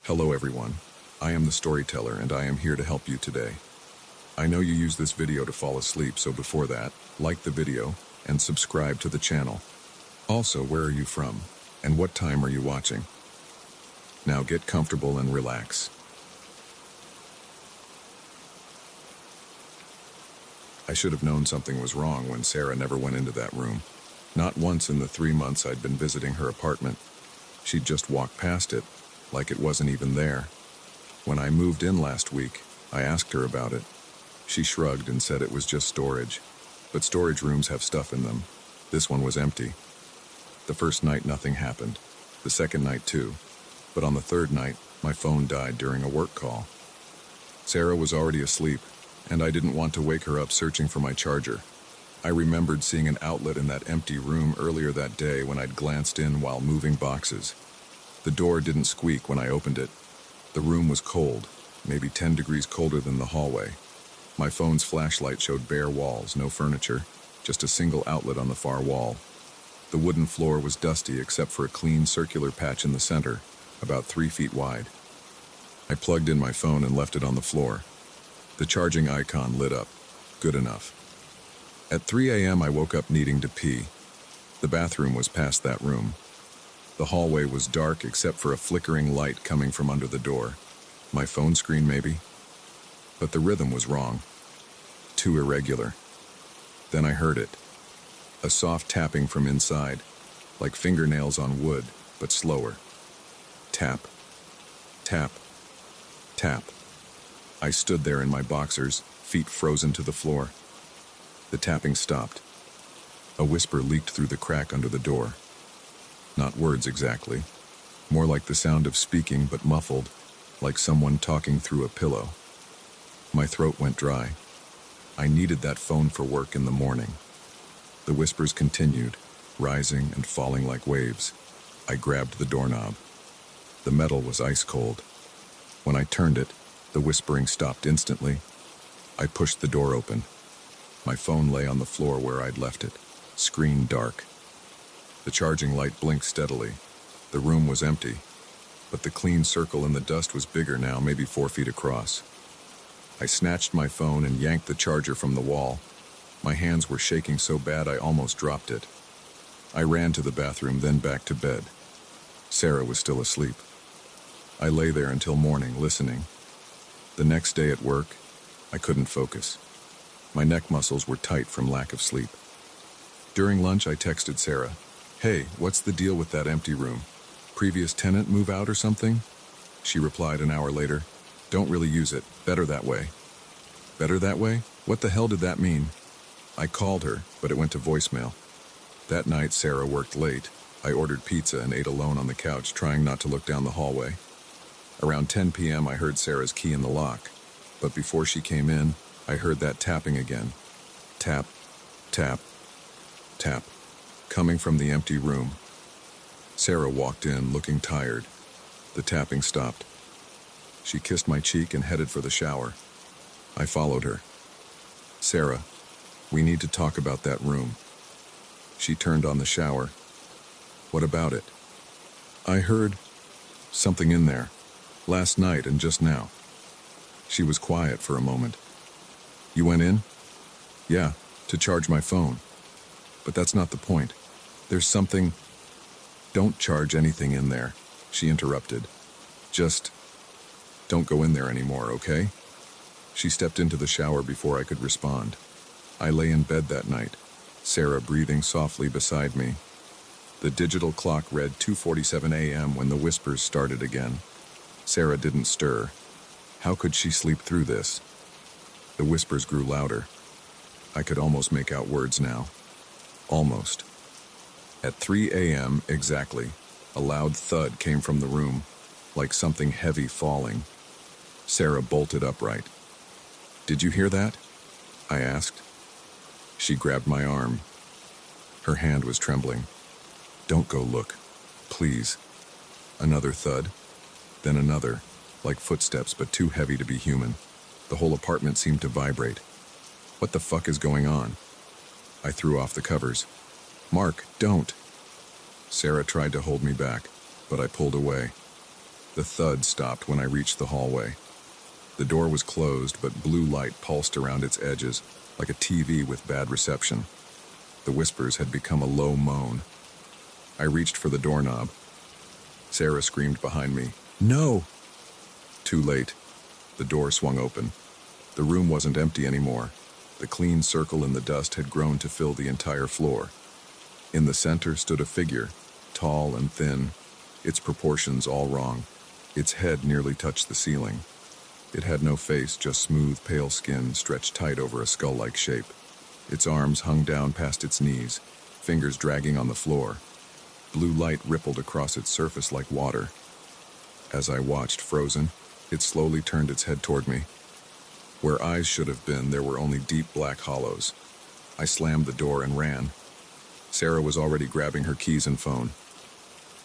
Hello everyone, I am the storyteller and I am here to help you today. I know you use this video to fall asleep, so before that, like the video and subscribe to the channel. Also, where are you from and what time are you watching? Now get comfortable and relax. I should have known something was wrong when Sarah never went into that room. Not once in the 3 months I'd been visiting her apartment. She'd just walked past it, like it wasn't even there. When I moved in last week, I asked her about it. She shrugged and said it was just storage. But storage rooms have stuff in them. This one was empty. The first night nothing happened. The second night too. But on the third night, my phone died during a work call. Sarah was already asleep, and I didn't want to wake her up searching for my charger. I remembered seeing an outlet in that empty room earlier that day when I'd glanced in while moving boxes. The door didn't squeak when I opened it. The room was cold, maybe 10 degrees colder than the hallway. My phone's flashlight showed bare walls, no furniture, just a single outlet on the far wall. The wooden floor was dusty except for a clean circular patch in the center, about 3 feet wide. I plugged in my phone and left it on the floor. The charging icon lit up. Good enough. At 3 a.m. I woke up needing to pee. The bathroom was past that room. The hallway was dark except for a flickering light coming from under the door. My phone screen, maybe? But the rhythm was wrong. Too irregular. Then I heard it. A soft tapping from inside, like fingernails on wood, but slower. Tap. Tap. Tap. I stood there in my boxers, feet frozen to the floor. The tapping stopped. A whisper leaked through the crack under the door. Not words exactly. More like the sound of speaking, but muffled, like someone talking through a pillow. My throat went dry. I needed that phone for work in the morning. The whispers continued, rising and falling like waves. I grabbed the doorknob. The metal was ice cold. When I turned it, the whispering stopped instantly. I pushed the door open. My phone lay on the floor where I'd left it, screen dark. The charging light blinked steadily. The room was empty, but the clean circle in the dust was bigger now, maybe 4 feet across. I snatched my phone and yanked the charger from the wall. My hands were shaking so bad I almost dropped it. I ran to the bathroom, then back to bed. Sarah was still asleep. I lay there until morning, listening. The next day at work, I couldn't focus. My neck muscles were tight from lack of sleep. During lunch, I texted Sarah, "Hey, what's the deal with that empty room? Previous tenant move out or something?" She replied an hour later, "Don't really use it. Better that way." Better that way? What the hell did that mean? I called her, but it went to voicemail. That night, Sarah worked late. I ordered pizza and ate alone on the couch, trying not to look down the hallway. Around 10 p.m., I heard Sarah's key in the lock. But before she came in, I heard that tapping again. Tap, tap, tap, coming from the empty room. Sarah walked in, looking tired. The tapping stopped. She kissed my cheek and headed for the shower. I followed her. "Sarah, we need to talk about that room." She turned on the shower. "What about it?" "I heard something in there, last night and just now." She was quiet for a moment. "You went in?" "Yeah, to charge my phone. But that's not the point. There's something—" "Don't charge anything in there," she interrupted. "Just don't go in there anymore, okay?" She stepped into the shower before I could respond. I lay in bed that night, Sarah breathing softly beside me. The digital clock read 2:47 a.m. when the whispers started again. Sarah didn't stir. How could she sleep through this? The whispers grew louder. I could almost make out words now. Almost. At 3 a.m. exactly, a loud thud came from the room, like something heavy falling. Sarah bolted upright. "Did you hear that?" I asked. She grabbed my arm. Her hand was trembling. "Don't go look, please." Another thud, then another, like footsteps but too heavy to be human. The whole apartment seemed to vibrate. What the fuck is going on? I threw off the covers. "Mark, don't." Sarah tried to hold me back, but I pulled away. The thud stopped when I reached the hallway. The door was closed, but blue light pulsed around its edges like a TV with bad reception. The whispers had become a low moan. I reached for the doorknob. Sarah screamed behind me, "No!" Too late. The door swung open. The room wasn't empty anymore. The clean circle in the dust had grown to fill the entire floor. In the center stood a figure, tall and thin, its proportions all wrong. Its head nearly touched the ceiling. It had no face, just smooth, pale skin stretched tight over a skull-like shape. Its arms hung down past its knees, fingers dragging on the floor. Blue light rippled across its surface like water. As I watched, frozen, it slowly turned its head toward me. Where eyes should have been, there were only deep black hollows. I slammed the door and ran. Sarah was already grabbing her keys and phone.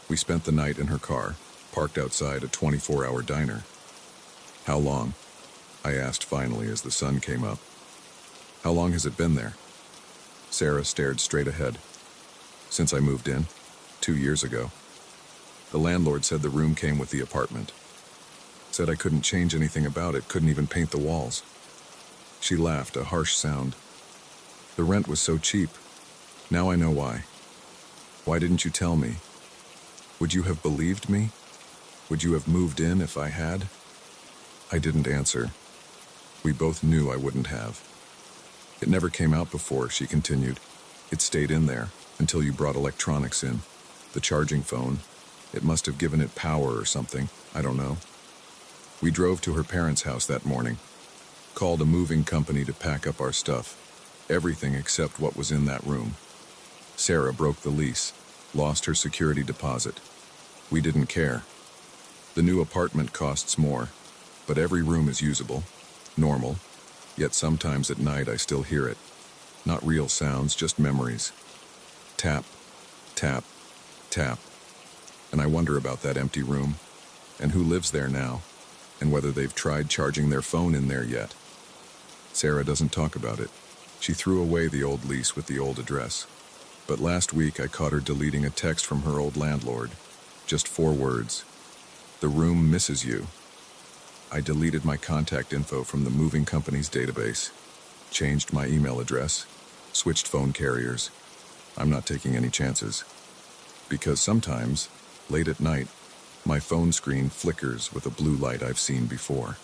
We spent the night in her car, parked outside a 24-hour diner. "How long?" I asked finally as the sun came up. "How long has it been there?" Sarah stared straight ahead. "Since I moved in, 2 years ago. The landlord said the room came with the apartment. Said I couldn't change anything about it, couldn't even paint the walls." She laughed, a harsh sound. "The rent was so cheap. Now I know why. Why didn't you tell me? Would you have believed me? Would you have moved in if I had?" I didn't answer. We both knew I wouldn't have. "It never came out before," she continued. "It stayed in there until you brought electronics in. The charging phone. It must have given it power or something. I don't know." We drove to her parents' house that morning. Called a moving company to pack up our stuff. Everything except what was in that room. Sarah broke the lease, lost her security deposit. We didn't care. The new apartment costs more, but every room is usable, normal, yet sometimes at night I still hear it. Not real sounds, just memories. Tap, tap, tap. And I wonder about that empty room, and who lives there now, and whether they've tried charging their phone in there yet. Sarah doesn't talk about it. She threw away the old lease with the old address. But last week I caught her deleting a text from her old landlord. Just 4 words. "The room misses you." I deleted my contact info from the moving company's database, changed my email address, switched phone carriers. I'm not taking any chances. Because sometimes, late at night, my phone screen flickers with a blue light I've seen before.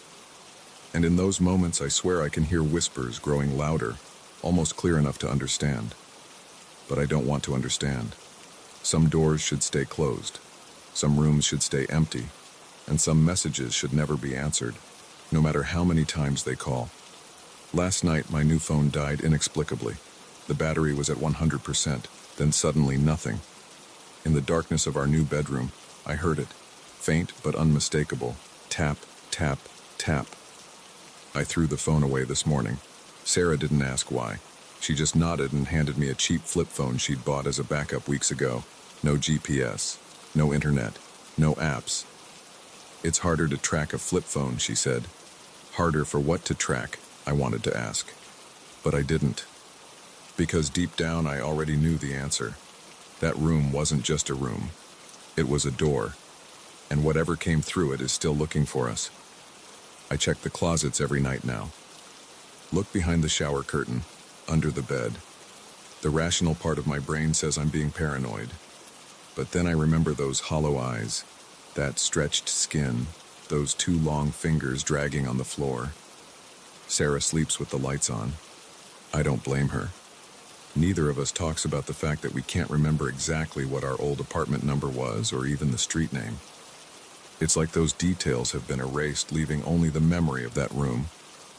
And in those moments I swear I can hear whispers growing louder, almost clear enough to understand. But I don't want to understand. Some doors should stay closed. Some rooms should stay empty. And some messages should never be answered, no matter how many times they call. Last night, my new phone died inexplicably. The battery was at 100%, then suddenly nothing. In the darkness of our new bedroom, I heard it, faint but unmistakable. Tap, tap, tap. I threw the phone away this morning. Sarah didn't ask why. She just nodded and handed me a cheap flip phone she'd bought as a backup weeks ago. No GPS, no internet, no apps. "It's harder to track a flip phone," she said. Harder for what to track, I wanted to ask. But I didn't. Because deep down I already knew the answer. That room wasn't just a room. It was a door. And whatever came through it is still looking for us. I check the closets every night now. Look behind the shower curtain, under the bed. The rational part of my brain says I'm being paranoid. But then I remember those hollow eyes, that stretched skin, those 2 long fingers dragging on the floor. Sarah sleeps with the lights on. I don't blame her. Neither of us talks about the fact that we can't remember exactly what our old apartment number was or even the street name. It's like those details have been erased, leaving only the memory of that room,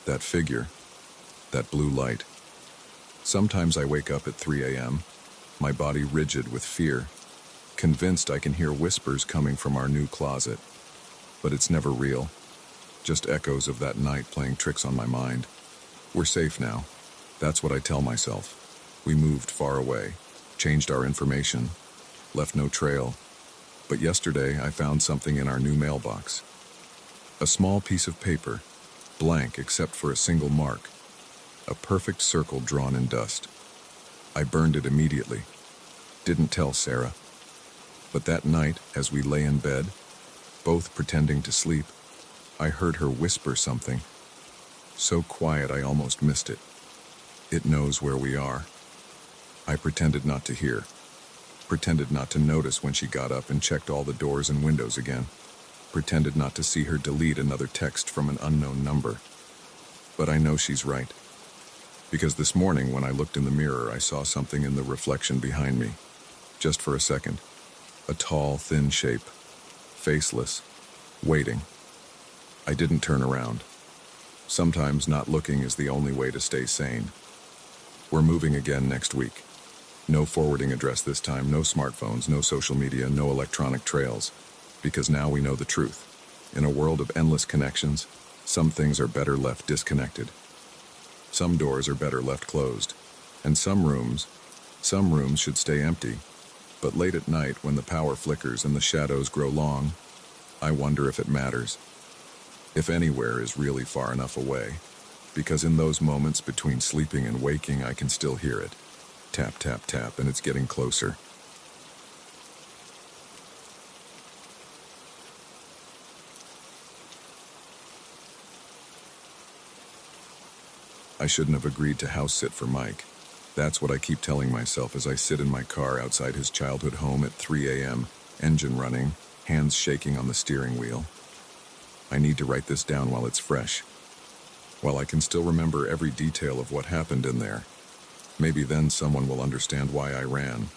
that figure, that blue light. Sometimes I wake up at 3 a.m., my body rigid with fear, convinced I can hear whispers coming from our new closet. But it's never real, just echoes of that night playing tricks on my mind. We're safe now. That's what I tell myself. We moved far away, changed our information, left no trail. But yesterday I found something in our new mailbox. A small piece of paper, blank except for a single mark. A perfect circle drawn in dust. I burned it immediately. Didn't tell Sarah. But that night, as we lay in bed, both pretending to sleep. I heard her whisper something, so quiet I almost missed it. It knows where we are. I pretended not to hear, pretended not to notice when she got up and checked all the doors and windows again, pretended not to see her delete another text from an unknown number. But I know she's right. Because this morning when I looked in the mirror, I saw something in the reflection behind me. Just for a second. A tall, thin shape. Faceless. Waiting. I didn't turn around. Sometimes not looking is the only way to stay sane. We're moving again next week. No forwarding address this time, no smartphones, no social media, no electronic trails. Because now we know the truth. In a world of endless connections, some things are better left disconnected. Some doors are better left closed. And some rooms should stay empty. But late at night, when the power flickers and the shadows grow long, I wonder if it matters. If anywhere is really far enough away. Because in those moments between sleeping and waking, I can still hear it. Tap, tap, tap, and it's getting closer. I shouldn't have agreed to house sit for Mike. That's what I keep telling myself as I sit in my car outside his childhood home at 3 a.m., engine running, hands shaking on the steering wheel. I need to write this down while it's fresh. While I can still remember every detail of what happened in there. Maybe then someone will understand why I ran.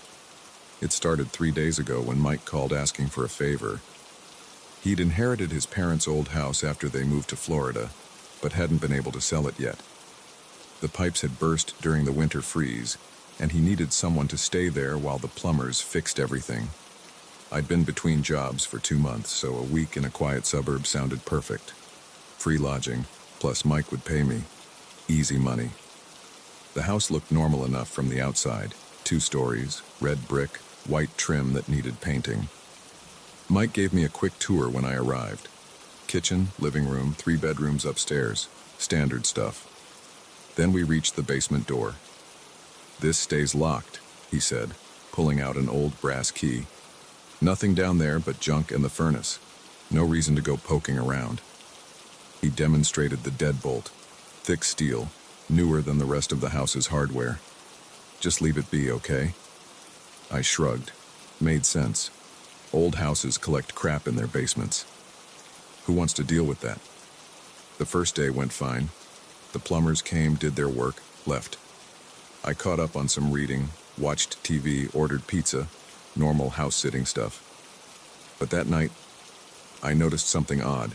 It started 3 days ago when Mike called asking for a favor. He'd inherited his parents' old house after they moved to Florida, but hadn't been able to sell it yet. The pipes had burst during the winter freeze, and he needed someone to stay there while the plumbers fixed everything. I'd been between jobs for 2 months, so a week in a quiet suburb sounded perfect. Free lodging, plus Mike would pay me. Easy money. The house looked normal enough from the outside. 2 stories, red brick, white trim that needed painting. Mike gave me a quick tour when I arrived. Kitchen, living room, 3 bedrooms upstairs. Standard stuff. Then we reached the basement door. "This stays locked," he said, pulling out an old brass key. "Nothing down there but junk and the furnace. No reason to go poking around." He demonstrated the deadbolt. Thick steel, newer than the rest of the house's hardware. "Just leave it be, okay?" I shrugged. Made sense. Old houses collect crap in their basements. Who wants to deal with that? The first day went fine. The plumbers came, did their work, left. I caught up on some reading, watched TV, ordered pizza, normal house-sitting stuff. But that night, I noticed something odd.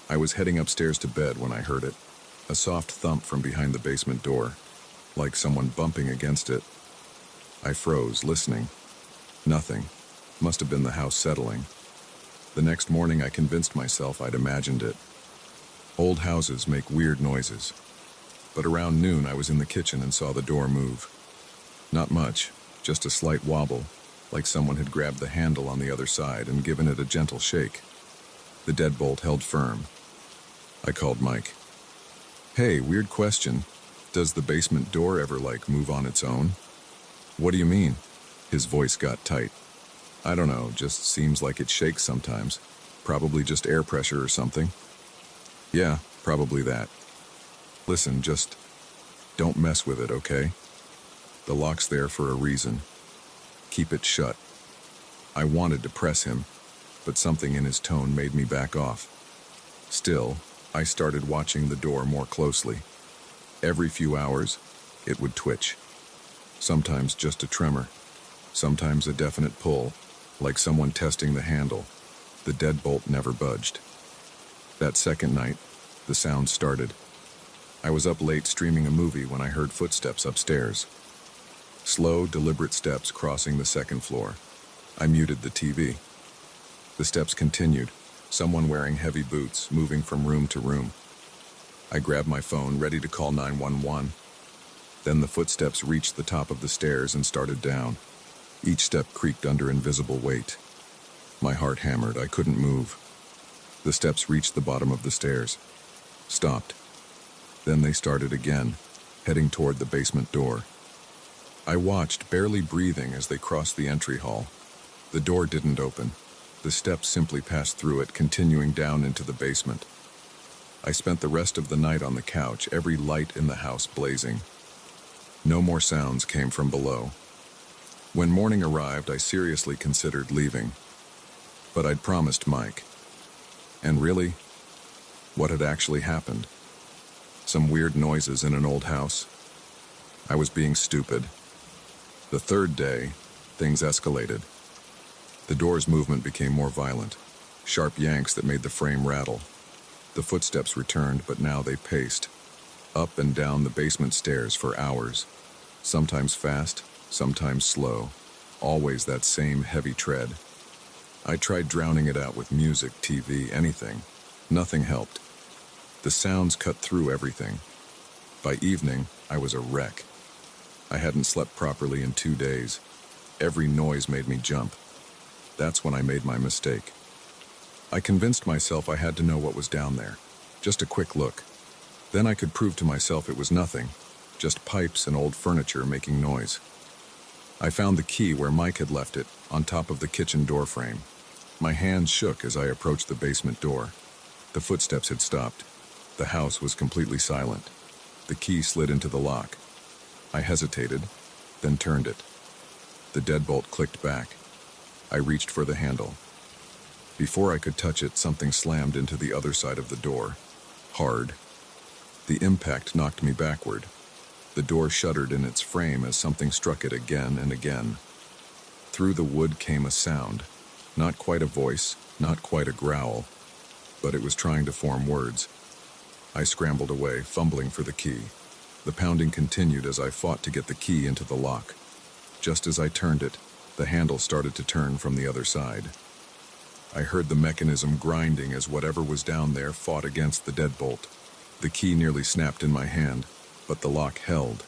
I was heading upstairs to bed when I heard it. A soft thump from behind the basement door, like someone bumping against it. I froze, listening. Nothing. Must have been the house settling. The next morning I convinced myself I'd imagined it. Old houses make weird noises. But around noon I was in the kitchen and saw the door move. Not much, just a slight wobble, like someone had grabbed the handle on the other side and given it a gentle shake. The deadbolt held firm. I called Mike. "Hey, weird question. Does the basement door ever, move on its own?" "What do you mean?" His voice got tight. "I don't know, just seems like it shakes sometimes. Probably just air pressure or something." "Yeah, probably that. Listen, just don't mess with it, okay? The lock's there for a reason. Keep it shut." I wanted to press him, but something in his tone made me back off. Still, I started watching the door more closely. Every few hours, it would twitch. Sometimes just a tremor. Sometimes a definite pull, like someone testing the handle. The deadbolt never budged. That second night, the sound started. I was up late streaming a movie when I heard footsteps upstairs. Slow, deliberate steps crossing the second floor. I muted the TV. The steps continued, someone wearing heavy boots, moving from room to room. I grabbed my phone, ready to call 911. Then the footsteps reached the top of the stairs and started down. Each step creaked under invisible weight. My heart hammered. I couldn't move. The steps reached the bottom of the stairs. Stopped. Then they started again, heading toward the basement door. I watched, barely breathing, as they crossed the entry hall. The door didn't open. The steps simply passed through it, continuing down into the basement. I spent the rest of the night on the couch, every light in the house blazing. No more sounds came from below. When morning arrived, I seriously considered leaving. But I'd promised Mike. And really, what had actually happened? Some weird noises in an old house? I was being stupid. The third day, things escalated. The door's movement became more violent, sharp yanks that made the frame rattle. The footsteps returned, but now they paced, up and down the basement stairs for hours, sometimes fast, sometimes slow, always that same heavy tread. I tried drowning it out with music, TV, anything. Nothing helped. The sounds cut through everything. By evening, I was a wreck. I hadn't slept properly in 2 days. Every noise made me jump. That's when I made my mistake. I convinced myself I had to know what was down there. Just a quick look. Then I could prove to myself it was nothing, just pipes and old furniture making noise. I found the key where Mike had left it, on top of the kitchen door frame. My hands shook as I approached the basement door. The footsteps had stopped. The house was completely silent. The key slid into the lock. I hesitated, then turned it. The deadbolt clicked back. I reached for the handle. Before I could touch it, something slammed into the other side of the door. Hard. The impact knocked me backward. The door shuddered in its frame as something struck it again and again. Through the wood came a sound. Not quite a voice, not quite a growl, but it was trying to form words. I scrambled away, fumbling for the key. The pounding continued as I fought to get the key into the lock. Just as I turned it, the handle started to turn from the other side. I heard the mechanism grinding as whatever was down there fought against the deadbolt. The key nearly snapped in my hand, but the lock held.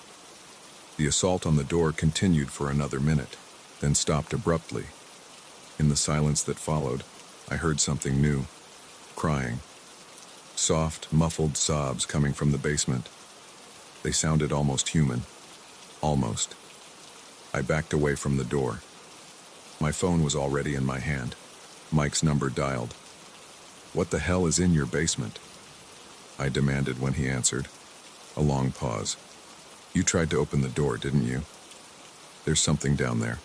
The assault on the door continued for another minute, then stopped abruptly. In the silence that followed, I heard something new. Crying. Soft, muffled sobs coming from the basement. They sounded almost human. Almost. I backed away from the door. My phone was already in my hand. Mike's number dialed. "What the hell is in your basement?" I demanded when he answered. A long pause. "You tried to open the door, didn't you? There's something down there.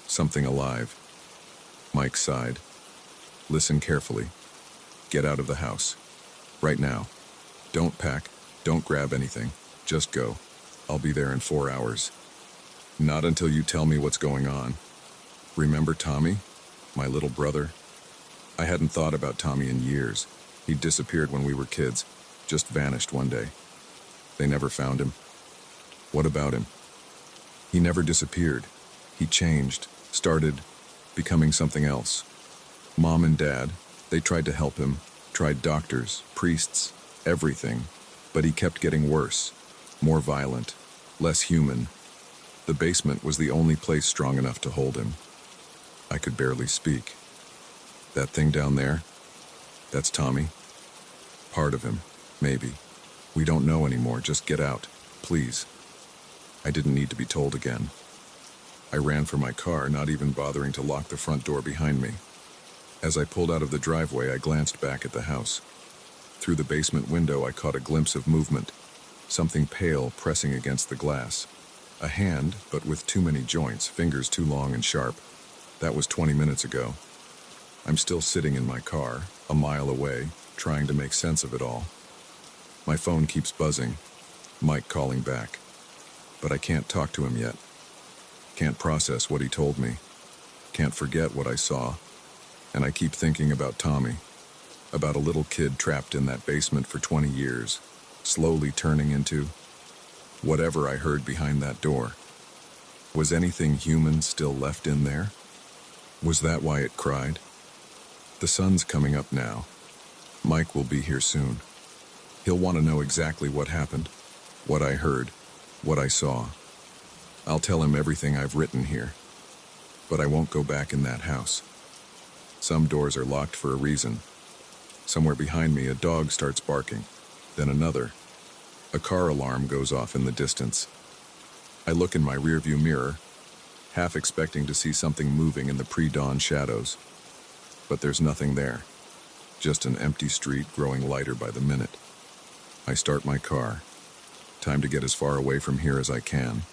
Something alive." Mike sighed. "Listen carefully. Get out of the house. Right now. Don't pack. Don't grab anything. Just go. I'll be there in 4 hours. Not until you tell me what's going on. Remember Tommy? My little brother?" I hadn't thought about Tommy in years. He'd disappeared when we were kids. Just vanished one day. They never found him. What about him? He never disappeared. He changed, started becoming something else. Mom and Dad, they tried to help him, tried doctors, priests, everything, but he kept getting worse, more violent, less human. The basement was the only place strong enough to hold him. I could barely speak. "That thing down there? That's Tommy? Part of him, maybe. We don't know anymore. Just get out, please." I didn't need to be told again. I ran for my car, not even bothering to lock the front door behind me. As I pulled out of the driveway, I glanced back at the house. Through the basement window, I caught a glimpse of movement, something pale pressing against the glass. A hand, but with too many joints, fingers too long and sharp. That was 20 minutes ago. I'm still sitting in my car, a mile away, trying to make sense of it all. My phone keeps buzzing, Mike calling back. But I can't talk to him yet. Can't process what he told me. Can't forget what I saw. And I keep thinking about Tommy. About a little kid trapped in that basement for 20 years, slowly turning into whatever I heard behind that door. Was anything human still left in there? Was that why it cried? The sun's coming up now. Mike will be here soon. He'll want to know exactly what happened, what I heard, what I saw. I'll tell him everything I've written here. But I won't go back in that house. Some doors are locked for a reason. Somewhere behind me, a dog starts barking, then another. A car alarm goes off in the distance. I look in my rearview mirror, half expecting to see something moving in the pre-dawn shadows. But there's nothing there. Just an empty street growing lighter by the minute. I start my car. Time to get as far away from here as I can.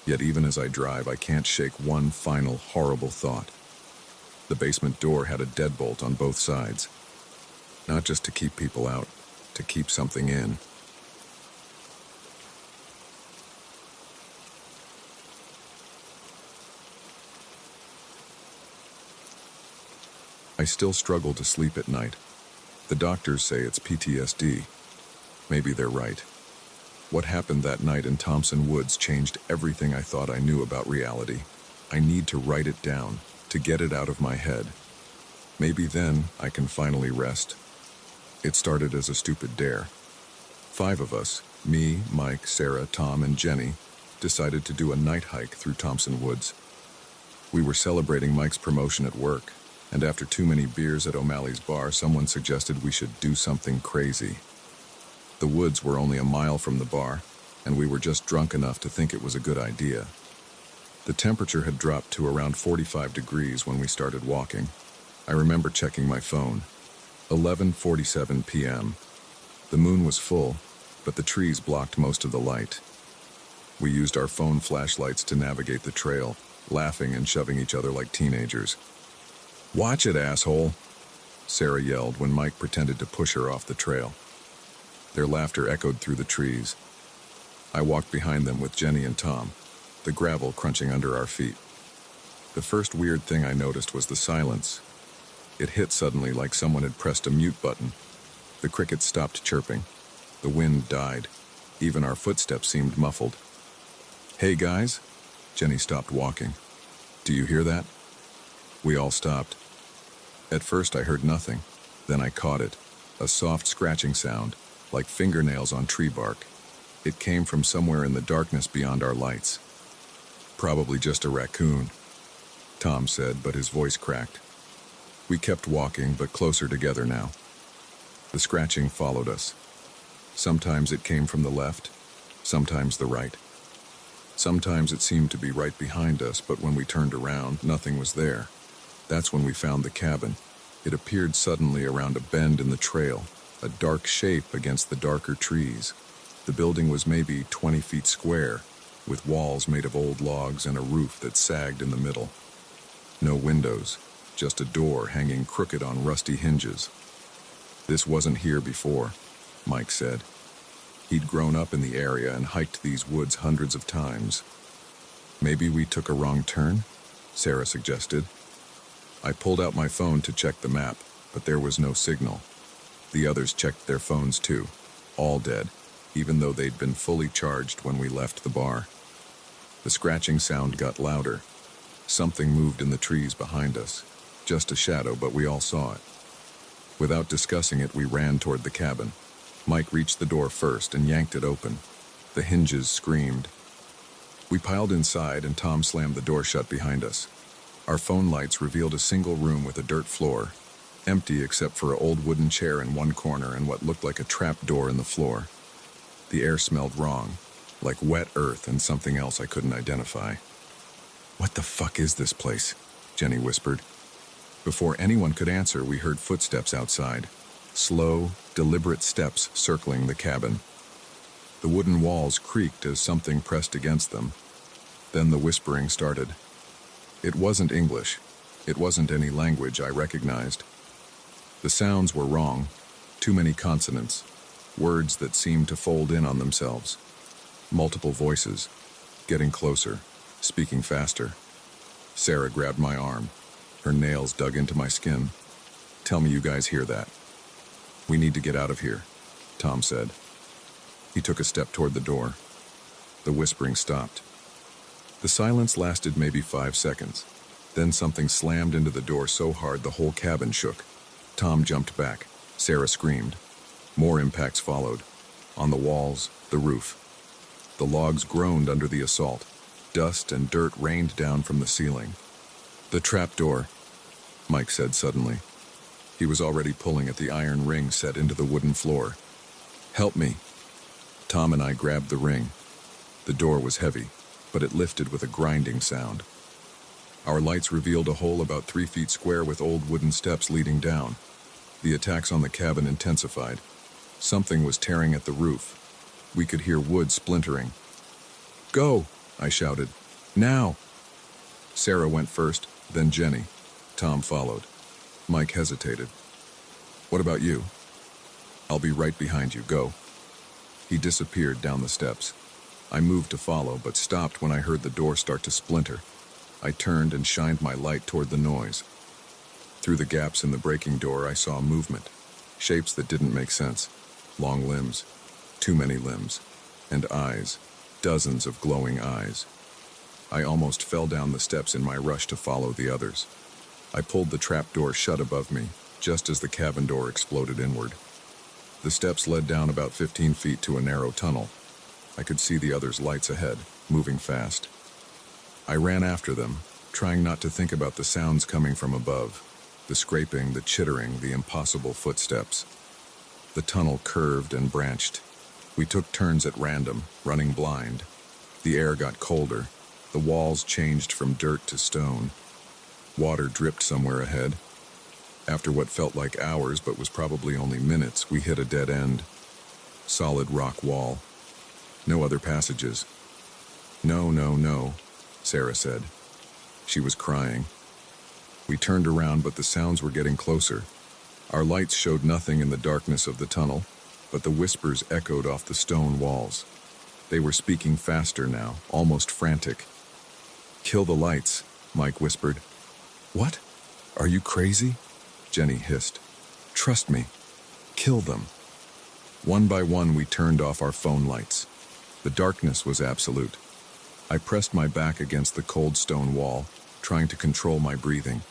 Yet even as I drive, I can't shake one final horrible thought. The basement door had a deadbolt on both sides. Not just to keep people out, to keep something in. I still struggle to sleep at night. The doctors say it's PTSD. Maybe they're right. What happened that night in Thompson Woods changed everything I thought I knew about reality. I need to write it down, to get it out of my head. Maybe then I can finally rest. It started as a stupid dare. 5 of us, me, Mike, Sarah, Tom, and Jenny, decided to do a night hike through Thompson Woods. We were celebrating Mike's promotion at work, and after too many beers at O'Malley's bar, someone suggested we should do something crazy. The woods were only a mile from the bar, and we were just drunk enough to think it was a good idea. The temperature had dropped to around 45 degrees when we started walking. I remember checking my phone. 11:47 p.m. The moon was full, but the trees blocked most of the light. We used our phone flashlights to navigate the trail, laughing and shoving each other like teenagers. "Watch it, asshole!" Sarah yelled when Mike pretended to push her off the trail. Their laughter echoed through the trees. I walked behind them with Jenny and Tom, the gravel crunching under our feet. The first weird thing I noticed was the silence. It hit suddenly like someone had pressed a mute button. The crickets stopped chirping. The wind died. Even our footsteps seemed muffled. "Hey guys," Jenny stopped walking. "Do you hear that?" We all stopped. At first I heard nothing. Then I caught it, a soft scratching sound, like fingernails on tree bark. It came from somewhere in the darkness beyond our lights. "Probably just a raccoon," Tom said, but his voice cracked. We kept walking, but closer together now. The scratching followed us. Sometimes it came from the left, sometimes the right. Sometimes it seemed to be right behind us, but when we turned around, nothing was there. That's when we found the cabin. It appeared suddenly around a bend in the trail, a dark shape against the darker trees. The building was maybe 20 feet square, with walls made of old logs and a roof that sagged in the middle. No windows, just a door hanging crooked on rusty hinges. "This wasn't here before," Mike said. He'd grown up in the area and hiked these woods hundreds of times. "Maybe we took a wrong turn?" Sarah suggested. I pulled out my phone to check the map, but there was no signal. The others checked their phones too, all dead, even though they'd been fully charged when we left the bar. The scratching sound got louder. Something moved in the trees behind us. Just a shadow, but we all saw it. Without discussing it, we ran toward the cabin. Mike reached the door first and yanked it open. The hinges screamed. We piled inside and Tom slammed the door shut behind us. Our phone lights revealed a single room with a dirt floor, empty except for an old wooden chair in one corner and what looked like a trap door in the floor. The air smelled wrong, like wet earth and something else I couldn't identify. "What the fuck is this place?" Jenny whispered. Before anyone could answer, we heard footsteps outside. Slow, deliberate steps circling the cabin. The wooden walls creaked as something pressed against them. Then the whispering started. It wasn't English. It wasn't any language I recognized. The sounds were wrong. Too many consonants. Words that seemed to fold in on themselves. Multiple voices. Getting closer. Speaking faster. Sarah grabbed my arm. Her nails dug into my skin. "Tell me you guys hear that." "We need to get out of here," Tom said. He took a step toward the door. The whispering stopped. The silence lasted maybe 5 seconds. Then something slammed into the door so hard the whole cabin shook. Tom jumped back. Sarah screamed. More impacts followed. On the walls, the roof. The logs groaned under the assault. Dust and dirt rained down from the ceiling. "The trapdoor," Mike said suddenly. He was already pulling at the iron ring set into the wooden floor. "Help me." Tom and I grabbed the ring. The door was heavy, but it lifted with a grinding sound. Our lights revealed a hole about 3 feet square with old wooden steps leading down. The attacks on the cabin intensified. Something was tearing at the roof. We could hear wood splintering. "Go!" I shouted. "Now!" Sarah went first, then Jenny. Tom followed. Mike hesitated. "What about you?" "I'll be right behind you. Go." He disappeared down the steps. I moved to follow, but stopped when I heard the door start to splinter. I turned and shined my light toward the noise. Through the gaps in the breaking door, I saw movement. Shapes that didn't make sense. Long limbs. Too many limbs. And eyes. Dozens of glowing eyes. I almost fell down the steps in my rush to follow the others. I pulled the trap door shut above me, just as the cabin door exploded inward. The steps led down about 15 feet to a narrow tunnel. I could see the others' lights ahead, moving fast. I ran after them, trying not to think about the sounds coming from above. The scraping, the chittering, the impossible footsteps. The tunnel curved and branched. We took turns at random, running blind. The air got colder. The walls changed from dirt to stone. Water dripped somewhere ahead. After what felt like hours but was probably only minutes, we hit a dead end. Solid rock wall. No other passages. "No, no, no," Sarah said. She was crying. We turned around, but the sounds were getting closer. Our lights showed nothing in the darkness of the tunnel, but the whispers echoed off the stone walls. They were speaking faster now, almost frantic. "Kill the lights," Mike whispered. "What? Are you crazy?" Jenny hissed. "Trust me. Kill them." One by one, we turned off our phone lights. The darkness was absolute. I pressed my back against the cold stone wall, trying to control my breathing.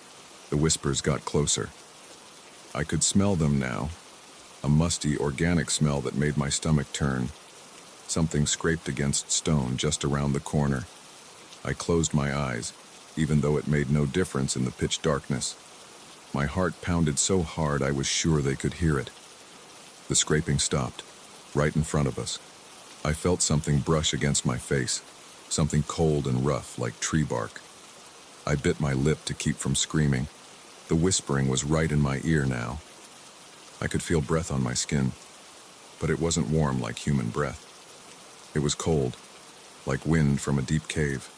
The whispers got closer. I could smell them now, a musty, organic smell that made my stomach turn. Something scraped against stone just around the corner. I closed my eyes, even though it made no difference in the pitch darkness. My heart pounded so hard I was sure they could hear it. The scraping stopped, right in front of us. I felt something brush against my face, something cold and rough like tree bark. I bit my lip to keep from screaming. The whispering was right in my ear now. I could feel breath on my skin, but it wasn't warm like human breath. It was cold, like wind from a deep cave.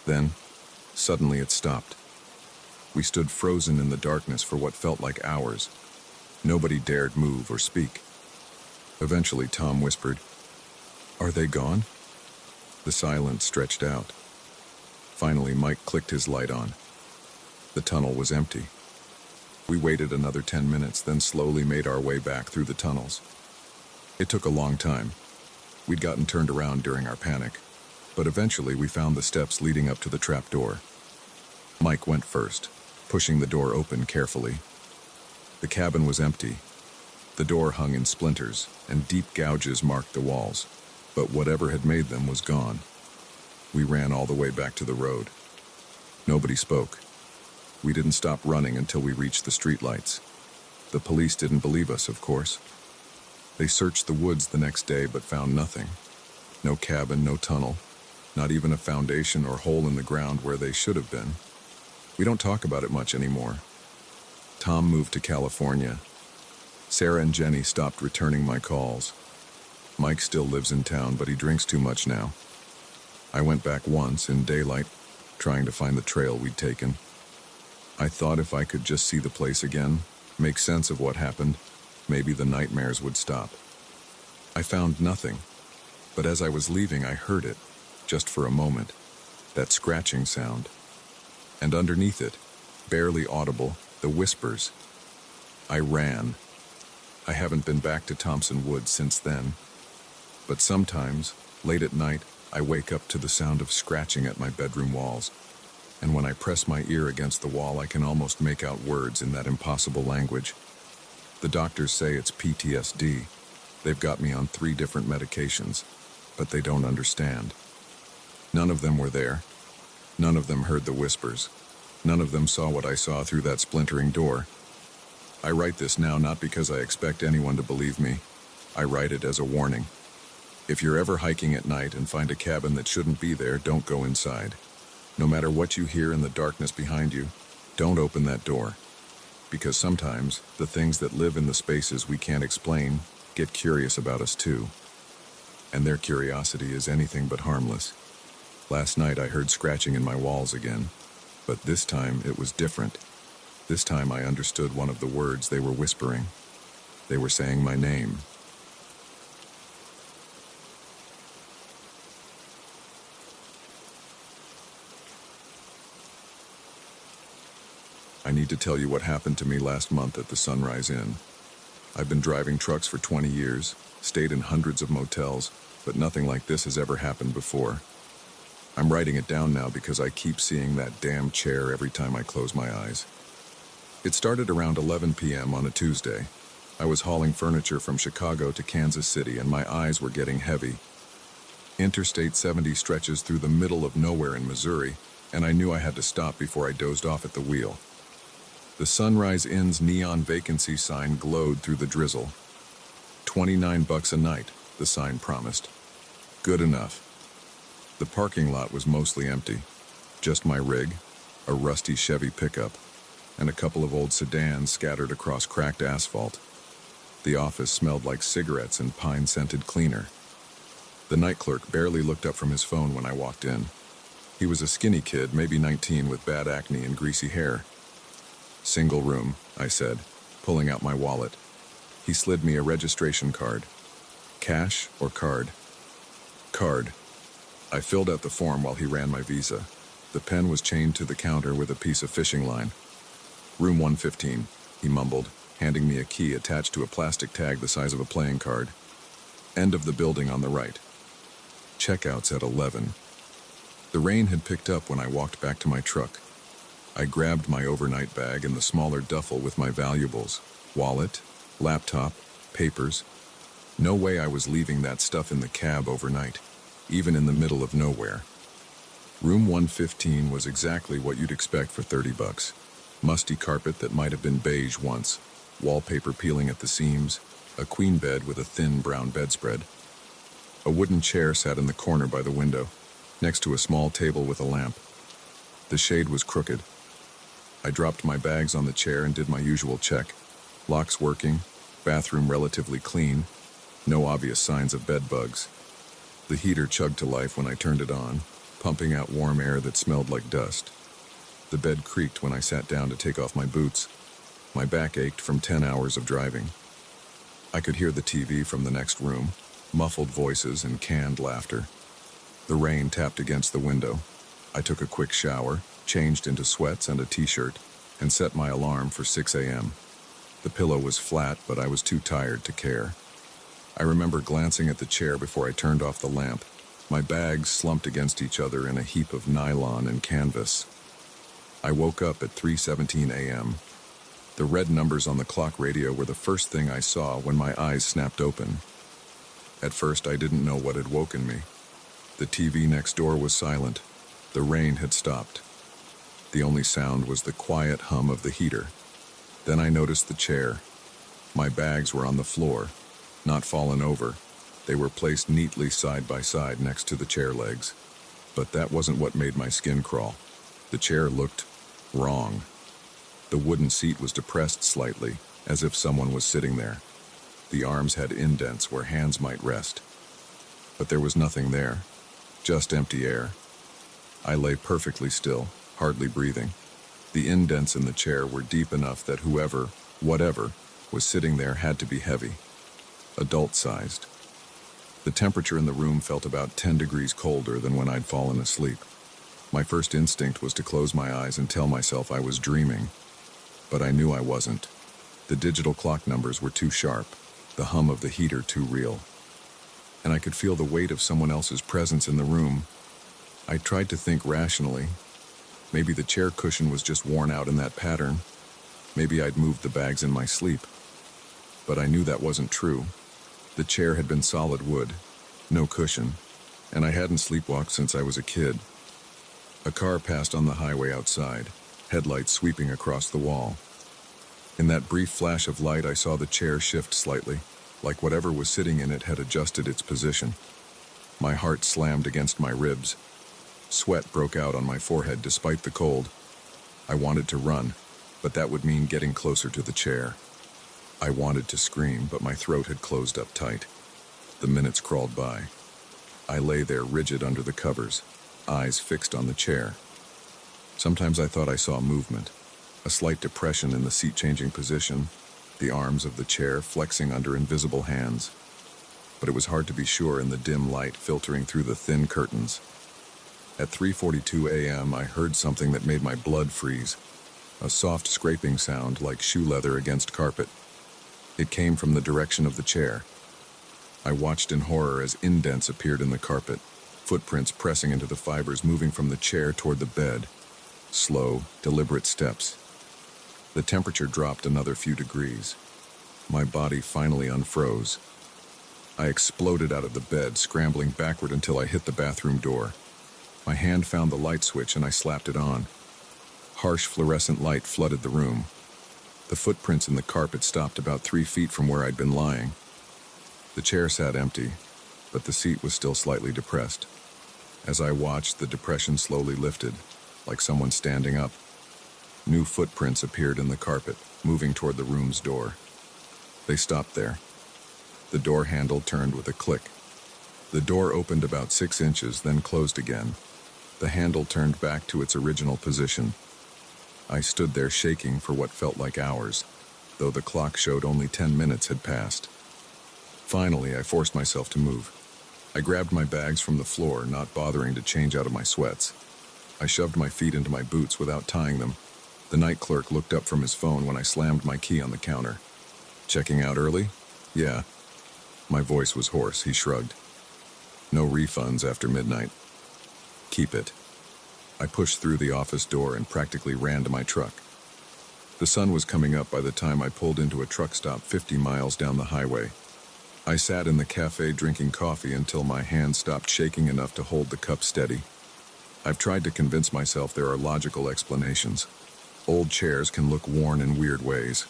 Then, suddenly it stopped. We stood frozen in the darkness for what felt like hours. Nobody dared move or speak. Eventually, Tom whispered, "Are they gone?" The silence stretched out. Finally, Mike clicked his light on. The tunnel was empty. We waited another 10 minutes, then slowly made our way back through the tunnels. It took a long time. We'd gotten turned around during our panic, but eventually we found the steps leading up to the trap door. Mike went first, pushing the door open carefully. The cabin was empty. The door hung in splinters, and deep gouges marked the walls, but whatever had made them was gone. We ran all the way back to the road. Nobody spoke. We didn't stop running until we reached the streetlights. The police didn't believe us, of course. They searched the woods the next day but found nothing. No cabin, no tunnel, not even a foundation or hole in the ground where they should have been. We don't talk about it much anymore. Tom moved to California. Sarah and Jenny stopped returning my calls. Mike still lives in town, but he drinks too much now. I went back once in daylight, trying to find the trail we'd taken. I thought if I could just see the place again, make sense of what happened, maybe the nightmares would stop. I found nothing, but as I was leaving, I heard it, just for a moment, that scratching sound. And underneath it, barely audible, the whispers. I ran. I haven't been back to Thompson Woods since then. But sometimes, late at night, I wake up to the sound of scratching at my bedroom walls. And when I press my ear against the wall, I can almost make out words in that impossible language. The doctors say it's PTSD. They've got me on 3 different medications, but they don't understand. None of them were there. None of them heard the whispers. None of them saw what I saw through that splintering door. I write this now not because I expect anyone to believe me. I write it as a warning. If you're ever hiking at night and find a cabin that shouldn't be there, don't go inside. No matter what you hear in the darkness behind you, don't open that door. Because sometimes the things that live in the spaces we can't explain get curious about us too. And their curiosity is anything but harmless. Last night I heard scratching in my walls again, but this time it was different. This time I understood one of the words they were whispering. They were saying my name. I need to tell you what happened to me last month at the Sunrise Inn. I've been driving trucks for 20 years, stayed in hundreds of motels, but nothing like this has ever happened before. I'm writing it down now because I keep seeing that damn chair every time I close my eyes. It started around 11 p.m. on a Tuesday. I was hauling furniture from Chicago to Kansas City and my eyes were getting heavy. Interstate 70 stretches through the middle of nowhere in Missouri, and I knew I had to stop before I dozed off at the wheel. The Sunrise Inn's neon vacancy sign glowed through the drizzle. $29 a night, the sign promised. Good enough. The parking lot was mostly empty. Just my rig, a rusty Chevy pickup, and a couple of old sedans scattered across cracked asphalt. The office smelled like cigarettes and pine-scented cleaner. The night clerk barely looked up from his phone when I walked in. He was a skinny kid, maybe 19, with bad acne and greasy hair. "Single room," I said, pulling out my wallet. He slid me a registration card. "Cash or card?" "Card." I filled out the form while he ran my visa. The pen was chained to the counter with a piece of fishing line. "Room 115, he mumbled, handing me a key attached to a plastic tag the size of a playing card. "End of the building on the right. Checkout's at 11. The rain had picked up when I walked back to my truck. I grabbed my overnight bag and the smaller duffel with my valuables, wallet, laptop, papers. No way I was leaving that stuff in the cab overnight, even in the middle of nowhere. Room 115 was exactly what you'd expect for $30. Musty carpet that might have been beige once, wallpaper peeling at the seams, a queen bed with a thin brown bedspread. A wooden chair sat in the corner by the window, next to a small table with a lamp. The shade was crooked. I dropped my bags on the chair and did my usual check. Locks working, bathroom relatively clean, no obvious signs of bed bugs. The heater chugged to life when I turned it on, pumping out warm air that smelled like dust. The bed creaked when I sat down to take off my boots. My back ached from 10 hours of driving. I could hear the TV from the next room, muffled voices and canned laughter. The rain tapped against the window. I took a quick shower, changed into sweats and a t-shirt, and set my alarm for 6 a.m. The pillow was flat, but I was too tired to care. I remember glancing at the chair before I turned off the lamp. My bags slumped against each other in a heap of nylon and canvas. I woke up at 3:17 a.m. The red numbers on the clock radio were the first thing I saw when my eyes snapped open. At first, I didn't know what had woken me. The TV next door was silent. The rain had stopped. The only sound was the quiet hum of the heater. Then I noticed the chair. My bags were on the floor, not fallen over. They were placed neatly side by side next to the chair legs. But that wasn't what made my skin crawl. The chair looked wrong. The wooden seat was depressed slightly, as if someone was sitting there. The arms had indents where hands might rest. But there was nothing there, just empty air. I lay perfectly still, hardly breathing. The indents in the chair were deep enough that whoever, whatever, was sitting there had to be heavy, adult-sized. The temperature in the room felt about 10 degrees colder than when I'd fallen asleep. My first instinct was to close my eyes and tell myself I was dreaming. But I knew I wasn't. The digital clock numbers were too sharp, the hum of the heater too real. And I could feel the weight of someone else's presence in the room. I tried to think rationally. Maybe the chair cushion was just worn out in that pattern. Maybe I'd moved the bags in my sleep. But I knew that wasn't true. The chair had been solid wood, no cushion, and I hadn't sleepwalked since I was a kid. A car passed on the highway outside, headlights sweeping across the wall. In that brief flash of light, I saw the chair shift slightly, like whatever was sitting in it had adjusted its position. My heart slammed against my ribs. Sweat broke out on my forehead despite the cold. I wanted to run, but that would mean getting closer to the chair. I wanted to scream, but my throat had closed up tight. The minutes crawled by. I lay there rigid under the covers, eyes fixed on the chair. Sometimes I thought I saw movement, a slight depression in the seat-changing position, the arms of the chair flexing under invisible hands. But it was hard to be sure in the dim light filtering through the thin curtains. At 3:42 a.m., I heard something that made my blood freeze, a soft scraping sound like shoe leather against carpet. It came from the direction of the chair. I watched in horror as indents appeared in the carpet, footprints pressing into the fibers moving from the chair toward the bed. Slow, deliberate steps. The temperature dropped another few degrees. My body finally unfroze. I exploded out of the bed, scrambling backward until I hit the bathroom door. My hand found the light switch and I slapped it on. Harsh fluorescent light flooded the room. The footprints in the carpet stopped about 3 feet from where I'd been lying. The chair sat empty, but the seat was still slightly depressed. As I watched, the depression slowly lifted, like someone standing up. New footprints appeared in the carpet, moving toward the room's door. They stopped there. The door handle turned with a click. The door opened about 6 inches, then closed again. The handle turned back to its original position. I stood there shaking for what felt like hours, though the clock showed only 10 minutes had passed. Finally, I forced myself to move. I grabbed my bags from the floor, not bothering to change out of my sweats. I shoved my feet into my boots without tying them. The night clerk looked up from his phone when I slammed my key on the counter. "Checking out early?" "Yeah." My voice was hoarse. He shrugged. "No refunds after midnight." "Keep it." I pushed through the office door and practically ran to my truck. The sun was coming up by the time I pulled into a truck stop 50 miles down the highway. I sat in the cafe drinking coffee until my hands stopped shaking enough to hold the cup steady. I've tried to convince myself there are logical explanations. Old chairs can look worn in weird ways.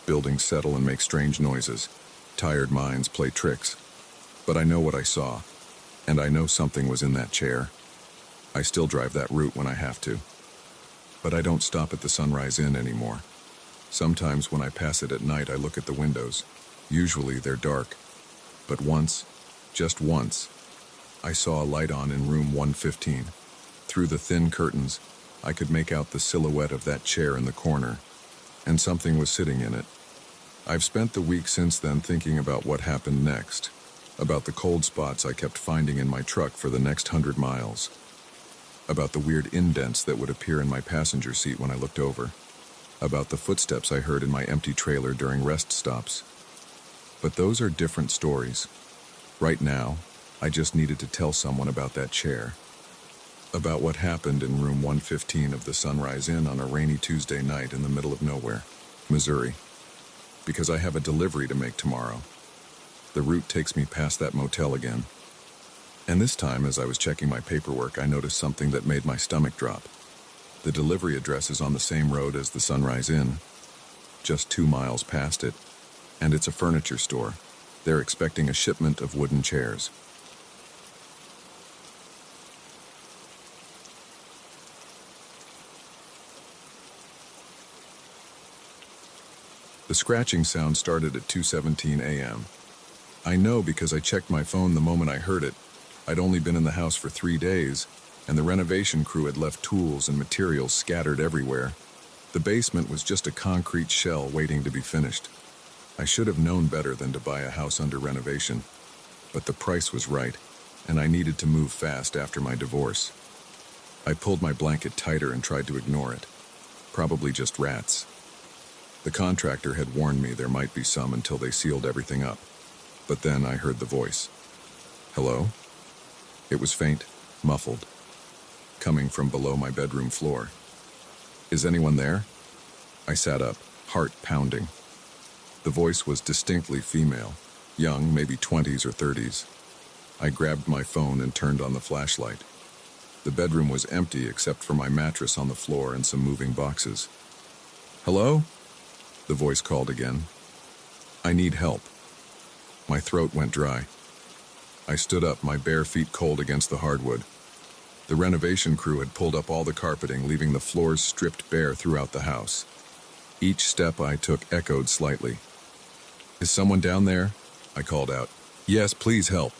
Buildings settle and make strange noises. Tired minds play tricks. But I know what I saw, and I know something was in that chair. I still drive that route when I have to. But I don't stop at the Sunrise Inn anymore. Sometimes when I pass it at night, I look at the windows. Usually they're dark. But once, just once, I saw a light on in room 115. Through the thin curtains, I could make out the silhouette of that chair in the corner, and something was sitting in it. I've spent the week since then thinking about what happened next, about the cold spots I kept finding in my truck for the next 100 miles, about the weird indents that would appear in my passenger seat when I looked over, about the footsteps I heard in my empty trailer during rest stops. But those are different stories. Right now, I just needed to tell someone about that chair, about what happened in room 115 of the Sunrise Inn on a rainy Tuesday night in the middle of nowhere, Missouri. Because I have a delivery to make tomorrow. The route takes me past that motel again. And this time, as I was checking my paperwork, I noticed something that made my stomach drop. The delivery address is on the same road as the Sunrise Inn, just 2 miles past it, and it's a furniture store. They're expecting a shipment of wooden chairs. The scratching sound started at 2:17 a.m. I know because I checked my phone the moment I heard it. I'd only been in the house for 3 days, and the renovation crew had left tools and materials scattered everywhere. The basement was just a concrete shell waiting to be finished. I should have known better than to buy a house under renovation, but the price was right, and I needed to move fast after my divorce. I pulled my blanket tighter and tried to ignore it. Probably just rats. The contractor had warned me there might be some until they sealed everything up. But then I heard the voice. "Hello?" It was faint, muffled, coming from below my bedroom floor. "Is anyone there?" I sat up, heart pounding. The voice was distinctly female, young, maybe 20s or 30s. I grabbed my phone and turned on the flashlight. The bedroom was empty except for my mattress on the floor and some moving boxes. "Hello?" The voice called again. "I need help." My throat went dry. I stood up, my bare feet cold against the hardwood. The renovation crew had pulled up all the carpeting, leaving the floors stripped bare throughout the house. Each step I took echoed slightly. "Is someone down there?" I called out. "Yes, please help."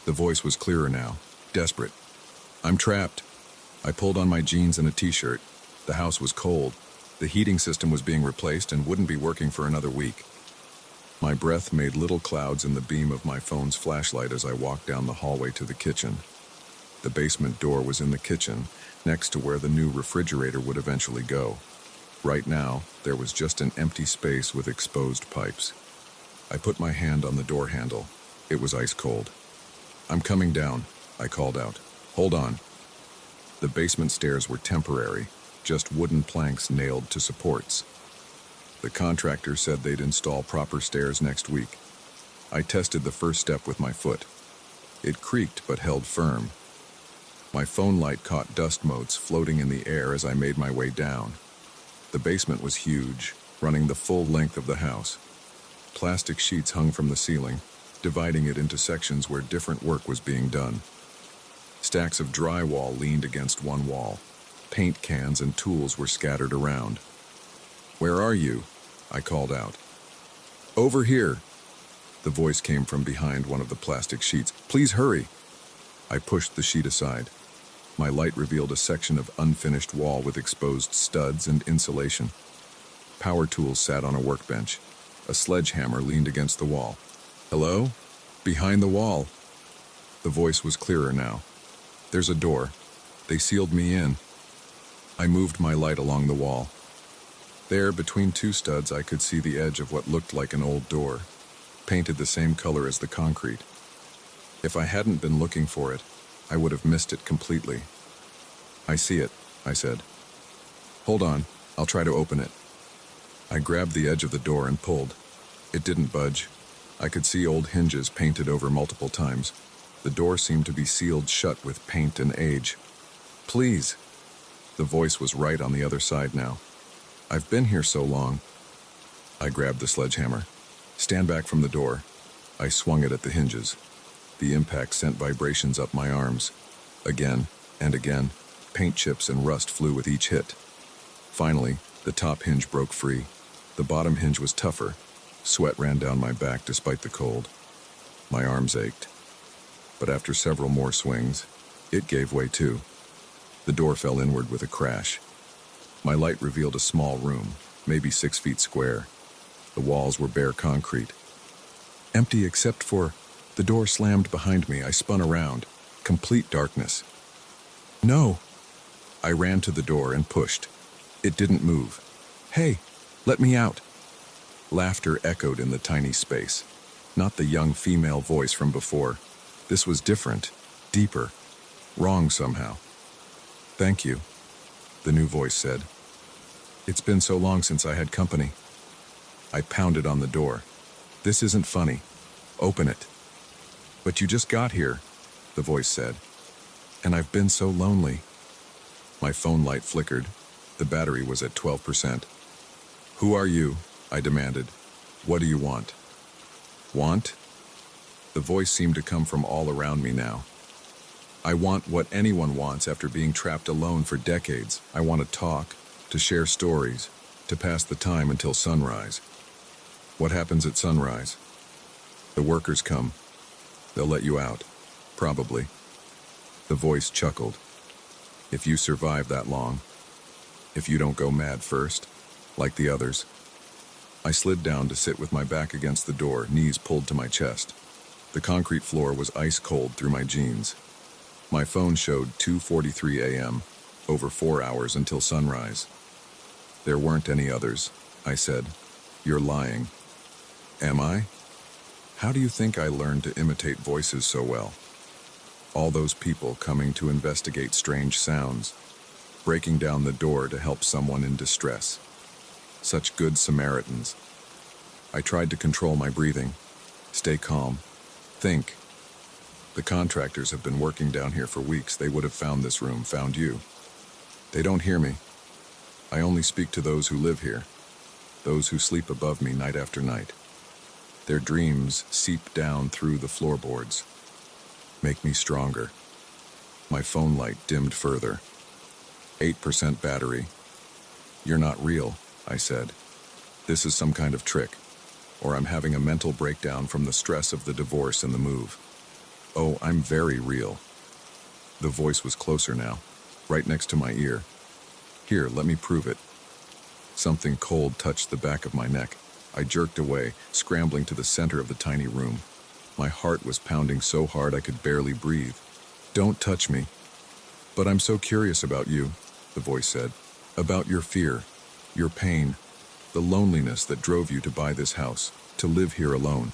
The voice was clearer now, desperate. "I'm trapped." I pulled on my jeans and a t-shirt. The house was cold. The heating system was being replaced and wouldn't be working for another week. My breath made little clouds in the beam of my phone's flashlight as I walked down the hallway to the kitchen. The basement door was in the kitchen, next to where the new refrigerator would eventually go. Right now, there was just an empty space with exposed pipes. I put my hand on the door handle. It was ice cold. "I'm coming down," I called out. "Hold on." The basement stairs were temporary, just wooden planks nailed to supports. The contractor said they'd install proper stairs next week. I tested the first step with my foot. It creaked but held firm. My phone light caught dust motes floating in the air as I made my way down. The basement was huge, running the full length of the house. Plastic sheets hung from the ceiling, dividing it into sections where different work was being done. Stacks of drywall leaned against one wall. Paint cans and tools were scattered around. "Where are you?" I called out. "Over here." The voice came from behind one of the plastic sheets. "Please hurry." I pushed the sheet aside. My light revealed a section of unfinished wall with exposed studs and insulation. Power tools sat on a workbench. A sledgehammer leaned against the wall. "Hello? Behind the wall." The voice was clearer now. "There's a door. They sealed me in." I moved my light along the wall. There, between two studs, I could see the edge of what looked like an old door, painted the same color as the concrete. If I hadn't been looking for it, I would have missed it completely. "I see it," I said. "Hold on, I'll try to open it." I grabbed the edge of the door and pulled. It didn't budge. I could see old hinges painted over multiple times. The door seemed to be sealed shut with paint and age. "Please." The voice was right on the other side now. "I've been here so long." I grabbed the sledgehammer. "Stand back from the door." I swung it at the hinges. The impact sent vibrations up my arms. Again and again, paint chips and rust flew with each hit. Finally, the top hinge broke free. The bottom hinge was tougher. Sweat ran down my back despite the cold. My arms ached. But after several more swings, it gave way too. The door fell inward with a crash. My light revealed a small room, maybe 6 feet square. The walls were bare concrete. Empty except for... The door slammed behind me. I spun around. Complete darkness. "No!" I ran to the door and pushed. It didn't move. "Hey, let me out!" Laughter echoed in the tiny space. Not the young female voice from before. This was different, deeper, wrong somehow. "Thank you," the new voice said. "It's been so long since I had company." I pounded on the door. "This isn't funny. Open it." "But you just got here," the voice said. "And I've been so lonely." My phone light flickered. The battery was at 12%. "Who are you?" I demanded. "What do you want?" "Want?" The voice seemed to come from all around me now. "I want what anyone wants after being trapped alone for decades. I want to talk, to share stories, to pass the time until sunrise." "What happens at sunrise?" "The workers come. They'll let you out. Probably." The voice chuckled. "If you survive that long. If you don't go mad first, like the others." I slid down to sit with my back against the door, knees pulled to my chest. The concrete floor was ice cold through my jeans. My phone showed 2:43 a.m., over 4 hours until sunrise. "There weren't any others," I said. "You're lying." "Am I?" "How do you think I learned to imitate voices so well? All those people coming to investigate strange sounds, breaking down the door to help someone in distress. Such good Samaritans. I tried to control my breathing, stay calm, think. The contractors have been working down here for weeks. They would have found this room, found you. They don't hear me. I only speak to those who live here, those who sleep above me night after night. Their dreams seep down through the floorboards, make me stronger." My phone light dimmed further. 8% battery. You're not real, I said. This is some kind of trick, or I'm having a mental breakdown from the stress of the divorce and the move. Oh, I'm very real. The voice was closer now, right next to my ear. Here, let me prove it. Something cold touched the back of my neck. I jerked away, scrambling to the center of the tiny room. My heart was pounding so hard I could barely breathe. Don't touch me. But I'm so curious about you, the voice said. About your fear, your pain, the loneliness that drove you to buy this house, to live here alone.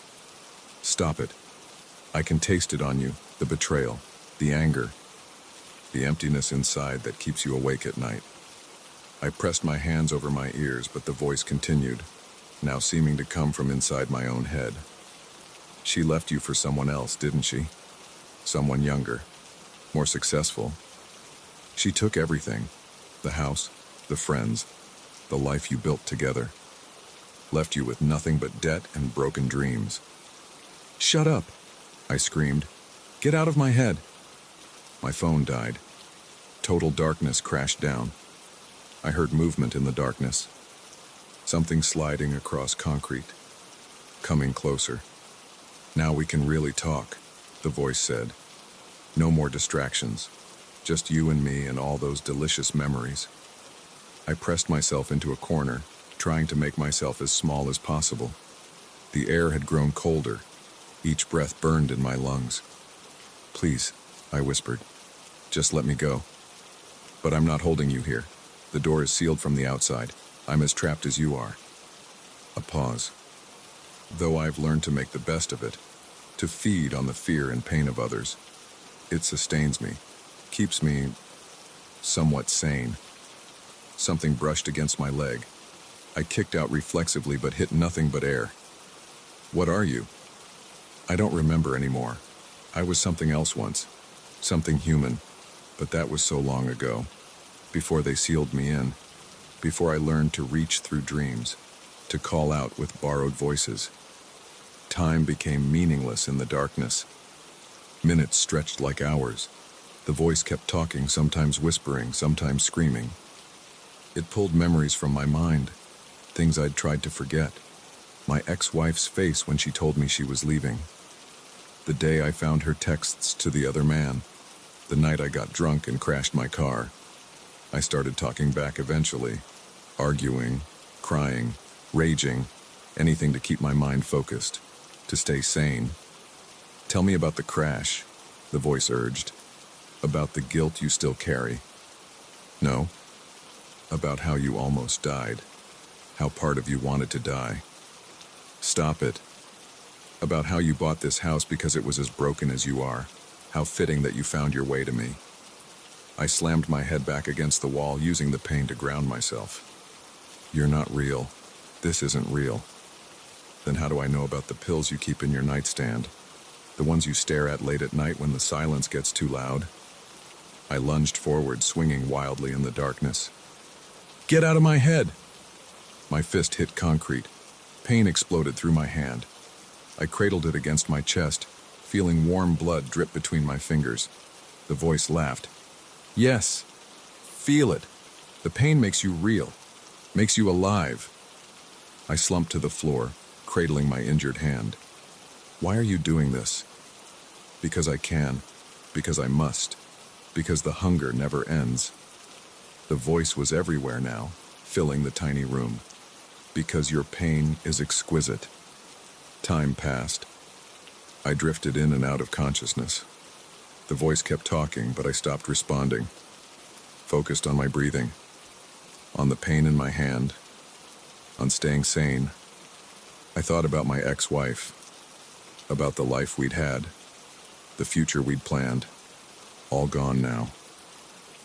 Stop it. I can taste it on you, the betrayal, the anger, the emptiness inside that keeps you awake at night. I pressed my hands over my ears, but the voice continued, now seeming to come from inside my own head. She left you for someone else, didn't she? Someone younger, more successful. She took everything, the house, the friends, the life you built together. Left you with nothing but debt and broken dreams. Shut up, I screamed. Get out of my head. My phone died. Total darkness crashed down. I heard movement in the darkness. Something sliding across concrete. Coming closer. Now we can really talk, the voice said. No more distractions. Just you and me and all those delicious memories. I pressed myself into a corner, trying to make myself as small as possible. The air had grown colder. Each breath burned in my lungs. Please, I whispered. Just let me go. But I'm not holding you here. The door is sealed from the outside. I'm as trapped as you are. A pause. Though I've learned to make the best of it, to feed on the fear and pain of others, it sustains me, keeps me somewhat sane. Something brushed against my leg. I kicked out reflexively but hit nothing but air. What are you? I don't remember anymore. I was something else once, something human, but that was so long ago, before they sealed me in, before I learned to reach through dreams, to call out with borrowed voices. Time became meaningless in the darkness. Minutes stretched like hours. The voice kept talking, sometimes whispering, sometimes screaming. It pulled memories from my mind, things I'd tried to forget. My ex-wife's face when she told me she was leaving. The day I found her texts to the other man. The night I got drunk and crashed my car. I started talking back eventually, arguing, crying, raging, anything to keep my mind focused, to stay sane. Tell me about the crash, the voice urged. About the guilt you still carry. No. About how you almost died. How part of you wanted to die. Stop it. About how you bought this house because it was as broken as you are. How fitting that you found your way to me. I slammed my head back against the wall, using the pain to ground myself. You're not real. This isn't real. Then how do I know about the pills you keep in your nightstand? The ones you stare at late at night when the silence gets too loud? I lunged forward, swinging wildly in the darkness. Get out of my head! My fist hit concrete. Pain exploded through my hand. I cradled it against my chest, feeling warm blood drip between my fingers. The voice laughed. Yes, feel it. The pain makes you real, makes you alive. I slumped to the floor, cradling my injured hand. Why are you doing this? Because I can, because I must, because the hunger never ends. The voice was everywhere now, filling the tiny room. Because your pain is exquisite. Time passed. I drifted in and out of consciousness. The voice kept talking, but I stopped responding. Focused on my breathing, on the pain in my hand, on staying sane. I thought about my ex-wife, about the life we'd had, the future we'd planned, all gone now.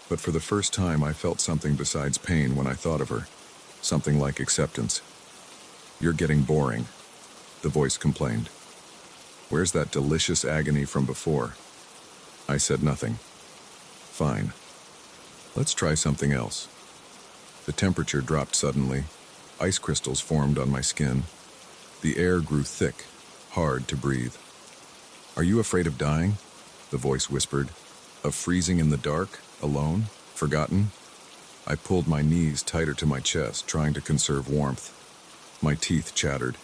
But for the first time, I felt something besides pain when I thought of her, something like acceptance. You're getting boring, the voice complained. Where's that delicious agony from before? I said nothing. Fine. Let's try something else. The temperature dropped suddenly. Ice crystals formed on my skin. The air grew thick, hard to breathe. Are you afraid of dying? The voice whispered. Of freezing in the dark, alone, forgotten? I pulled my knees tighter to my chest, trying to conserve warmth. My teeth chattered.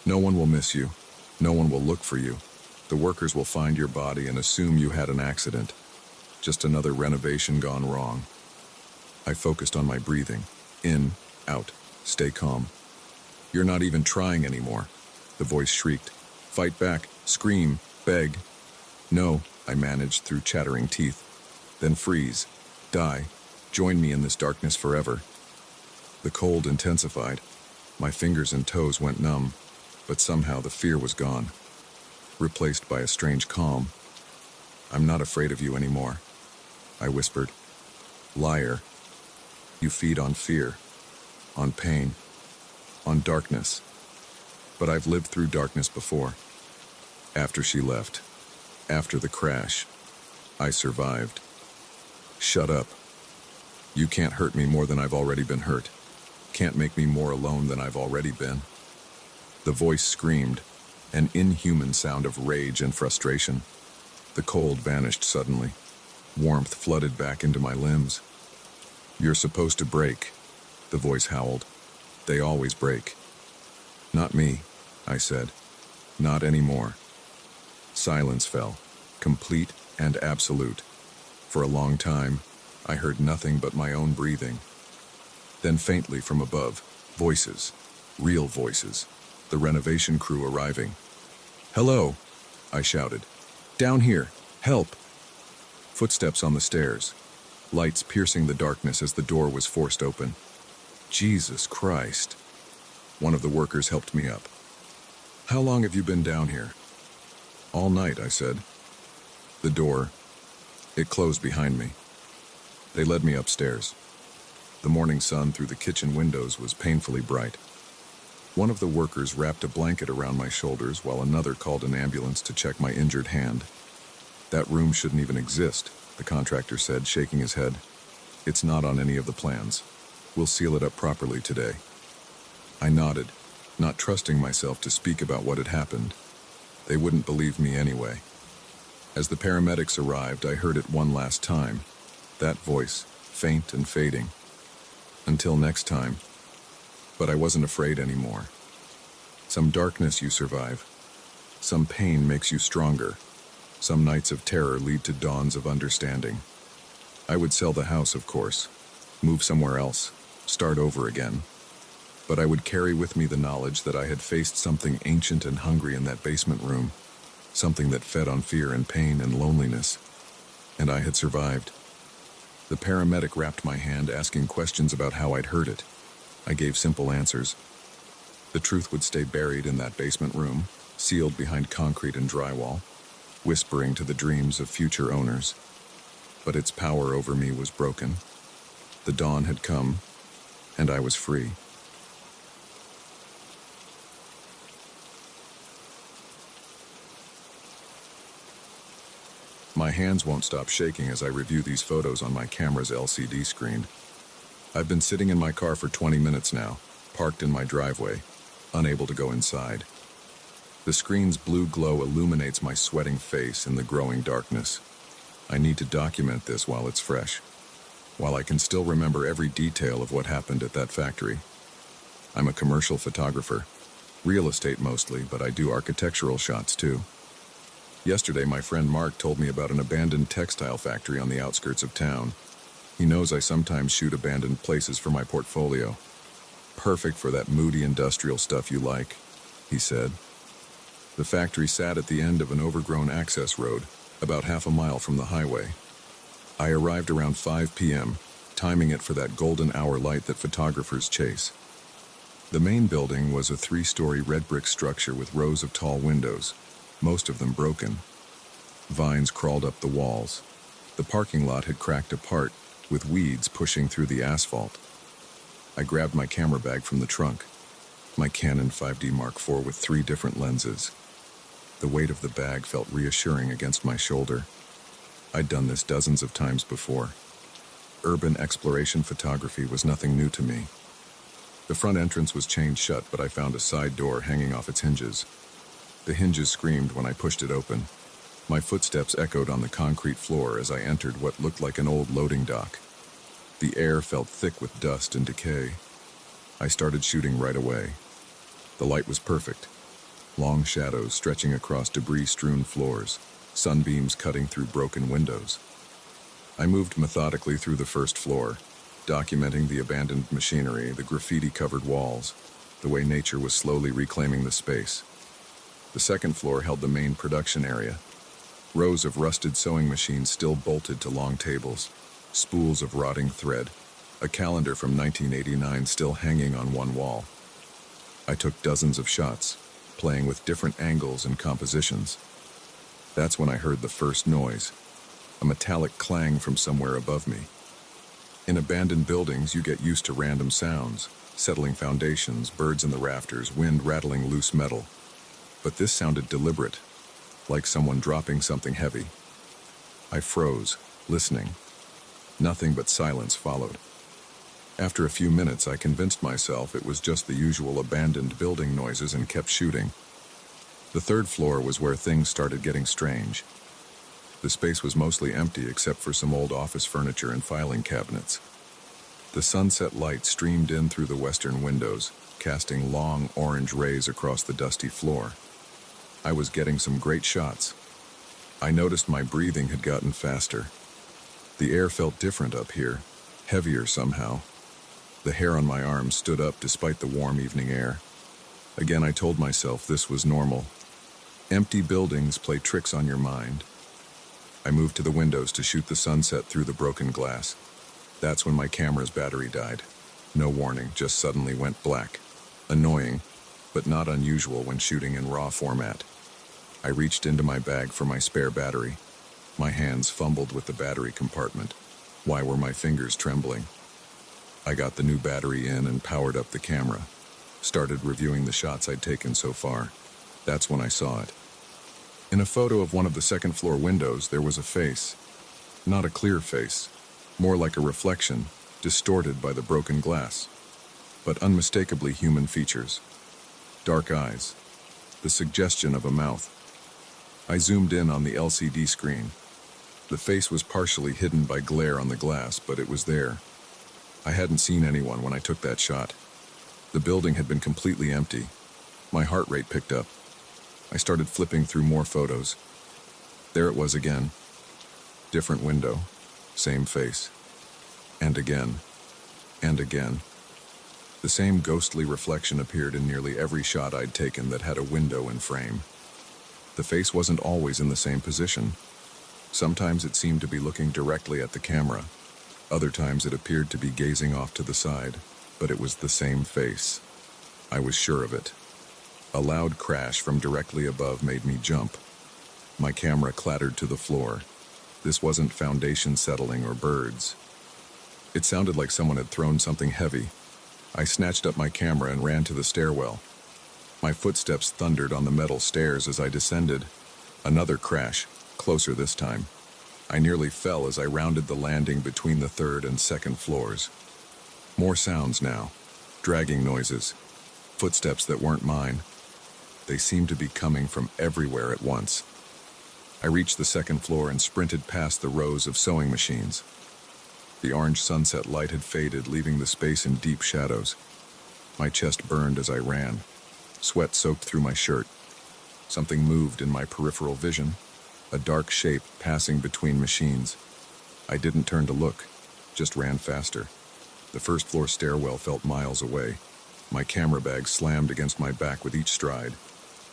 No one will miss you. No one will look for you. The workers will find your body and assume you had an accident. Just another renovation gone wrong. I focused on my breathing. In, out, stay calm. You're not even trying anymore, the voice shrieked. Fight back, scream, beg. No, I managed through chattering teeth. Then freeze, die, join me in this darkness forever. The cold intensified. My fingers and toes went numb, but somehow the fear was gone, replaced by a strange calm. I'm not afraid of you anymore, I whispered. Liar. You feed on fear, on pain, on darkness. But I've lived through darkness before. After she left, after the crash, I survived. Shut up. You can't hurt me more than I've already been hurt. Can't make me more alone than I've already been. The voice screamed, an inhuman sound of rage and frustration. The cold vanished suddenly. Warmth flooded back into my limbs. You're supposed to break, the voice howled. They always break. Not me, I said. Not anymore. Silence fell, complete and absolute. For a long time, I heard nothing but my own breathing. Then faintly from above, voices, real voices, the renovation crew arriving. Hello, I shouted. Down here, help. Footsteps on the stairs, lights piercing the darkness as the door was forced open. Jesus Christ. One of the workers helped me up. How long have you been down here? All night, I said. The door, it closed behind me. They led me upstairs. The morning sun through the kitchen windows was painfully bright. One of the workers wrapped a blanket around my shoulders while another called an ambulance to check my injured hand. That room shouldn't even exist, the contractor said, shaking his head. It's not on any of the plans. We'll seal it up properly today. I nodded, not trusting myself to speak about what had happened. They wouldn't believe me anyway. As the paramedics arrived, I heard it one last time. That voice, faint and fading. Until next time. But I wasn't afraid anymore. Some darkness you survive. Some pain makes you stronger. Some nights of terror lead to dawns of understanding. I would sell the house, of course. Move somewhere else. Start over again. But I would carry with me the knowledge that I had faced something ancient and hungry in that basement room. Something that fed on fear and pain and loneliness. And I had survived. The paramedic wrapped my hand, asking questions about how I'd heard it. I gave simple answers. The truth would stay buried in that basement room, sealed behind concrete and drywall, whispering to the dreams of future owners. But its power over me was broken. The dawn had come, and I was free. My hands won't stop shaking as I review these photos on my camera's LCD screen. I've been sitting in my car for 20 minutes now, parked in my driveway, unable to go inside. The screen's blue glow illuminates my sweating face in the growing darkness. I need to document this while it's fresh, while I can still remember every detail of what happened at that factory. I'm a commercial photographer, real estate mostly, but I do architectural shots too. Yesterday, my friend Mark told me about an abandoned textile factory on the outskirts of town. He knows I sometimes shoot abandoned places for my portfolio. Perfect for that moody industrial stuff you like, he said. The factory sat at the end of an overgrown access road, about half a mile from the highway. I arrived around 5 p.m., timing it for that golden hour light that photographers chase. The main building was a 3-story red brick structure with rows of tall windows, most of them broken. Vines crawled up the walls. The parking lot had cracked apart, with weeds pushing through the asphalt. I grabbed my camera bag from the trunk, my Canon 5D Mark IV with 3 different lenses. The weight of the bag felt reassuring against my shoulder. I'd done this dozens of times before. Urban exploration photography was nothing new to me. The front entrance was chained shut, but I found a side door hanging off its hinges. The hinges screamed when I pushed it open. My footsteps echoed on the concrete floor as I entered what looked like an old loading dock. The air felt thick with dust and decay. I started shooting right away. The light was perfect. Long shadows stretching across debris-strewn floors, sunbeams cutting through broken windows. I moved methodically through the first floor, documenting the abandoned machinery, the graffiti-covered walls, the way nature was slowly reclaiming the space. The second floor held the main production area. Rows of rusted sewing machines still bolted to long tables, spools of rotting thread, a calendar from 1989 still hanging on one wall. I took dozens of shots, playing with different angles and compositions. That's when I heard the first noise, a metallic clang from somewhere above me. In abandoned buildings, you get used to random sounds, settling foundations, birds in the rafters, wind rattling loose metal. But this sounded deliberate, like someone dropping something heavy. I froze, listening. Nothing but silence followed. After a few minutes, I convinced myself it was just the usual abandoned building noises and kept shooting. The third floor was where things started getting strange. The space was mostly empty except for some old office furniture and filing cabinets. The sunset light streamed in through the western windows, casting long orange rays across the dusty floor. I was getting some great shots. I noticed my breathing had gotten faster. The air felt different up here, heavier somehow. The hair on my arms stood up despite the warm evening air. Again, I told myself this was normal. Empty buildings play tricks on your mind. I moved to the windows to shoot the sunset through the broken glass. That's when my camera's battery died. No warning, just suddenly went black. Annoying, but not unusual when shooting in RAW format. I reached into my bag for my spare battery. My hands fumbled with the battery compartment. Why were my fingers trembling? I got the new battery in and powered up the camera. Started reviewing the shots I'd taken so far. That's when I saw it. In a photo of one of the second floor windows, there was a face. Not a clear face, more like a reflection, distorted by the broken glass, but unmistakably human features. Dark eyes, the suggestion of a mouth. I zoomed in on the LCD screen. The face was partially hidden by glare on the glass, but it was there. I hadn't seen anyone when I took that shot. The building had been completely empty. My heart rate picked up. I started flipping through more photos. There it was again. Different window, same face. And again. And again. The same ghostly reflection appeared in nearly every shot I'd taken that had a window in frame. The face wasn't always in the same position. Sometimes it seemed to be looking directly at the camera. Other times it appeared to be gazing off to the side, but it was the same face. I was sure of it. A loud crash from directly above made me jump. My camera clattered to the floor. This wasn't foundation settling or birds. It sounded like someone had thrown something heavy. I snatched up my camera and ran to the stairwell. My footsteps thundered on the metal stairs as I descended. Another crash, closer this time. I nearly fell as I rounded the landing between the third and second floors. More sounds now, dragging noises, footsteps that weren't mine. They seemed to be coming from everywhere at once. I reached the second floor and sprinted past the rows of sewing machines. The orange sunset light had faded, leaving the space in deep shadows. My chest burned as I ran. Sweat soaked through my shirt. Something moved in my peripheral vision, a dark shape passing between machines. I didn't turn to look, just ran faster. The first floor stairwell felt miles away. My camera bag slammed against my back with each stride.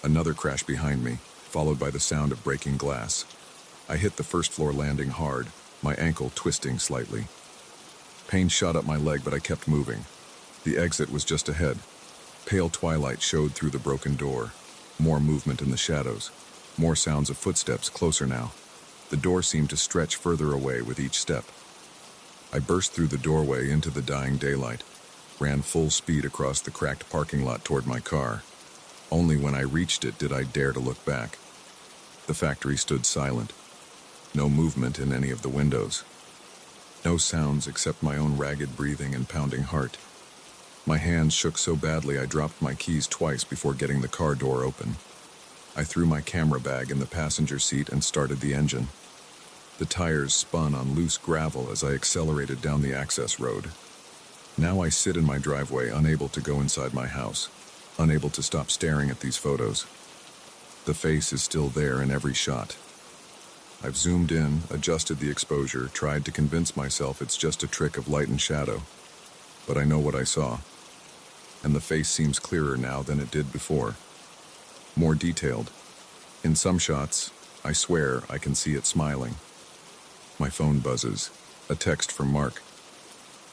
Another crash behind me, followed by the sound of breaking glass. I hit the first floor landing hard, my ankle twisting slightly. Pain shot up my leg, but I kept moving. The exit was just ahead. Pale twilight showed through the broken door. More movement in the shadows. More sounds of footsteps, closer now. The door seemed to stretch further away with each step. I burst through the doorway into the dying daylight, ran full speed across the cracked parking lot toward my car. Only when I reached it did I dare to look back. The factory stood silent. No movement in any of the windows. No sounds except my own ragged breathing and pounding heart. My hands shook so badly I dropped my keys twice before getting the car door open. I threw my camera bag in the passenger seat and started the engine. The tires spun on loose gravel as I accelerated down the access road. Now I sit in my driveway, unable to go inside my house, unable to stop staring at these photos. The face is still there in every shot. I've zoomed in, adjusted the exposure, tried to convince myself it's just a trick of light and shadow. But I know what I saw. And the face seems clearer now than it did before. More detailed. In some shots, I swear I can see it smiling. My phone buzzes. A text from Mark.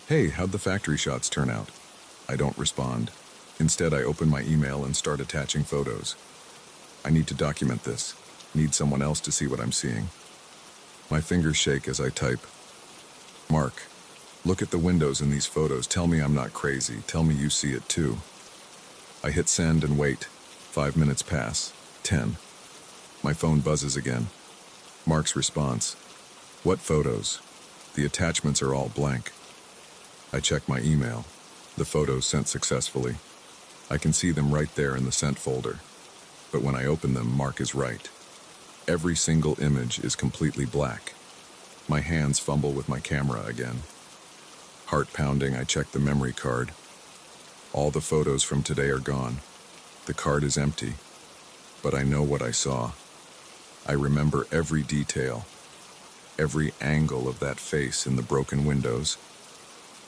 "Hey, how'd the factory shots turn out?" I don't respond. Instead, I open my email and start attaching photos. I need to document this. Need someone else to see what I'm seeing. My fingers shake as I type. "Mark, look at the windows in these photos. Tell me I'm not crazy. Tell me you see it too." I hit send and wait. 5 minutes pass. 10. My phone buzzes again. Mark's response. "What photos? The attachments are all blank." I check my email. The photos sent successfully. I can see them right there in the sent folder. But when I open them, Mark is right. Every single image is completely black. My hands fumble with my camera again. Heart pounding, I check the memory card. All the photos from today are gone. The card is empty. But I know what I saw. I remember every detail, every angle of that face in the broken windows.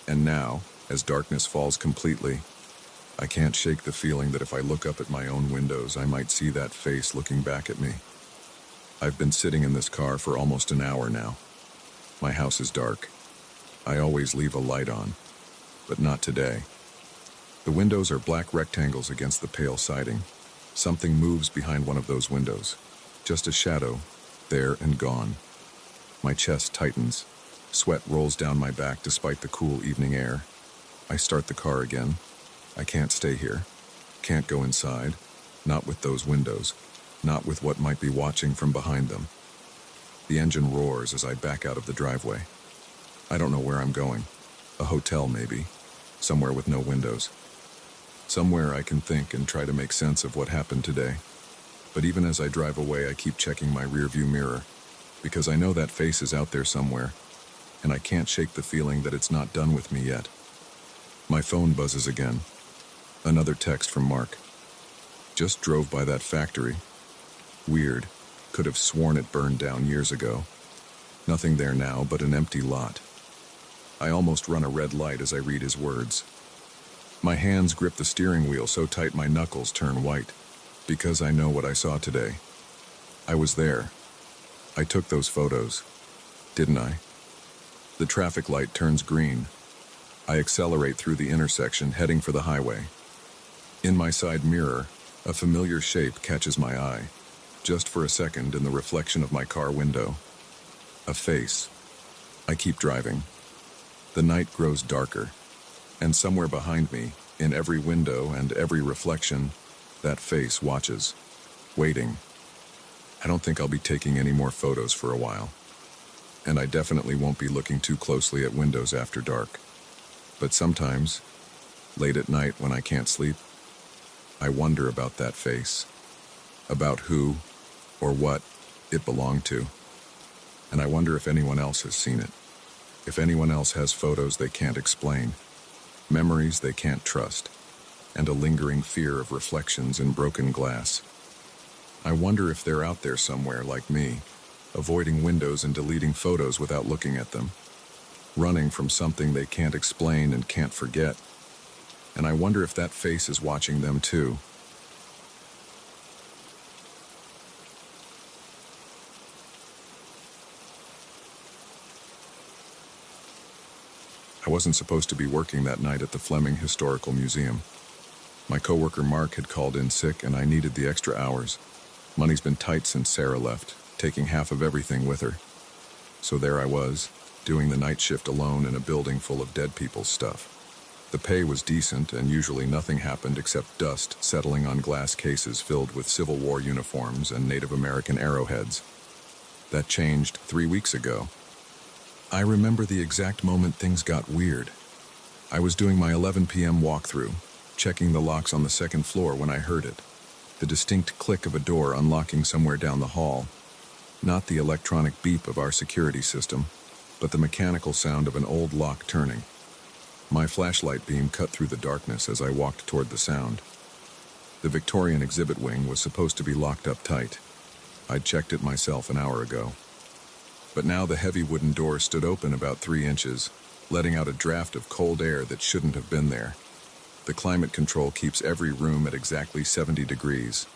And now, as darkness falls completely, I can't shake the feeling that if I look up at my own windows, I might see that face looking back at me. I've been sitting in this car for almost an hour now. My house is dark. I always leave a light on, but not today. The windows are black rectangles against the pale siding. Something moves behind one of those windows. Just a shadow, there and gone. My chest tightens. Sweat rolls down my back despite the cool evening air. I start the car again. I can't stay here. Can't go inside. Not with those windows. Not with what might be watching from behind them. The engine roars as I back out of the driveway. I don't know where I'm going. A hotel, maybe. Somewhere with no windows. Somewhere I can think and try to make sense of what happened today. But even as I drive away, I keep checking my rearview mirror, because I know that face is out there somewhere, and I can't shake the feeling that it's not done with me yet. My phone buzzes again. Another text from Mark. "Just drove by that factory. Weird. Could have sworn it burned down years ago. Nothing there now but an empty lot." I almost run a red light as I read his words. My hands grip the steering wheel so tight my knuckles turn white, because I know what I saw today. I was there. I took those photos. Didn't I? The traffic light turns green. I accelerate through the intersection, heading for the highway. In my side mirror, a familiar shape catches my eye, just for a second in the reflection of my car window. A face. I keep driving. The night grows darker, and somewhere behind me, in every window and every reflection, that face watches, waiting. I don't think I'll be taking any more photos for a while, and I definitely won't be looking too closely at windows after dark. But sometimes, late at night when I can't sleep, I wonder about that face, about who or what it belonged to. And I wonder if anyone else has seen it, if anyone else has photos they can't explain, memories they can't trust, and a lingering fear of reflections in broken glass. I wonder if they're out there somewhere like me, avoiding windows and deleting photos without looking at them, running from something they can't explain and can't forget. And I wonder if that face is watching them too. I wasn't supposed to be working that night at the Fleming Historical Museum. My coworker Mark had called in sick and I needed the extra hours. Money's been tight since Sarah left, taking half of everything with her. So there I was, doing the night shift alone in a building full of dead people's stuff. The pay was decent, and usually nothing happened except dust settling on glass cases filled with Civil War uniforms and Native American arrowheads. That changed 3 weeks ago. I remember the exact moment things got weird. I was doing my 11 p.m. walkthrough, checking the locks on the second floor when I heard it. The distinct click of a door unlocking somewhere down the hall. Not the electronic beep of our security system, but the mechanical sound of an old lock turning. My flashlight beam cut through the darkness as I walked toward the sound. The Victorian exhibit wing was supposed to be locked up tight. I'd checked it myself an hour ago. But now the heavy wooden door stood open about 3 inches, letting out a draft of cold air that shouldn't have been there. The climate control keeps every room at exactly 70 degrees.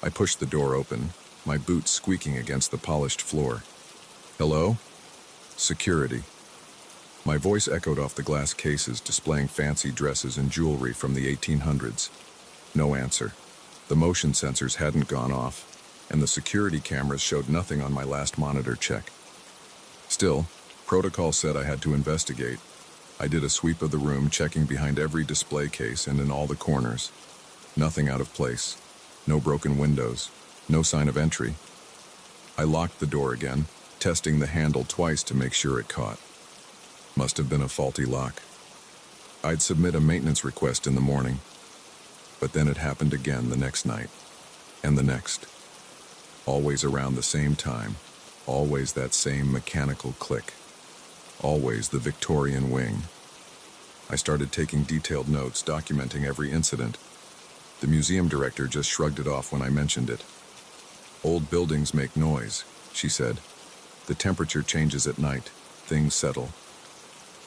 I pushed the door open, my boots squeaking against the polished floor. "Hello?" "Security." My voice echoed off the glass cases displaying fancy dresses and jewelry from the 1800s. No answer. The motion sensors hadn't gone off, and the security cameras showed nothing on my last monitor check. Still, protocol said I had to investigate. I did a sweep of the room, checking behind every display case and in all the corners. Nothing out of place. No broken windows. No sign of entry. I locked the door again, testing the handle twice to make sure it caught. Must have been a faulty lock. I'd submit a maintenance request in the morning. But then it happened again the next night. And the next. Always around the same time. Always that same mechanical click. Always the Victorian wing. I started taking detailed notes, documenting every incident. The museum director just shrugged it off when I mentioned it. "Old buildings make noise," she said. "The temperature changes at night. Things settle."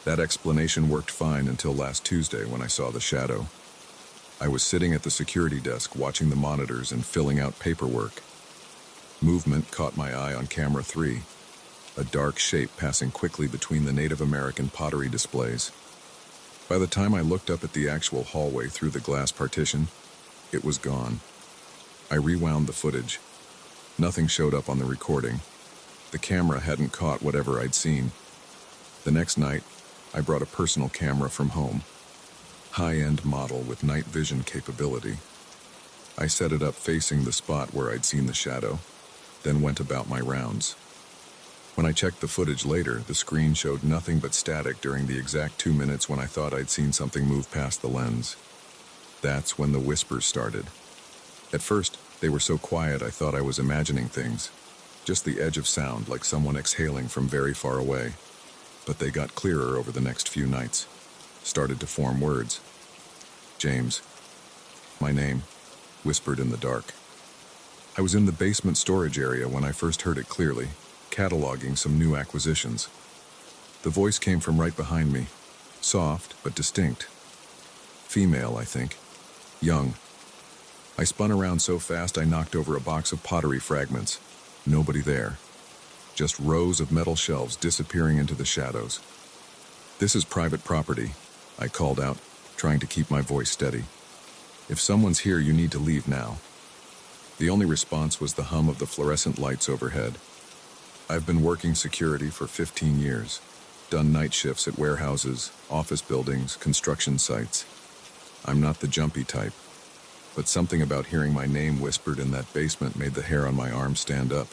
That explanation worked fine until last Tuesday when I saw the shadow. I was sitting at the security desk watching the monitors and filling out paperwork. Movement caught my eye on camera 3. A dark shape passing quickly between the Native American pottery displays. By the time I looked up at the actual hallway through the glass partition, it was gone. I rewound the footage. Nothing showed up on the recording. The camera hadn't caught whatever I'd seen. The next night, I brought a personal camera from home. High-end model with night vision capability. I set it up facing the spot where I'd seen the shadow, then went about my rounds. When I checked the footage later, the screen showed nothing but static during the exact 2 minutes when I thought I'd seen something move past the lens. That's when the whispers started. At first, they were so quiet I thought I was imagining things. Just the edge of sound, like someone exhaling from very far away. But they got clearer over the next few nights. Started to form words. "James." My name, whispered in the dark. I was in the basement storage area when I first heard it clearly, cataloging some new acquisitions. The voice came from right behind me, soft but distinct. Female, I think. Young. I spun around so fast I knocked over a box of pottery fragments. Nobody there. Just rows of metal shelves disappearing into the shadows. "This is private property," I called out, trying to keep my voice steady. "If someone's here, you need to leave now." The only response was the hum of the fluorescent lights overhead. I've been working security for 15 years. Done night shifts at warehouses, office buildings, construction sites. I'm not the jumpy type. But something about hearing my name whispered in that basement made the hair on my arm stand up.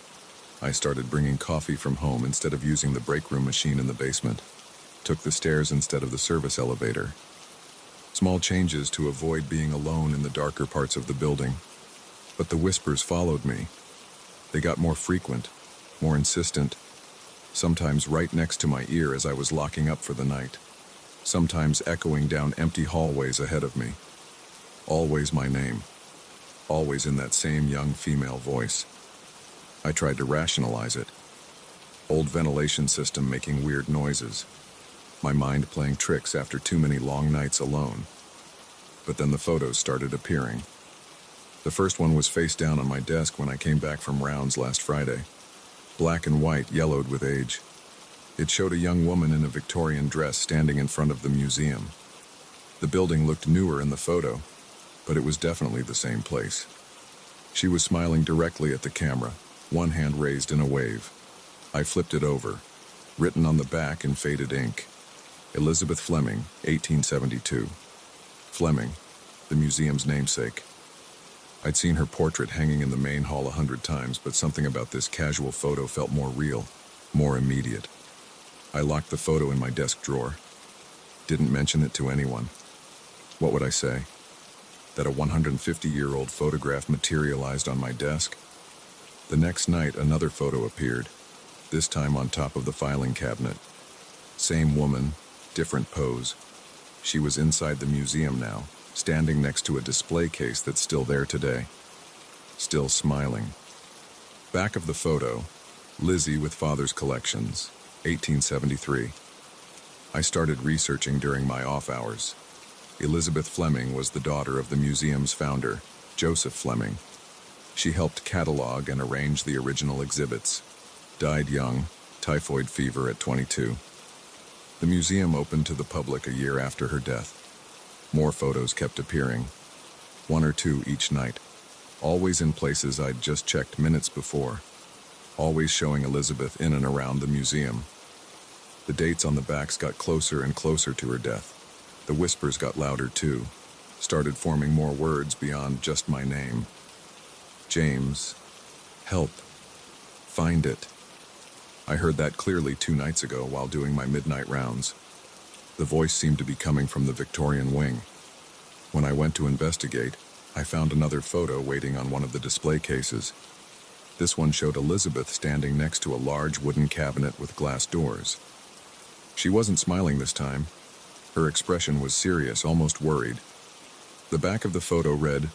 I started bringing coffee from home instead of using the break room machine in the basement. Took the stairs instead of the service elevator. Small changes to avoid being alone in the darker parts of the building. But the whispers followed me. They got more frequent, more insistent, sometimes right next to my ear as I was locking up for the night, sometimes echoing down empty hallways ahead of me. Always my name, always in that same young female voice. I tried to rationalize it. Old ventilation system making weird noises. My mind playing tricks after too many long nights alone. But then the photos started appearing. The first one was face down on my desk when I came back from rounds last Friday. Black and white, yellowed with age. It showed a young woman in a Victorian dress standing in front of the museum. The building looked newer in the photo, but it was definitely the same place. She was smiling directly at the camera, one hand raised in a wave. I flipped it over. Written on the back in faded ink. Elizabeth Fleming, 1872. Fleming, the museum's namesake. I'd seen her portrait hanging in the main hall 100 times, but something about this casual photo felt more real, more immediate. I locked the photo in my desk drawer. Didn't mention it to anyone. What would I say? that a 150-year-old photograph materialized on my desk. The next night, another photo appeared, this time on top of the filing cabinet. Same woman, different pose. She was inside the museum now, standing next to a display case that's still there today. Still smiling. Back of the photo, Lizzie with Father's Collections, 1873. I started researching during my off hours. Elizabeth Fleming was the daughter of the museum's founder, Joseph Fleming. She helped catalog and arrange the original exhibits. Died young, typhoid fever at 22. The museum opened to the public a year after her death. More photos kept appearing, 1 or 2 each night, always in places I'd just checked minutes before, always showing Elizabeth in and around the museum. The dates on the backs got closer and closer to her death. The whispers got louder too, started forming more words beyond just my name. James, help, find it. I heard that clearly 2 nights ago while doing my midnight rounds. The voice seemed to be coming from the Victorian wing. When I went to investigate, I found another photo waiting on one of the display cases. This one showed Elizabeth standing next to a large wooden cabinet with glass doors. She wasn't smiling this time. Her expression was serious, almost worried. The back of the photo read,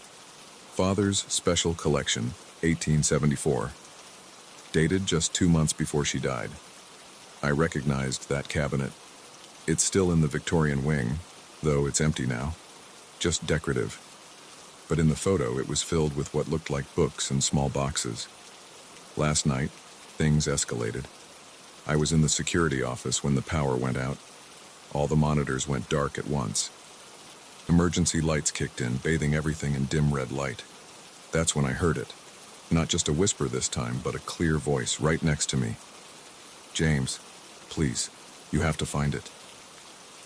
Father's Special Collection, 1874. Dated just 2 months before she died. I recognized that cabinet. It's still in the Victorian wing, though it's empty now. Just decorative. But in the photo, it was filled with what looked like books and small boxes. Last night, things escalated. I was in the security office when the power went out. All the monitors went dark at once. Emergency lights kicked in, bathing everything in dim red light. That's when I heard it. Not just a whisper this time, but a clear voice right next to me. James, please, you have to find it.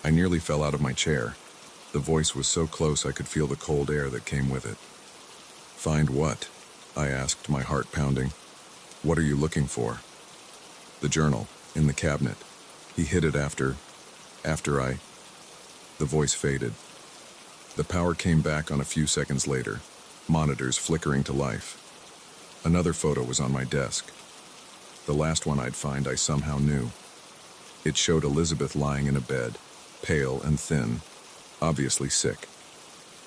I nearly fell out of my chair. The voice was so close I could feel the cold air that came with it. Find what? I asked, my heart pounding. What are you looking for? The journal, in the cabinet. He hid it after I... The voice faded. The power came back on a few seconds later, monitors flickering to life. Another photo was on my desk. The last one I'd find I somehow knew. It showed Elizabeth lying in a bed, pale and thin, obviously sick.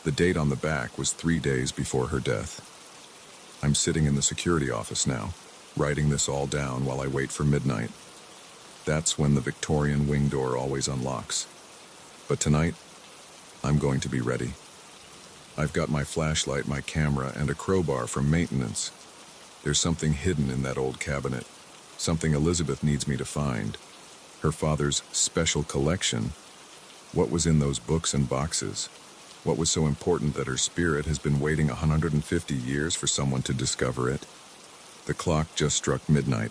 The date on the back was 3 days before her death. I'm sitting in the security office now, writing this all down while I wait for midnight. That's when the Victorian wing door always unlocks. But tonight, I'm going to be ready. I've got my flashlight, my camera, and a crowbar for maintenance. There's something hidden in that old cabinet, something Elizabeth needs me to find. Her father's special collection. What was in those books and boxes? What was so important that her spirit has been waiting 150 years for someone to discover it? The clock just struck midnight.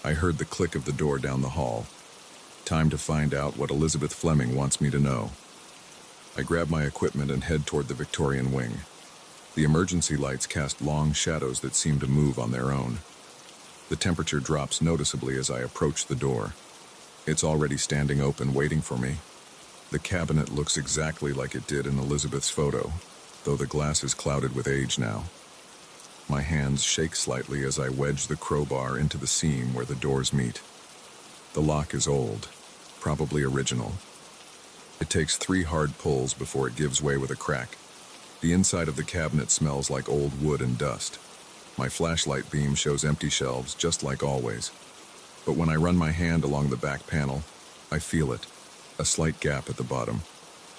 I heard the click of the door down the hall. Time to find out what Elizabeth Fleming wants me to know. I grab my equipment and head toward the Victorian wing. The emergency lights cast long shadows that seem to move on their own. The temperature drops noticeably as I approach the door. It's already standing open, waiting for me. The cabinet looks exactly like it did in Elizabeth's photo, though the glass is clouded with age now. My hands shake slightly as I wedge the crowbar into the seam where the doors meet. The lock is old, probably original. It takes 3 hard pulls before it gives way with a crack. The inside of the cabinet smells like old wood and dust. My flashlight beam shows empty shelves, just like always. But when I run my hand along the back panel, I feel it. A slight gap at the bottom.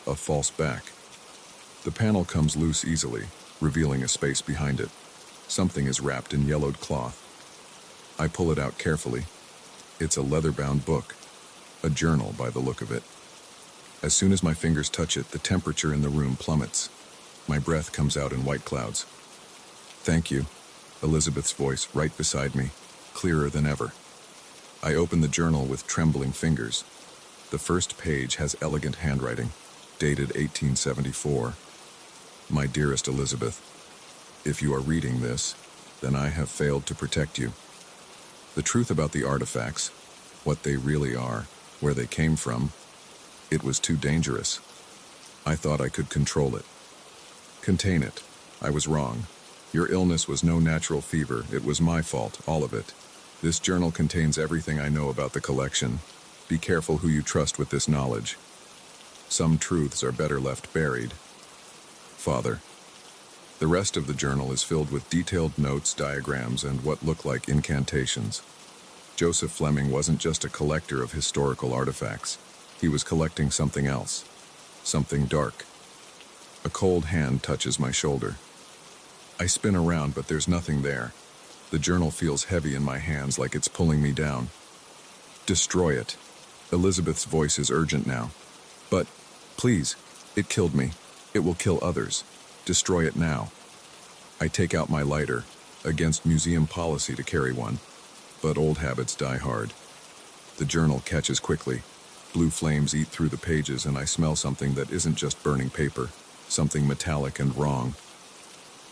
A false back. The panel comes loose easily, revealing a space behind it. Something is wrapped in yellowed cloth. I pull it out carefully. It's a leather-bound book. A journal, by the look of it. As soon as my fingers touch it, the temperature in the room plummets. My breath comes out in white clouds. Thank you, Elizabeth's voice right beside me, clearer than ever. I open the journal with trembling fingers. The first page has elegant handwriting, dated 1874. My dearest Elizabeth, if you are reading this, then I have failed to protect you. The truth about the artifacts, what they really are, where they came from, it was too dangerous. I thought I could control it. Contain it. I was wrong. Your illness was no natural fever. It was my fault, all of it. This journal contains everything I know about the collection. Be careful who you trust with this knowledge. Some truths are better left buried. Father. The rest of the journal is filled with detailed notes, diagrams, and what look like incantations. Joseph Fleming wasn't just a collector of historical artifacts. He was collecting something else. Something dark. A cold hand touches my shoulder. I spin around, but there's nothing there. The journal feels heavy in my hands, like it's pulling me down. Destroy it. Elizabeth's voice is urgent now. But, please, it killed me. It will kill others. Destroy it now. I take out my lighter, against museum policy to carry one. But old habits die hard. The journal catches quickly. Blue flames eat through the pages, and I smell something that isn't just burning paper, something metallic and wrong.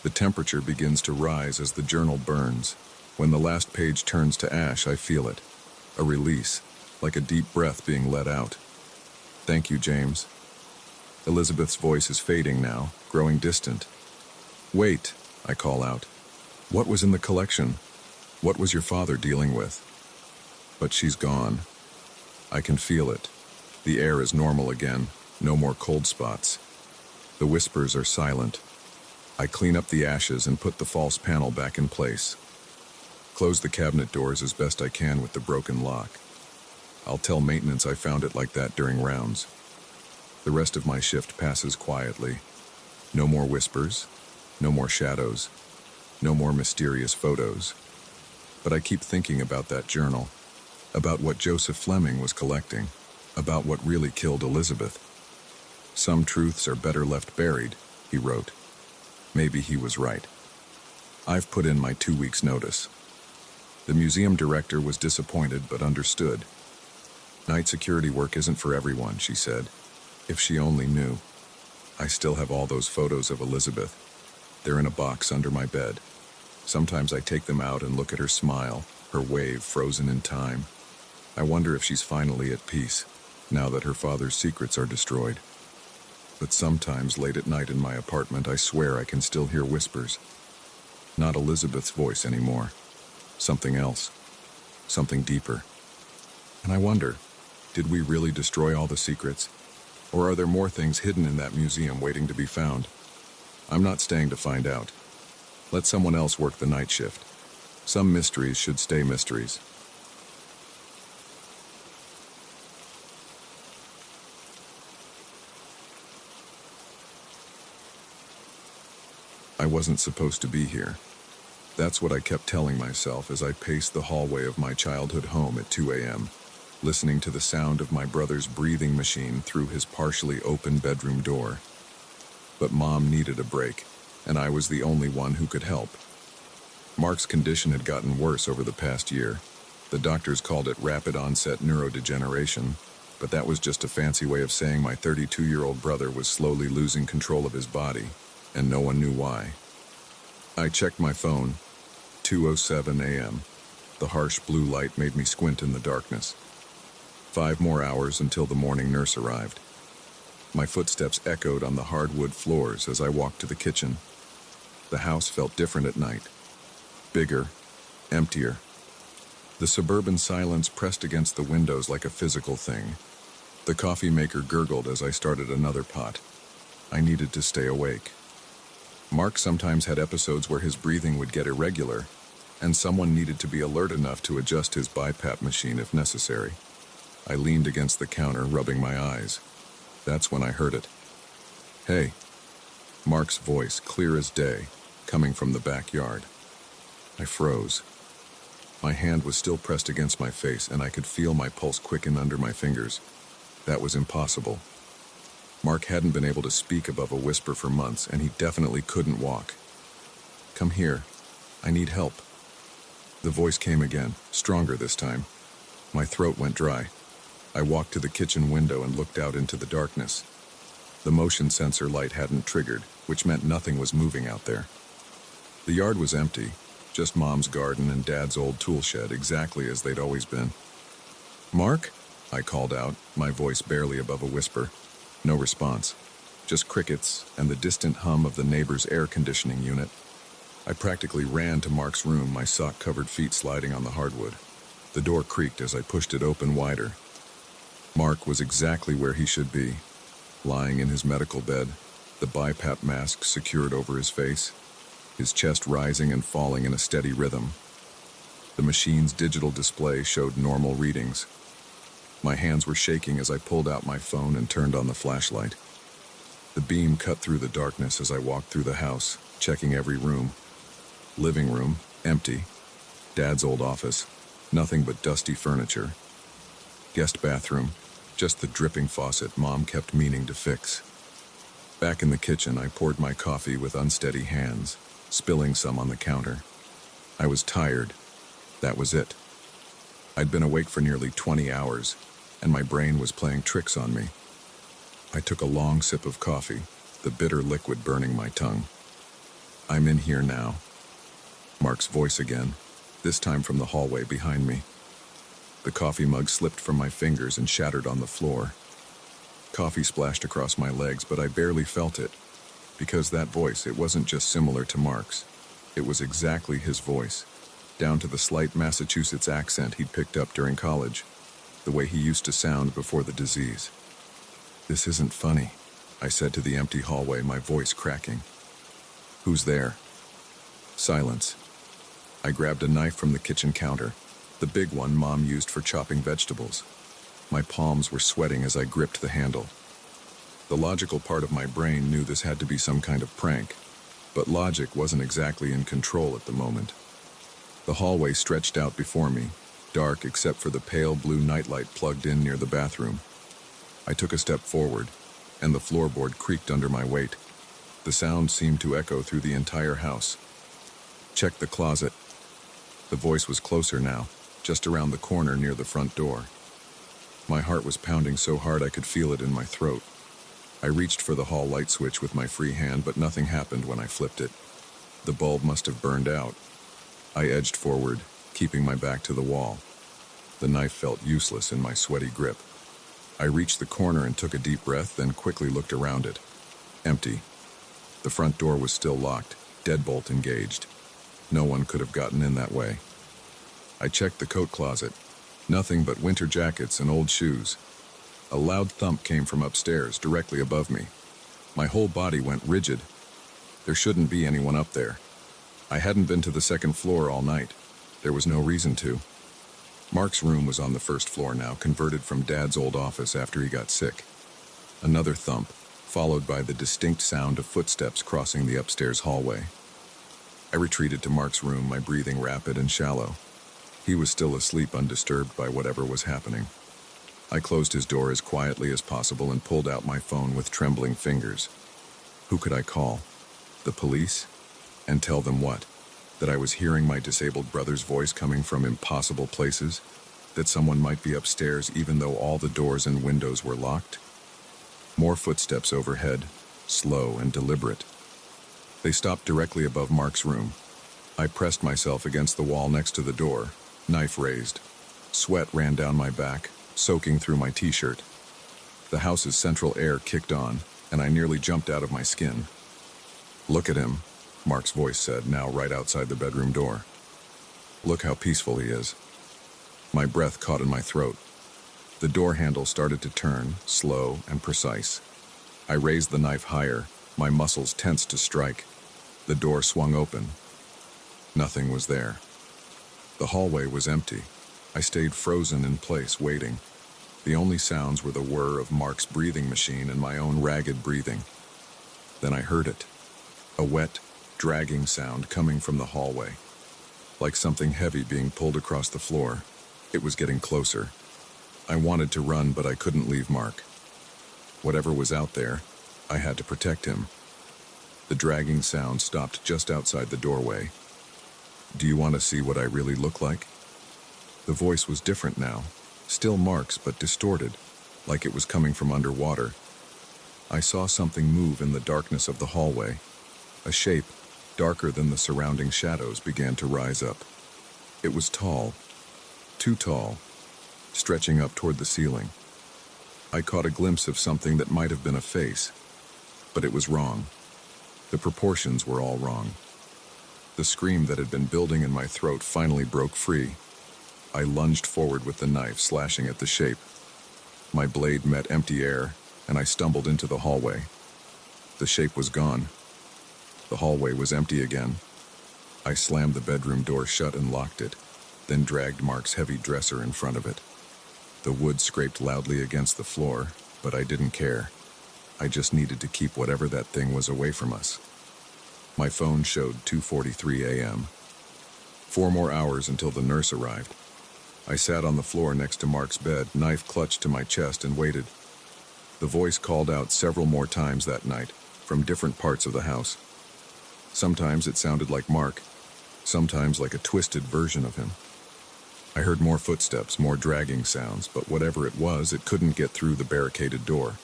The temperature begins to rise as the journal burns. When the last page turns to ash, I feel it. A release, like a deep breath being let out. Thank you, James. Elizabeth's voice is fading now, growing distant. Wait, I call out. What was in the collection? What was your father dealing with? But she's gone. I can feel it. The air is normal again, no more cold spots. The whispers are silent. I clean up the ashes and put the false panel back in place. Close the cabinet doors as best I can with the broken lock. I'll tell maintenance I found it like that during rounds. The rest of my shift passes quietly. No more whispers, no more shadows, no more mysterious photos. But I keep thinking about that journal, about what Joseph Fleming was collecting, about what really killed Elizabeth. Some truths are better left buried, he wrote. Maybe he was right. I've put in my 2 weeks' notice. The museum director was disappointed but understood. Night security work isn't for everyone, she said. If she only knew. I still have all those photos of Elizabeth. They're in a box under my bed. Sometimes I take them out and look at her smile, her wave frozen in time. I wonder if she's finally at peace, now that her father's secrets are destroyed. But sometimes late at night in my apartment, I swear I can still hear whispers. Not Elizabeth's voice anymore. Something else. Something deeper. And I wonder, did we really destroy all the secrets? Or are there more things hidden in that museum waiting to be found? I'm not staying to find out. Let someone else work the night shift. Some mysteries should stay mysteries. I wasn't supposed to be here. That's what I kept telling myself as I paced the hallway of my childhood home at 2 a.m., listening to the sound of my brother's breathing machine through his partially open bedroom door. But Mom needed a break, and I was the only one who could help. Mark's condition had gotten worse over the past year. The doctors called it rapid onset neurodegeneration, but that was just a fancy way of saying my 32-year-old brother was slowly losing control of his body, and no one knew why. I checked my phone. 2:07 a.m. The harsh blue light made me squint in the darkness. 5 more hours until the morning nurse arrived. My footsteps echoed on the hardwood floors as I walked to the kitchen. The house felt different at night. Bigger, emptier. The suburban silence pressed against the windows like a physical thing. The coffee maker gurgled as I started another pot. I needed to stay awake. Mark sometimes had episodes where his breathing would get irregular, and someone needed to be alert enough to adjust his BiPAP machine if necessary. I leaned against the counter, rubbing my eyes. That's when I heard it. Hey. Mark's voice, clear as day, coming from the backyard. I froze. My hand was still pressed against my face, and I could feel my pulse quicken under my fingers. That was impossible. Mark hadn't been able to speak above a whisper for months, and he definitely couldn't walk. Come here. I need help. The voice came again, stronger this time. My throat went dry. I walked to the kitchen window and looked out into the darkness. The motion sensor light hadn't triggered, which meant nothing was moving out there. The yard was empty, just Mom's garden and Dad's old tool shed, exactly as they'd always been. Mark? I called out, my voice barely above a whisper. No response. just crickets and the distant hum of the neighbor's air conditioning unit. I practically ran to Mark's room, my sock-covered feet sliding on the hardwood. The door creaked as I pushed it open wider. Mark was exactly where he should be, lying in his medical bed, the BiPAP mask secured over his face, his chest rising and falling in a steady rhythm. The machine's digital display showed normal readings. My hands were shaking as I pulled out my phone and turned on the flashlight. The beam cut through the darkness as I walked through the house, checking every room. Living room, empty. Dad's old office, nothing but dusty furniture. Guest bathroom, just the dripping faucet Mom kept meaning to fix. Back in the kitchen, I poured my coffee with unsteady hands, spilling some on the counter. I was tired. That was it. I'd been awake for nearly 20 hours, and my brain was playing tricks on me. I took a long sip of coffee, the bitter liquid burning my tongue. I'm in here now. Mark's voice again, this time from the hallway behind me. The coffee mug slipped from my fingers and shattered on the floor. Coffee splashed across my legs, but I barely felt it. Because that voice, it wasn't just similar to Mark's. It was exactly his voice, down to the slight Massachusetts accent he'd picked up during college, the way he used to sound before the disease. "This isn't funny," I said to the empty hallway, my voice cracking. "Who's there?" Silence. I grabbed a knife from the kitchen counter, the big one Mom used for chopping vegetables. My palms were sweating as I gripped the handle. The logical part of my brain knew this had to be some kind of prank, but logic wasn't exactly in control at the moment. The hallway stretched out before me, dark except for the pale blue nightlight plugged in near the bathroom. I took a step forward, and the floorboard creaked under my weight. The sound seemed to echo through the entire house. "Check the closet." The voice was closer now, just around the corner near the front door. My heart was pounding so hard I could feel it in my throat. I reached for the hall light switch with my free hand, but nothing happened when I flipped it. The bulb must have burned out. I edged forward, keeping my back to the wall. The knife felt useless in my sweaty grip. I reached the corner and took a deep breath, then quickly looked around it. Empty. The front door was still locked, deadbolt engaged. No one could have gotten in that way. I checked the coat closet. Nothing but winter jackets and old shoes. A loud thump came from upstairs, directly above me. My whole body went rigid. There shouldn't be anyone up there. I hadn't been to the second floor all night. There was no reason to. Mark's room was on the first floor now, converted from Dad's old office after he got sick. Another thump, followed by the distinct sound of footsteps crossing the upstairs hallway. I retreated to Mark's room, my breathing rapid and shallow. He was still asleep, undisturbed by whatever was happening. I closed his door as quietly as possible and pulled out my phone with trembling fingers. Who could I call? The police? And tell them what? That I was hearing my disabled brother's voice coming from impossible places? That someone might be upstairs even though all the doors and windows were locked? More footsteps overhead, slow and deliberate. They stopped directly above Mark's room. I pressed myself against the wall next to the door, knife raised. Sweat ran down my back, soaking through my t-shirt. The house's central air kicked on, and I nearly jumped out of my skin. "Look at him," Mark's voice said, now right outside the bedroom door. "Look how peaceful he is." My breath caught in my throat. The door handle started to turn, slow and precise. I raised the knife higher, my muscles tensed to strike. The door swung open. Nothing was there. The hallway was empty. I stayed frozen in place, waiting. The only sounds were the whir of Mark's breathing machine and my own ragged breathing. Then I heard it. A wet, dragging sound coming from the hallway. Like something heavy being pulled across the floor. It was getting closer. I wanted to run, but I couldn't leave Mark. Whatever was out there, I had to protect him. The dragging sound stopped just outside the doorway. "Do you want to see what I really look like?" The voice was different now, still Mark's but distorted, like it was coming from underwater. I saw something move in the darkness of the hallway. A shape, darker than the surrounding shadows, began to rise up. It was tall, too tall, stretching up toward the ceiling. I caught a glimpse of something that might have been a face. But it was wrong. The proportions were all wrong. The scream that had been building in my throat finally broke free. I lunged forward with the knife, slashing at the shape. My blade met empty air, and I stumbled into the hallway. The shape was gone. The hallway was empty again. I slammed the bedroom door shut and locked it, then dragged Mark's heavy dresser in front of it. The wood scraped loudly against the floor, but I didn't care. I just needed to keep whatever that thing was away from us. My phone showed 2:43 a.m. 4 more hours until the nurse arrived. I sat on the floor next to Mark's bed, knife clutched to my chest, and waited. The voice called out several more times that night, from different parts of the house. Sometimes it sounded like Mark, sometimes like a twisted version of him. I heard more footsteps, more dragging sounds, but whatever it was, it couldn't get through the barricaded door.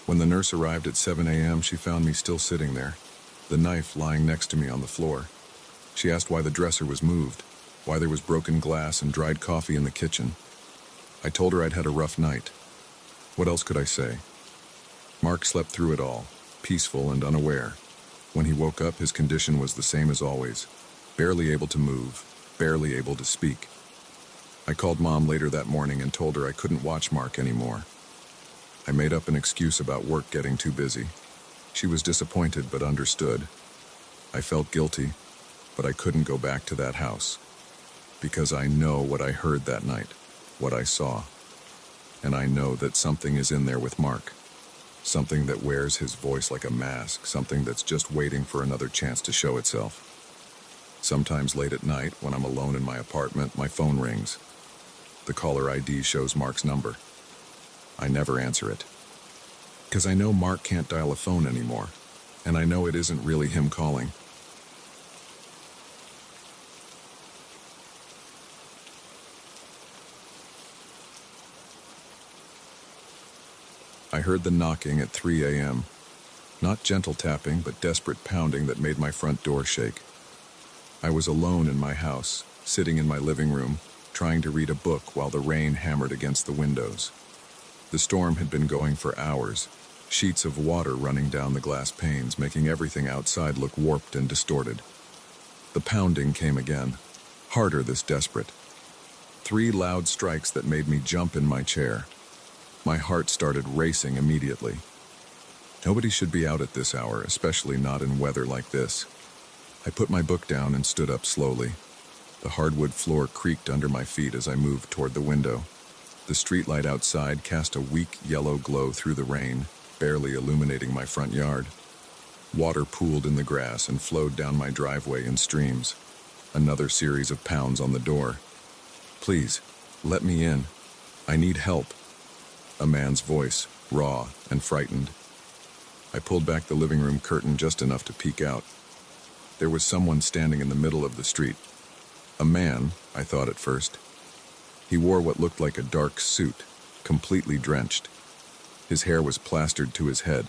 When the nurse arrived at 7 a.m., she found me still sitting there, the knife lying next to me on the floor. She asked why the dresser was moved, why there was broken glass and dried coffee in the kitchen. I told her I'd had a rough night. What else could I say? Mark slept through it all, peaceful and unaware. When he woke up, his condition was the same as always, barely able to move, barely able to speak. I called Mom later that morning and told her I couldn't watch Mark anymore. I made up an excuse about work getting too busy. She was disappointed but understood. I felt guilty, but I couldn't go back to that house. Because I know what I heard that night, what I saw. And I know that something is in there with Mark. Something that wears his voice like a mask, something that's just waiting for another chance to show itself. Sometimes late at night, when I'm alone in my apartment, my phone rings. The caller ID shows Mark's number. I never answer it. Because I know Mark can't dial a phone anymore, and I know it isn't really him calling. I heard the knocking at 3 a.m. Not gentle tapping, but desperate pounding that made my front door shake. I was alone in my house, sitting in my living room, trying to read a book while the rain hammered against the windows. The storm had been going for hours, sheets of water running down the glass panes, making everything outside look warped and distorted. The pounding came again, harder this desperate. 3 loud strikes that made me jump in my chair. My heart started racing immediately. Nobody should be out at this hour, especially not in weather like this. I put my book down and stood up slowly. The hardwood floor creaked under my feet as I moved toward the window. The streetlight outside cast a weak yellow glow through the rain, barely illuminating my front yard. Water pooled in the grass and flowed down my driveway in streams. Another series of pounds on the door. "Please, let me in. I need help." A man's voice, raw and frightened. I pulled back the living room curtain just enough to peek out. There was someone standing in the middle of the street. A man, I thought at first. He wore what looked like a dark suit, completely drenched. His hair was plastered to his head.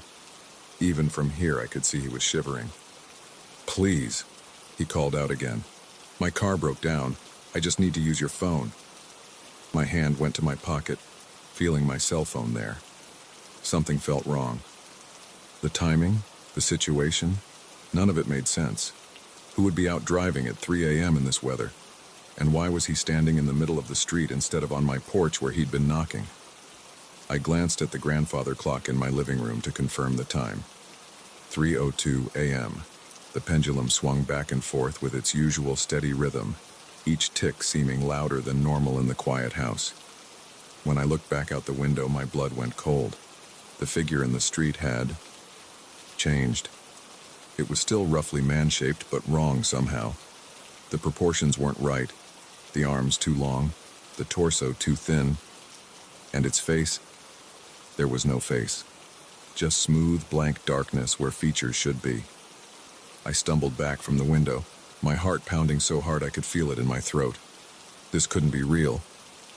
Even from here I could see he was shivering. "Please," he called out again. "My car broke down. I just need to use your phone." My hand went to my pocket, feeling my cell phone there. Something felt wrong. The timing, the situation, none of it made sense. Who would be out driving at 3 a.m. in this weather? And why was he standing in the middle of the street instead of on my porch where he'd been knocking? I glanced at the grandfather clock in my living room to confirm the time. 3:02 a.m. The pendulum swung back and forth with its usual steady rhythm, each tick seeming louder than normal in the quiet house. When I looked back out the window, my blood went cold. The figure in the street had changed. It was still roughly man-shaped, but wrong somehow. The proportions weren't right. The arms too long, the torso too thin. And its face? There was no face. Just smooth, blank darkness where features should be. I stumbled back from the window, my heart pounding so hard I could feel it in my throat. This couldn't be real.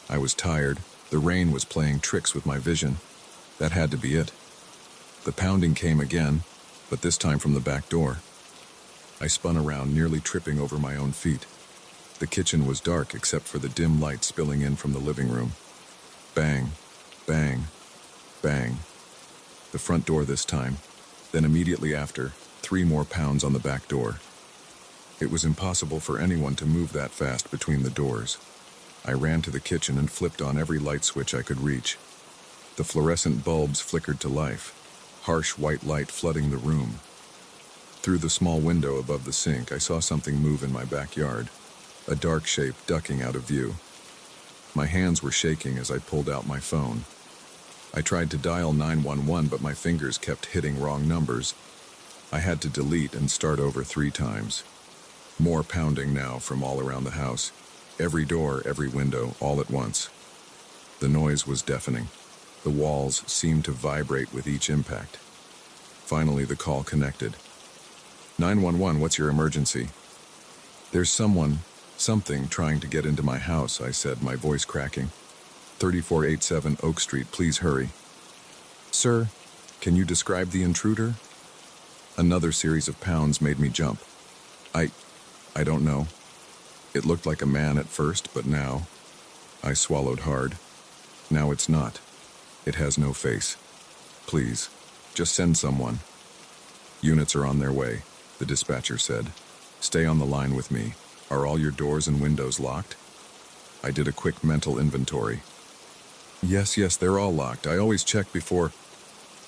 I was tired. The rain was playing tricks with my vision. That had to be it. The pounding came again, but this time from the back door. I spun around, nearly tripping over my own feet. The kitchen was dark except for the dim light spilling in from the living room. Bang, bang, bang. The front door this time. Then immediately after, 3 more pounds on the back door. It was impossible for anyone to move that fast between the doors. I ran to the kitchen and flipped on every light switch I could reach. The fluorescent bulbs flickered to life, harsh white light flooding the room. Through the small window above the sink, I saw something move in my backyard, a dark shape ducking out of view. My hands were shaking as I pulled out my phone. I tried to dial 911, but my fingers kept hitting wrong numbers. I had to delete and start over 3 times. More pounding now from all around the house. Every door, every window, all at once. The noise was deafening. The walls seemed to vibrate with each impact. Finally, the call connected. 911, what's your emergency? There's something trying to get into my house, I said, my voice cracking. 3487 Oak Street, please hurry. Sir, can you describe the intruder? Another series of pounds made me jump. I don't know. It looked like a man at first, but now... I swallowed hard. Now it's not. It has no face. Please, just send someone. Units are on their way, the dispatcher said. Stay on the line with me. Are all your doors and windows locked? I did a quick mental inventory. Yes, they're all locked. I always check before...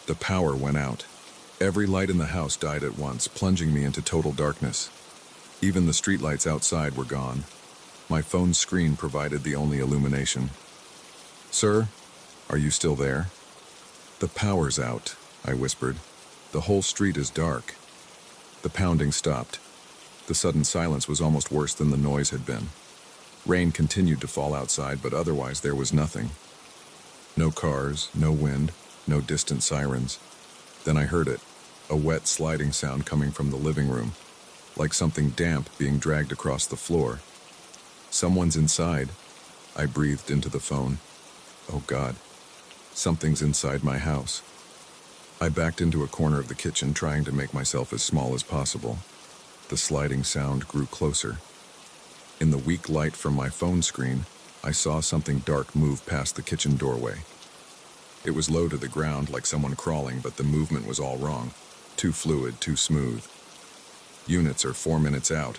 The power went out. Every light in the house died at once, plunging me into total darkness. Even the streetlights outside were gone. My phone's screen provided the only illumination. Sir, are you still there? The power's out, I whispered. The whole street is dark. The pounding stopped. The sudden silence was almost worse than the noise had been. Rain continued to fall outside, but otherwise there was nothing. No cars, no wind, no distant sirens. Then I heard it, a wet sliding sound coming from the living room, like something damp being dragged across the floor. Someone's inside. I breathed into the phone. Oh God, something's inside my house. I backed into a corner of the kitchen, trying to make myself as small as possible. The sliding sound grew closer. In the weak light from my phone screen, I saw something dark move past the kitchen doorway. It was low to the ground, like someone crawling, but the movement was all wrong. Too fluid, too smooth. Units are 4 minutes out,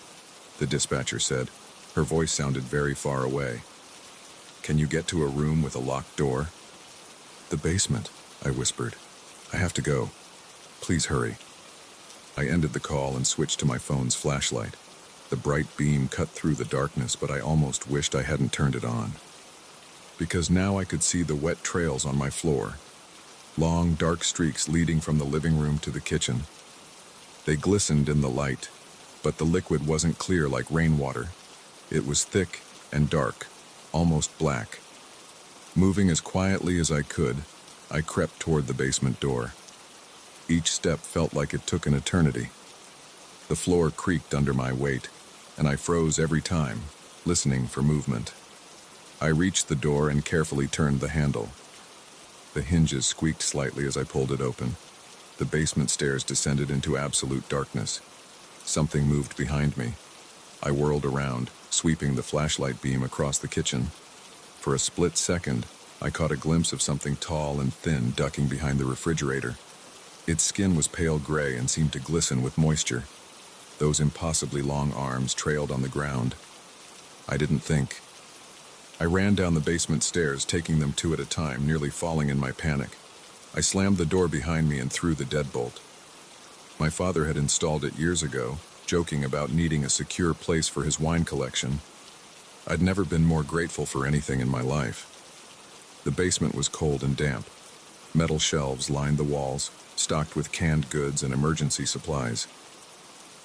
the dispatcher said. Her voice sounded very far away. Can you get to a room with a locked door? The basement, I whispered. I have to go. Please hurry. I ended the call and switched to my phone's flashlight. The bright beam cut through the darkness, but I almost wished I hadn't turned it on. Because now I could see the wet trails on my floor. Long, dark streaks leading from the living room to the kitchen. They glistened in the light, but the liquid wasn't clear like rainwater. It was thick and dark, almost black. Moving as quietly as I could, I crept toward the basement door. Each step felt like it took an eternity. The floor creaked under my weight, and I froze every time, listening for movement. I reached the door and carefully turned the handle. The hinges squeaked slightly as I pulled it open. The basement stairs descended into absolute darkness. Something moved behind me. I whirled around, sweeping the flashlight beam across the kitchen. For a split second, I caught a glimpse of something tall and thin ducking behind the refrigerator. Its skin was pale gray and seemed to glisten with moisture. Those impossibly long arms trailed on the ground. I didn't think. I ran down the basement stairs, taking them 2 at a time, nearly falling in my panic. I slammed the door behind me and threw the deadbolt. My father had installed it years ago, joking about needing a secure place for his wine collection. I'd never been more grateful for anything in my life. The basement was cold and damp. Metal shelves lined the walls, stocked with canned goods and emergency supplies.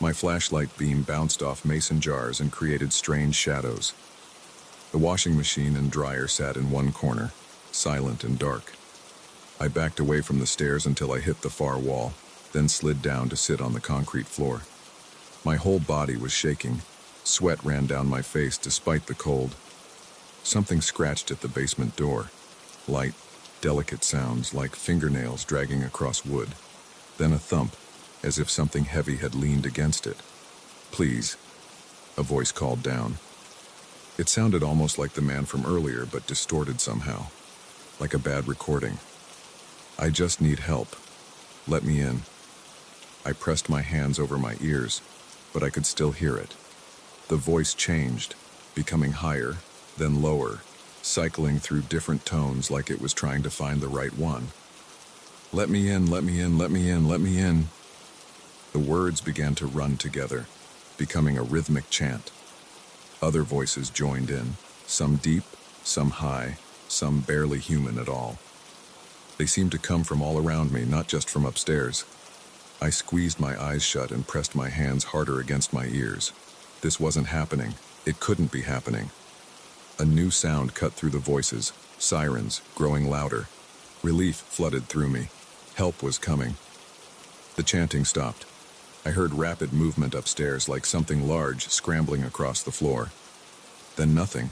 My flashlight beam bounced off mason jars and created strange shadows. The washing machine and dryer sat in one corner, silent and dark. I backed away from the stairs until I hit the far wall, then slid down to sit on the concrete floor. My whole body was shaking. Sweat ran down my face despite the cold. Something scratched at the basement door. Light, delicate sounds like fingernails dragging across wood. Then a thump, as if something heavy had leaned against it. Please, a voice called down. It sounded almost like the man from earlier, but distorted somehow, like a bad recording. I just need help. Let me in. I pressed my hands over my ears, but I could still hear it. The voice changed, becoming higher, then lower, cycling through different tones like it was trying to find the right one. Let me in, let me in, let me in, let me in. The words began to run together, becoming a rhythmic chant. Other voices joined in, some deep, some high, some barely human at all. They seemed to come from all around me, not just from upstairs. I squeezed my eyes shut and pressed my hands harder against my ears. This wasn't happening. It couldn't be happening. A new sound cut through the voices, sirens, growing louder. Relief flooded through me. Help was coming. The chanting stopped. I heard rapid movement upstairs, like something large scrambling across the floor. Then nothing.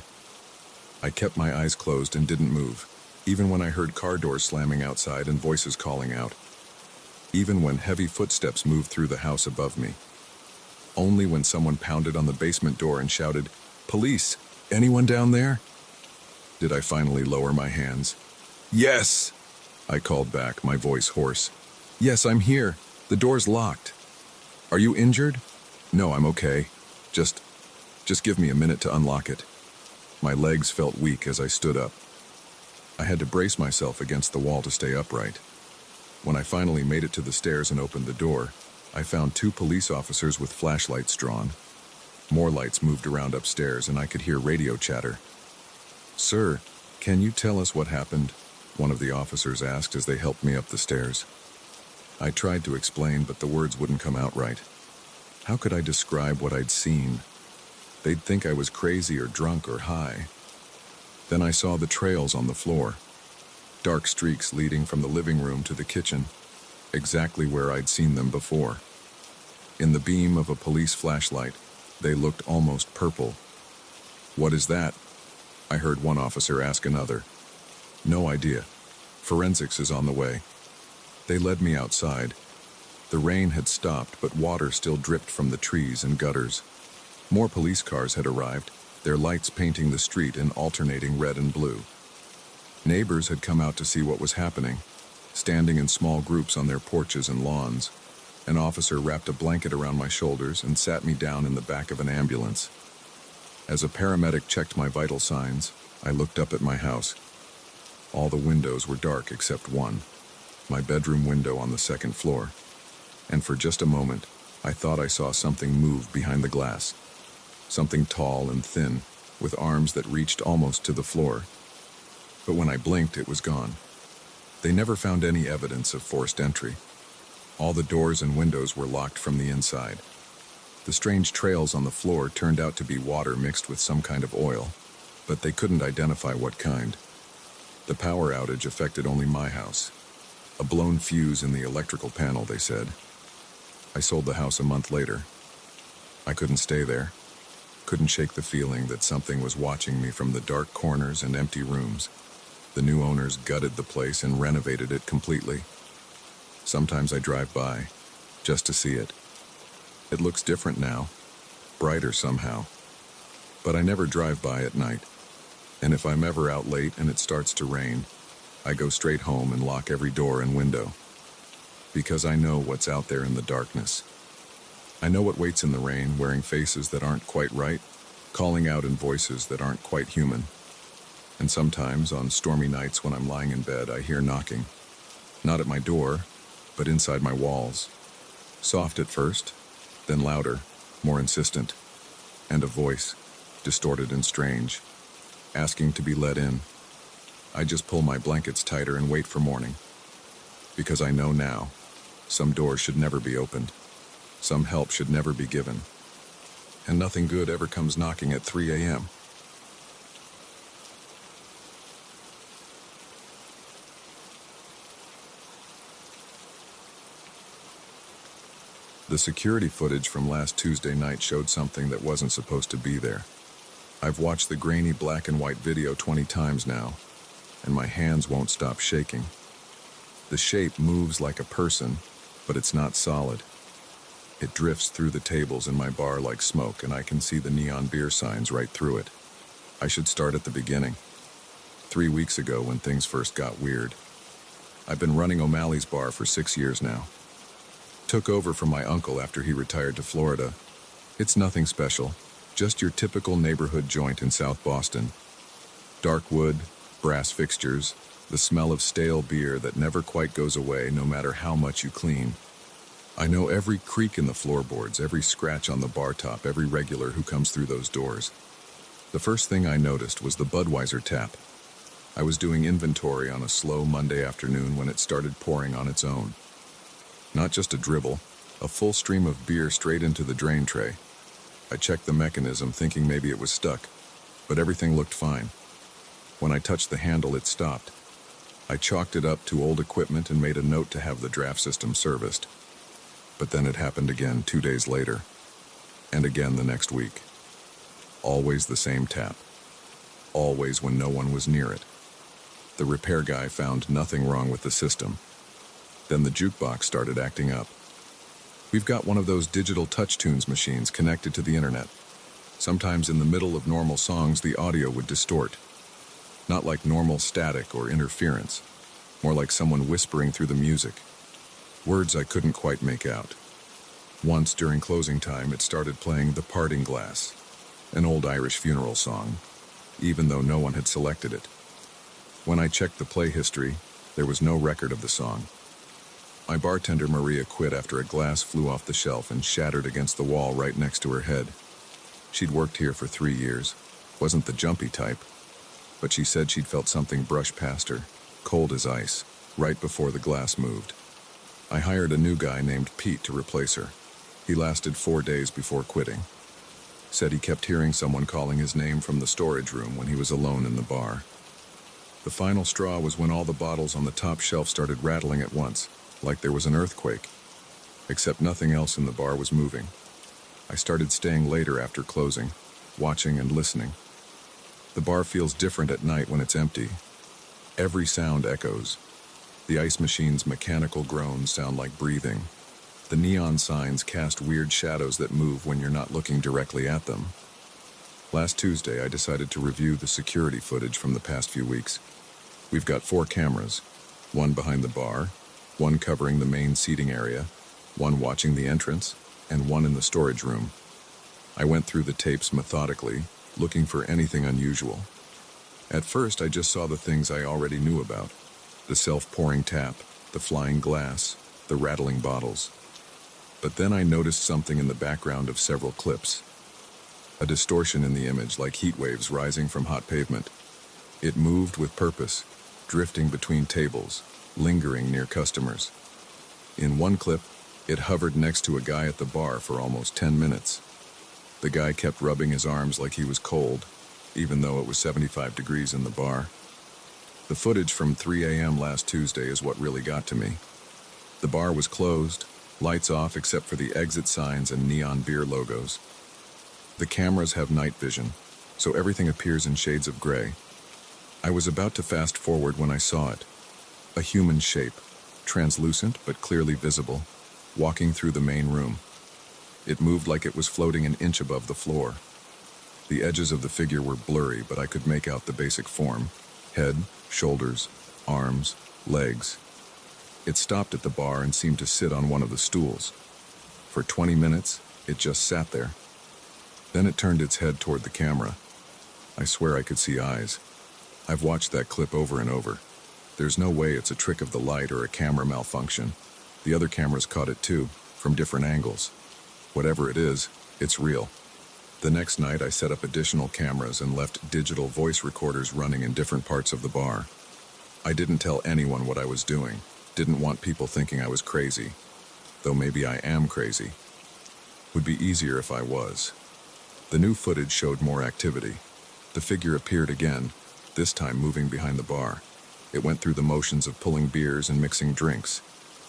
I kept my eyes closed and didn't move, even when I heard car doors slamming outside and voices calling out. Even when heavy footsteps moved through the house above me. Only when someone pounded on the basement door and shouted, "Police! Anyone down there?" did I finally lower my hands. "Yes!" I called back, my voice hoarse. "Yes, I'm here. The door's locked." "Are you injured?" "No, I'm okay. Just give me a minute to unlock it." My legs felt weak as I stood up. I had to brace myself against the wall to stay upright. When I finally made it to the stairs and opened the door, I found 2 police officers with flashlights drawn. More lights moved around upstairs and I could hear radio chatter. "Sir, can you tell us what happened?" one of the officers asked as they helped me up the stairs. I tried to explain, but the words wouldn't come out right. How could I describe what I'd seen? They'd think I was crazy or drunk or high. Then I saw the trails on the floor. Dark streaks leading from the living room to the kitchen, exactly where I'd seen them before. In the beam of a police flashlight, they looked almost purple. "What is that?" I heard one officer ask another. "No idea. Forensics is on the way." They led me outside. The rain had stopped, but water still dripped from the trees and gutters. More police cars had arrived, their lights painting the street in alternating red and blue. Neighbors had come out to see what was happening, standing in small groups on their porches and lawns. An officer wrapped a blanket around my shoulders and sat me down in the back of an ambulance. As a paramedic checked my vital signs, I looked up at my house. All the windows were dark except one, my bedroom window on the second floor. And for just a moment, I thought I saw something move behind the glass. Something tall and thin, with arms that reached almost to the floor. But when I blinked, it was gone. They never found any evidence of forced entry. All the doors and windows were locked from the inside. The strange trails on the floor turned out to be water mixed with some kind of oil, but they couldn't identify what kind. The power outage affected only my house. A blown fuse in the electrical panel, they said. I sold the house a month later. I couldn't stay there. Couldn't shake the feeling that something was watching me from the dark corners and empty rooms. The new owners gutted the place and renovated it completely. Sometimes I drive by, just to see it. It looks different now, brighter somehow. But I never drive by at night. And if I'm ever out late and it starts to rain, I go straight home and lock every door and window. Because I know what's out there in the darkness. I know what waits in the rain, wearing faces that aren't quite right, calling out in voices that aren't quite human. And sometimes, on stormy nights when I'm lying in bed, I hear knocking. Not at my door, but inside my walls. Soft at first, then louder, more insistent. And a voice, distorted and strange, asking to be let in. I just pull my blankets tighter and wait for morning. Because I know now, some doors should never be opened. Some help should never be given. And nothing good ever comes knocking at 3 a.m. The security footage from last Tuesday night showed something that wasn't supposed to be there. I've watched the grainy black and white video 20 times now, and my hands won't stop shaking. The shape moves like a person, but it's not solid. It drifts through the tables in my bar like smoke, and I can see the neon beer signs right through it. I should start at the beginning. 3 weeks ago, when things first got weird. I've been running O'Malley's bar for 6 years now. took over from my uncle after he retired to Florida. It's nothing special, just your typical neighborhood joint in South Boston. Dark wood, brass fixtures, the smell of stale beer that never quite goes away no matter how much you clean. I know every creak in the floorboards, every scratch on the bar top, every regular who comes through those doors. The first thing I noticed was the Budweiser tap. I was doing inventory on a slow Monday afternoon when it started pouring on its own. Not just a dribble, a full stream of beer straight into the drain tray. I checked the mechanism thinking maybe it was stuck, but everything looked fine. When I touched the handle, it stopped. I chalked it up to old equipment and made a note to have the draft system serviced. But then it happened again 2 days later, and again the next week. Always the same tap. Always when no one was near it. The repair guy found nothing wrong with the system. Then the jukebox started acting up. We've got one of those digital touch tunes machines connected to the internet. Sometimes in the middle of normal songs, the audio would distort. Not like normal static or interference, more like someone whispering through the music. Words I couldn't quite make out. Once during closing time, it started playing The Parting Glass, an old Irish funeral song, even though no one had selected it. When I checked the play history, there was no record of the song. My bartender Maria quit after a glass flew off the shelf and shattered against the wall right next to her head. She'd worked here for 3 years, wasn't the jumpy type, but she said she'd felt something brush past her, cold as ice, right before the glass moved. I hired a new guy named Pete to replace her. He lasted 4 days before quitting. Said he kept hearing someone calling his name from the storage room when he was alone in the bar. The final straw was when all the bottles on the top shelf started rattling at once, like there was an earthquake. Except nothing else in the bar was moving. I started staying later after closing, watching and listening. The bar feels different at night when it's empty. Every sound echoes. The ice machine's mechanical groans sound like breathing. The neon signs cast weird shadows that move when you're not looking directly at them. Last Tuesday, I decided to review the security footage from the past few weeks. We've got 4 cameras, one behind the bar, one covering the main seating area, one watching the entrance, and one in the storage room. I went through the tapes methodically, looking for anything unusual. At first, I just saw the things I already knew about. The self-pouring tap, the flying glass, the rattling bottles. But then I noticed something in the background of several clips. A distortion in the image like heat waves rising from hot pavement. It moved with purpose, drifting between tables, lingering near customers. In one clip, it hovered next to a guy at the bar for almost 10 minutes. The guy kept rubbing his arms like he was cold, even though it was 75 degrees in the bar. The footage from 3 a.m. last Tuesday is what really got to me. The bar was closed, lights off except for the exit signs and neon beer logos. The cameras have night vision, so everything appears in shades of gray. I was about to fast forward when I saw it. A human shape, translucent but clearly visible, walking through the main room. It moved like it was floating an inch above the floor. The edges of the figure were blurry, but I could make out the basic form: head, shoulders, arms, legs. It stopped at the bar and seemed to sit on one of the stools. For 20 minutes, it just sat there. Then it turned its head toward the camera. I swear I could see eyes. I've watched that clip over and over. There's no way it's a trick of the light or a camera malfunction. The other cameras caught it too, from different angles. Whatever it is, it's real. The next night, I set up additional cameras and left digital voice recorders running in different parts of the bar. I didn't tell anyone what I was doing. Didn't want people thinking I was crazy. Though maybe I am crazy. Would be easier if I was. The new footage showed more activity. The figure appeared again, this time moving behind the bar. It went through the motions of pulling beers and mixing drinks,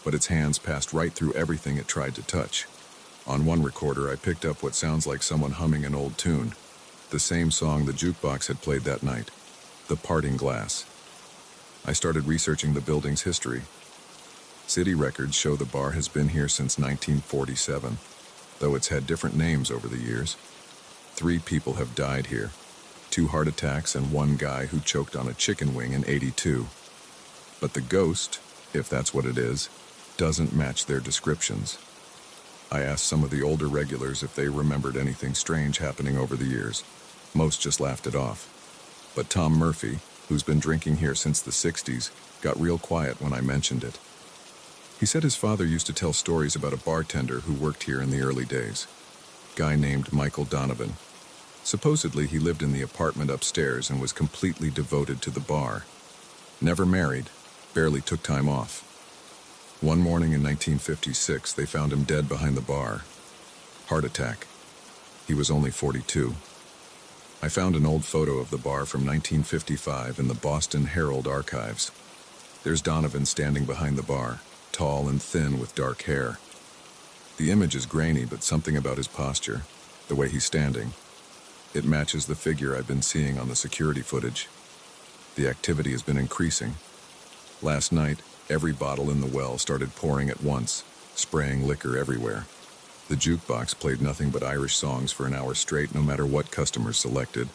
but its hands passed right through everything it tried to touch. On one recorder, I picked up what sounds like someone humming an old tune, the same song the jukebox had played that night, The Parting Glass. I started researching the building's history. City records show the bar has been here since 1947, though it's had different names over the years. 3 people have died here, 2 heart attacks and 1 guy who choked on a chicken wing in '82. But the ghost, if that's what it is, doesn't match their descriptions. I asked some of the older regulars if they remembered anything strange happening over the years. Most just laughed it off. But Tom Murphy, who's been drinking here since the 60s, got real quiet when I mentioned it. He said his father used to tell stories about a bartender who worked here in the early days. Guy named Michael Donovan. Supposedly he lived in the apartment upstairs and was completely devoted to the bar. Never married, barely took time off. One morning in 1956, they found him dead behind the bar. Heart attack. He was only 42. I found an old photo of the bar from 1955 in the Boston Herald archives. There's Donovan standing behind the bar, tall and thin with dark hair. The image is grainy, but something about his posture, the way he's standing, it matches the figure I've been seeing on the security footage. The activity has been increasing. Last night, every bottle in the well started pouring at once, spraying liquor everywhere. The jukebox played nothing but Irish songs for an hour straight, no matter what customers selected.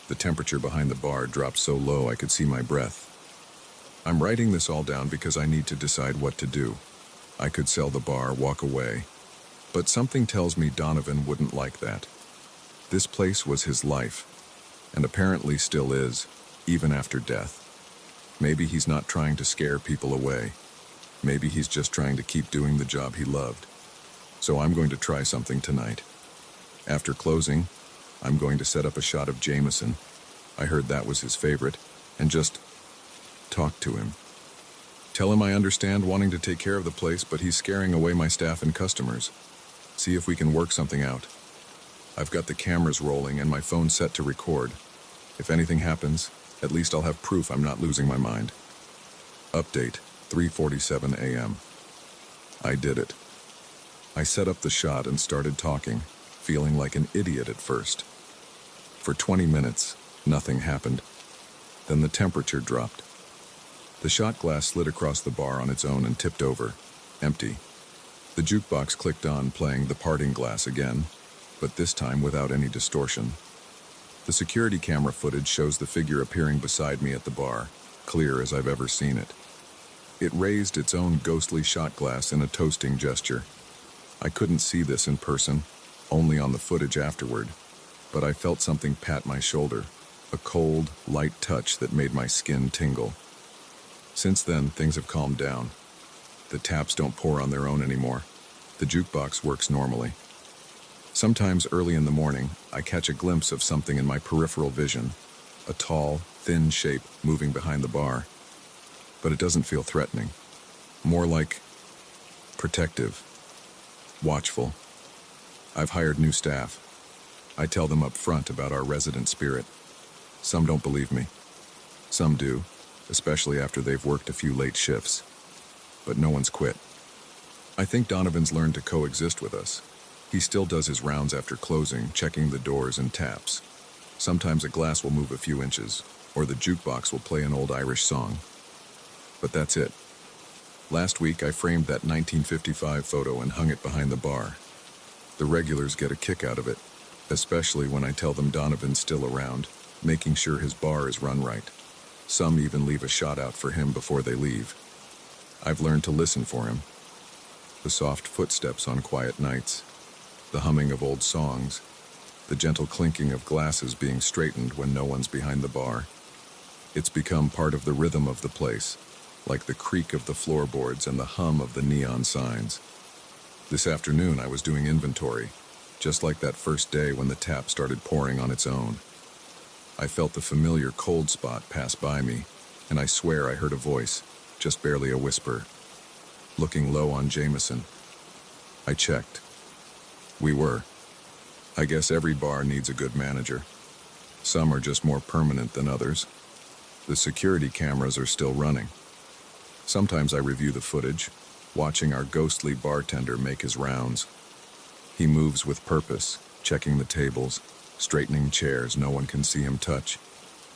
The temperature behind the bar dropped so low I could see my breath. I'm writing this all down because I need to decide what to do. I could sell the bar, walk away. But something tells me Donovan wouldn't like that. This place was his life, and apparently still is, even after death. Maybe he's not trying to scare people away. Maybe he's just trying to keep doing the job he loved. So I'm going to try something tonight. After closing, I'm going to set up a shot of Jameson. I heard that was his favorite, and just talk to him. Tell him I understand wanting to take care of the place, but he's scaring away my staff and customers. See if we can work something out. I've got the cameras rolling and my phone set to record. If anything happens, at least I'll have proof I'm not losing my mind. Update, 3:47 a.m. I did it. I set up the shot and started talking, feeling like an idiot at first. For 20 minutes, nothing happened. Then the temperature dropped. The shot glass slid across the bar on its own and tipped over, empty. The jukebox clicked on, playing The Parting Glass again, but this time without any distortion. The security camera footage shows the figure appearing beside me at the bar, clear as I've ever seen it. It raised its own ghostly shot glass in a toasting gesture. I couldn't see this in person, only on the footage afterward, but I felt something pat my shoulder, a cold, light touch that made my skin tingle. Since then, things have calmed down. The taps don't pour on their own anymore. The jukebox works normally. Sometimes early in the morning, I catch a glimpse of something in my peripheral vision, a tall, thin shape moving behind the bar. But it doesn't feel threatening. More like protective, watchful. I've hired new staff. I tell them up front about our resident spirit. Some don't believe me. Some do, especially after they've worked a few late shifts. But no one's quit. I think Donovan's learned to coexist with us. He still does his rounds after closing, checking the doors and taps. Sometimes a glass will move a few inches, or the jukebox will play an old Irish song. But that's it. Last week, I framed that 1955 photo and hung it behind the bar. The regulars get a kick out of it, especially when I tell them Donovan's still around, making sure his bar is run right. Some even leave a shot out for him before they leave. I've learned to listen for him. The soft footsteps on quiet nights, the humming of old songs, the gentle clinking of glasses being straightened when no one's behind the bar. It's become part of the rhythm of the place, like the creak of the floorboards and the hum of the neon signs. This afternoon I was doing inventory, just like that first day when the tap started pouring on its own. I felt the familiar cold spot pass by me, and I swear I heard a voice, just barely a whisper. Looking low on Jameson. I checked. We were. I guess every bar needs a good manager. Some are just more permanent than others. The security cameras are still running. Sometimes I review the footage, watching our ghostly bartender make his rounds. He moves with purpose, checking the tables, straightening chairs no one can see him touch,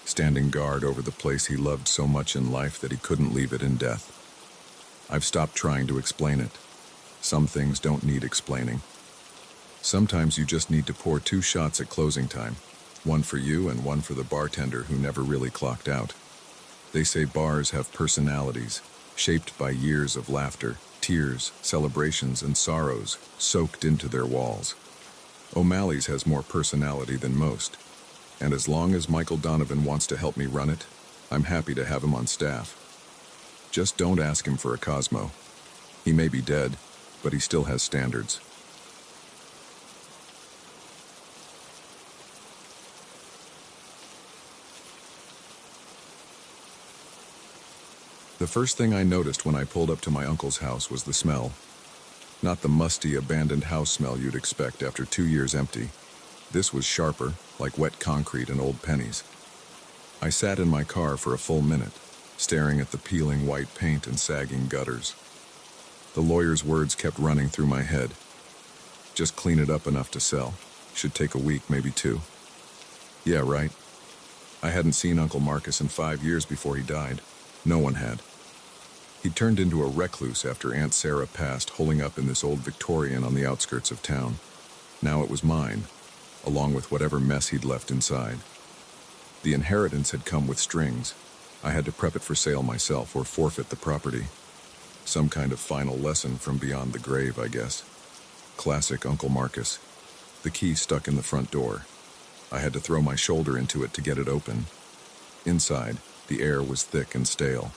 standing guard over the place he loved so much in life that he couldn't leave it in death. I've stopped trying to explain it. Some things don't need explaining. Sometimes you just need to pour 2 shots at closing time, one for you and one for the bartender who never really clocked out. They say bars have personalities, shaped by years of laughter, Tears, celebrations, and sorrows soaked into their walls. O'Malley's has more personality than most, and as long as Michael Donovan wants to help me run it, I'm happy to have him on staff. Just don't ask him for a Cosmo. He may be dead, but he still has standards. The first thing I noticed when I pulled up to my uncle's house was the smell. Not the musty, abandoned house smell you'd expect after 2 years empty. This was sharper, like wet concrete and old pennies. I sat in my car for a full minute, staring at the peeling white paint and sagging gutters. The lawyer's words kept running through my head. Just clean it up enough to sell. Should take a week, maybe 2. Yeah, right. I hadn't seen Uncle Marcus in 5 years before he died. No one had. He turned into a recluse after Aunt Sarah passed, holing up in this old Victorian on the outskirts of town. Now it was mine, along with whatever mess he'd left inside. The inheritance had come with strings. I had to prep it for sale myself or forfeit the property. Some kind of final lesson from beyond the grave, I guess. Classic Uncle Marcus. The key stuck in the front door. I had to throw my shoulder into it to get it open. Inside, the air was thick and stale.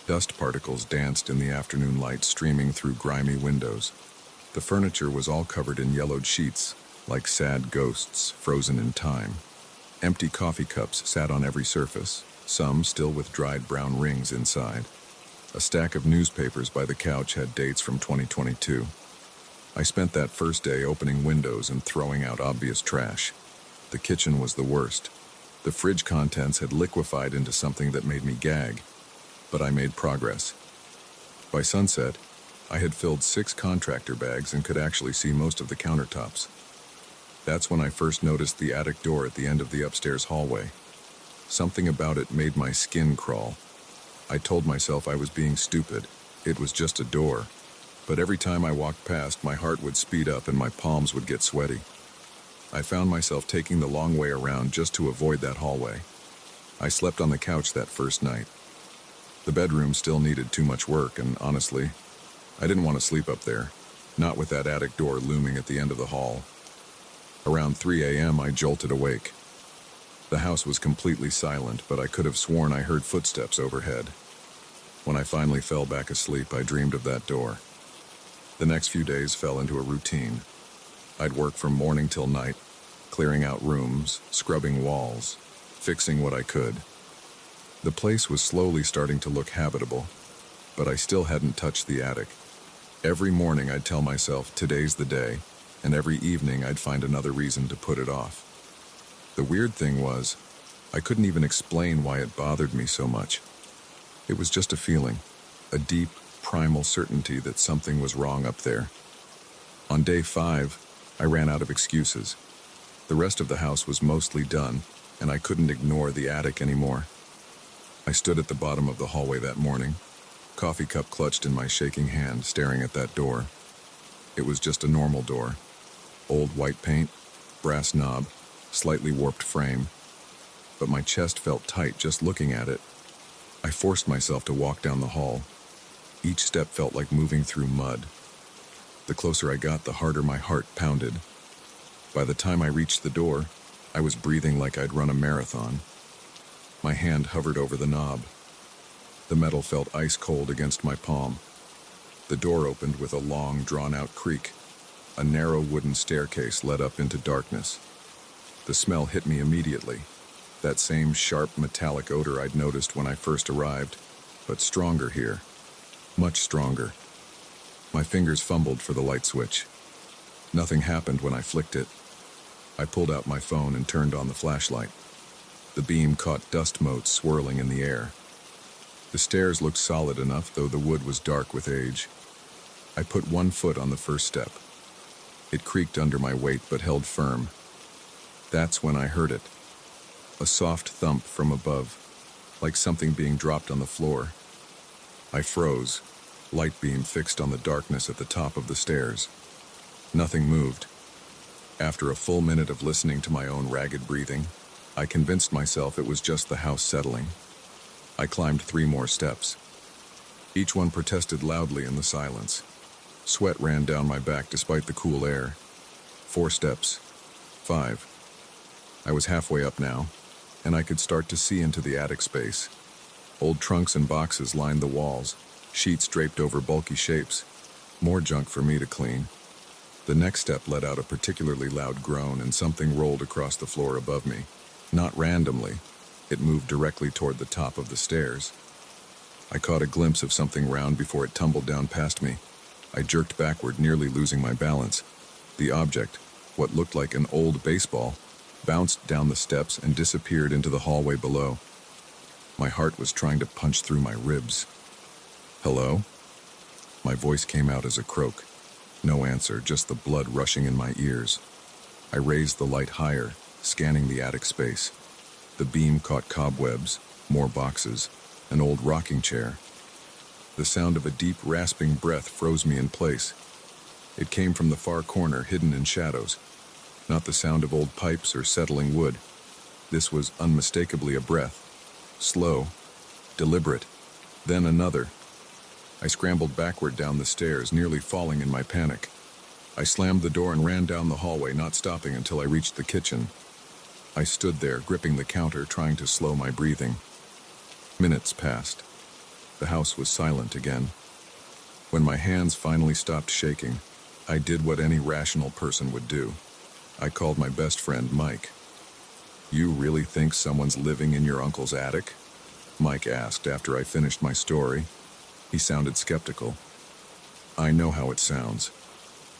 Dust particles danced in the afternoon light streaming through grimy windows. The furniture was all covered in yellowed sheets, like sad ghosts frozen in time. Empty coffee cups sat on every surface, some still with dried brown rings inside. A stack of newspapers by the couch had dates from 2022. I spent that first day opening windows and throwing out obvious trash. The kitchen was the worst. The fridge contents had liquefied into something that made me gag. But I made progress. By sunset, I had filled 6 contractor bags and could actually see most of the countertops. That's when I first noticed the attic door at the end of the upstairs hallway. Something about it made my skin crawl. I told myself I was being stupid. It was just a door. But every time I walked past, my heart would speed up and my palms would get sweaty. I found myself taking the long way around just to avoid that hallway. I slept on the couch that first night. The bedroom still needed too much work, and honestly, I didn't want to sleep up there, not with that attic door looming at the end of the hall. Around 3 a.m., I jolted awake. The house was completely silent, but I could have sworn I heard footsteps overhead. When I finally fell back asleep, I dreamed of that door. The next few days fell into a routine. I'd work from morning till night, clearing out rooms, scrubbing walls, fixing what I could. The place was slowly starting to look habitable, but I still hadn't touched the attic. Every morning I'd tell myself, today's the day, and every evening I'd find another reason to put it off. The weird thing was, I couldn't even explain why it bothered me so much. It was just a feeling, a deep, primal certainty that something was wrong up there. On day 5, I ran out of excuses. The rest of the house was mostly done, and I couldn't ignore the attic anymore. I stood at the bottom of the hallway that morning, coffee cup clutched in my shaking hand, staring at that door. It was just a normal door. Old white paint, brass knob, slightly warped frame. But my chest felt tight just looking at it. I forced myself to walk down the hall. Each step felt like moving through mud. The closer I got, the harder my heart pounded. By the time I reached the door, I was breathing like I'd run a marathon. My hand hovered over the knob. The metal felt ice cold against my palm. The door opened with a long, drawn-out creak. A narrow wooden staircase led up into darkness. The smell hit me immediately. That same sharp, metallic odor I'd noticed when I first arrived, but stronger here. Much stronger. My fingers fumbled for the light switch. Nothing happened when I flicked it. I pulled out my phone and turned on the flashlight. The beam caught dust motes swirling in the air. The stairs looked solid enough, though the wood was dark with age. I put one foot on the first step. It creaked under my weight, but held firm. That's when I heard it. A soft thump from above, like something being dropped on the floor. I froze, light beam fixed on the darkness at the top of the stairs. Nothing moved. After a full minute of listening to my own ragged breathing, I convinced myself it was just the house settling. I climbed 3 more steps. Each one protested loudly in the silence. Sweat ran down my back despite the cool air. 4 steps. 5. I was halfway up now, and I could start to see into the attic space. Old trunks and boxes lined the walls, sheets draped over bulky shapes. More junk for me to clean. The next step let out a particularly loud groan, and something rolled across the floor above me. Not randomly. It moved directly toward the top of the stairs. I caught a glimpse of something round before it tumbled down past me. I jerked backward, nearly losing my balance. The object, what looked like an old baseball, bounced down the steps and disappeared into the hallway below. My heart was trying to punch through my ribs. "Hello?" My voice came out as a croak. No answer, just the blood rushing in my ears. I raised the light higher, scanning the attic space. The beam caught cobwebs, more boxes, an old rocking chair. The sound of a deep, rasping breath froze me in place. It came from the far corner, hidden in shadows. Not the sound of old pipes or settling wood. This was unmistakably a breath. Slow, deliberate, then another. I scrambled backward down the stairs, nearly falling in my panic. I slammed the door and ran down the hallway, not stopping until I reached the kitchen. I stood there, gripping the counter, trying to slow my breathing. Minutes passed. The house was silent again. When my hands finally stopped shaking, I did what any rational person would do. I called my best friend, Mike. "You really think someone's living in your uncle's attic?" Mike asked after I finished my story. He sounded skeptical. "I know how it sounds,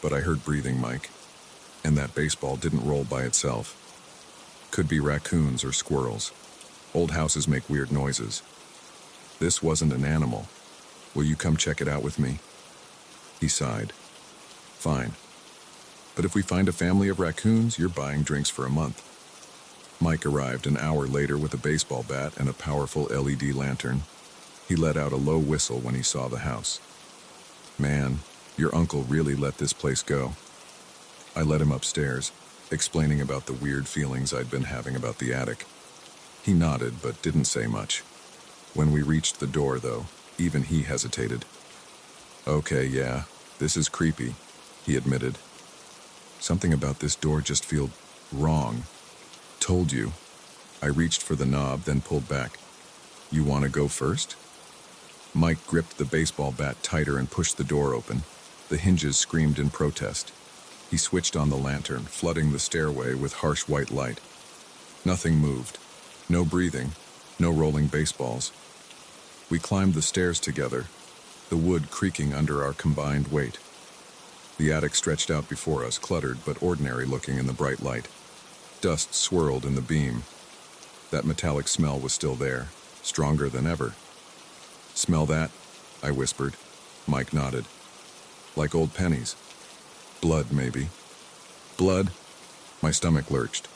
but I heard breathing, Mike. And that baseball didn't roll by itself. Could be raccoons or squirrels. Old houses make weird noises. This wasn't an animal. Will you come check it out with me?" He sighed. "Fine. But if we find a family of raccoons, you're buying drinks for a month." Mike arrived an hour later with a baseball bat and a powerful LED lantern. He let out a low whistle when he saw the house. "Man, your uncle really let this place go." I led him upstairs, explaining about the weird feelings I'd been having about the attic. He nodded, but didn't say much. When we reached the door, though, even he hesitated. "Okay, yeah, this is creepy," he admitted. "Something about this door just feels wrong. Told you." I reached for the knob, then pulled back. "You want to go first?" Mike gripped the baseball bat tighter and pushed the door open. The hinges screamed in protest. He switched on the lantern, flooding the stairway with harsh white light. Nothing moved. No breathing. No rolling baseballs. We climbed the stairs together, the wood creaking under our combined weight. The attic stretched out before us, cluttered but ordinary looking in the bright light. Dust swirled in the beam. That metallic smell was still there, stronger than ever. "Smell that?" I whispered. Mike nodded. "Like old pennies. Blood, maybe." "Blood?" My stomach lurched.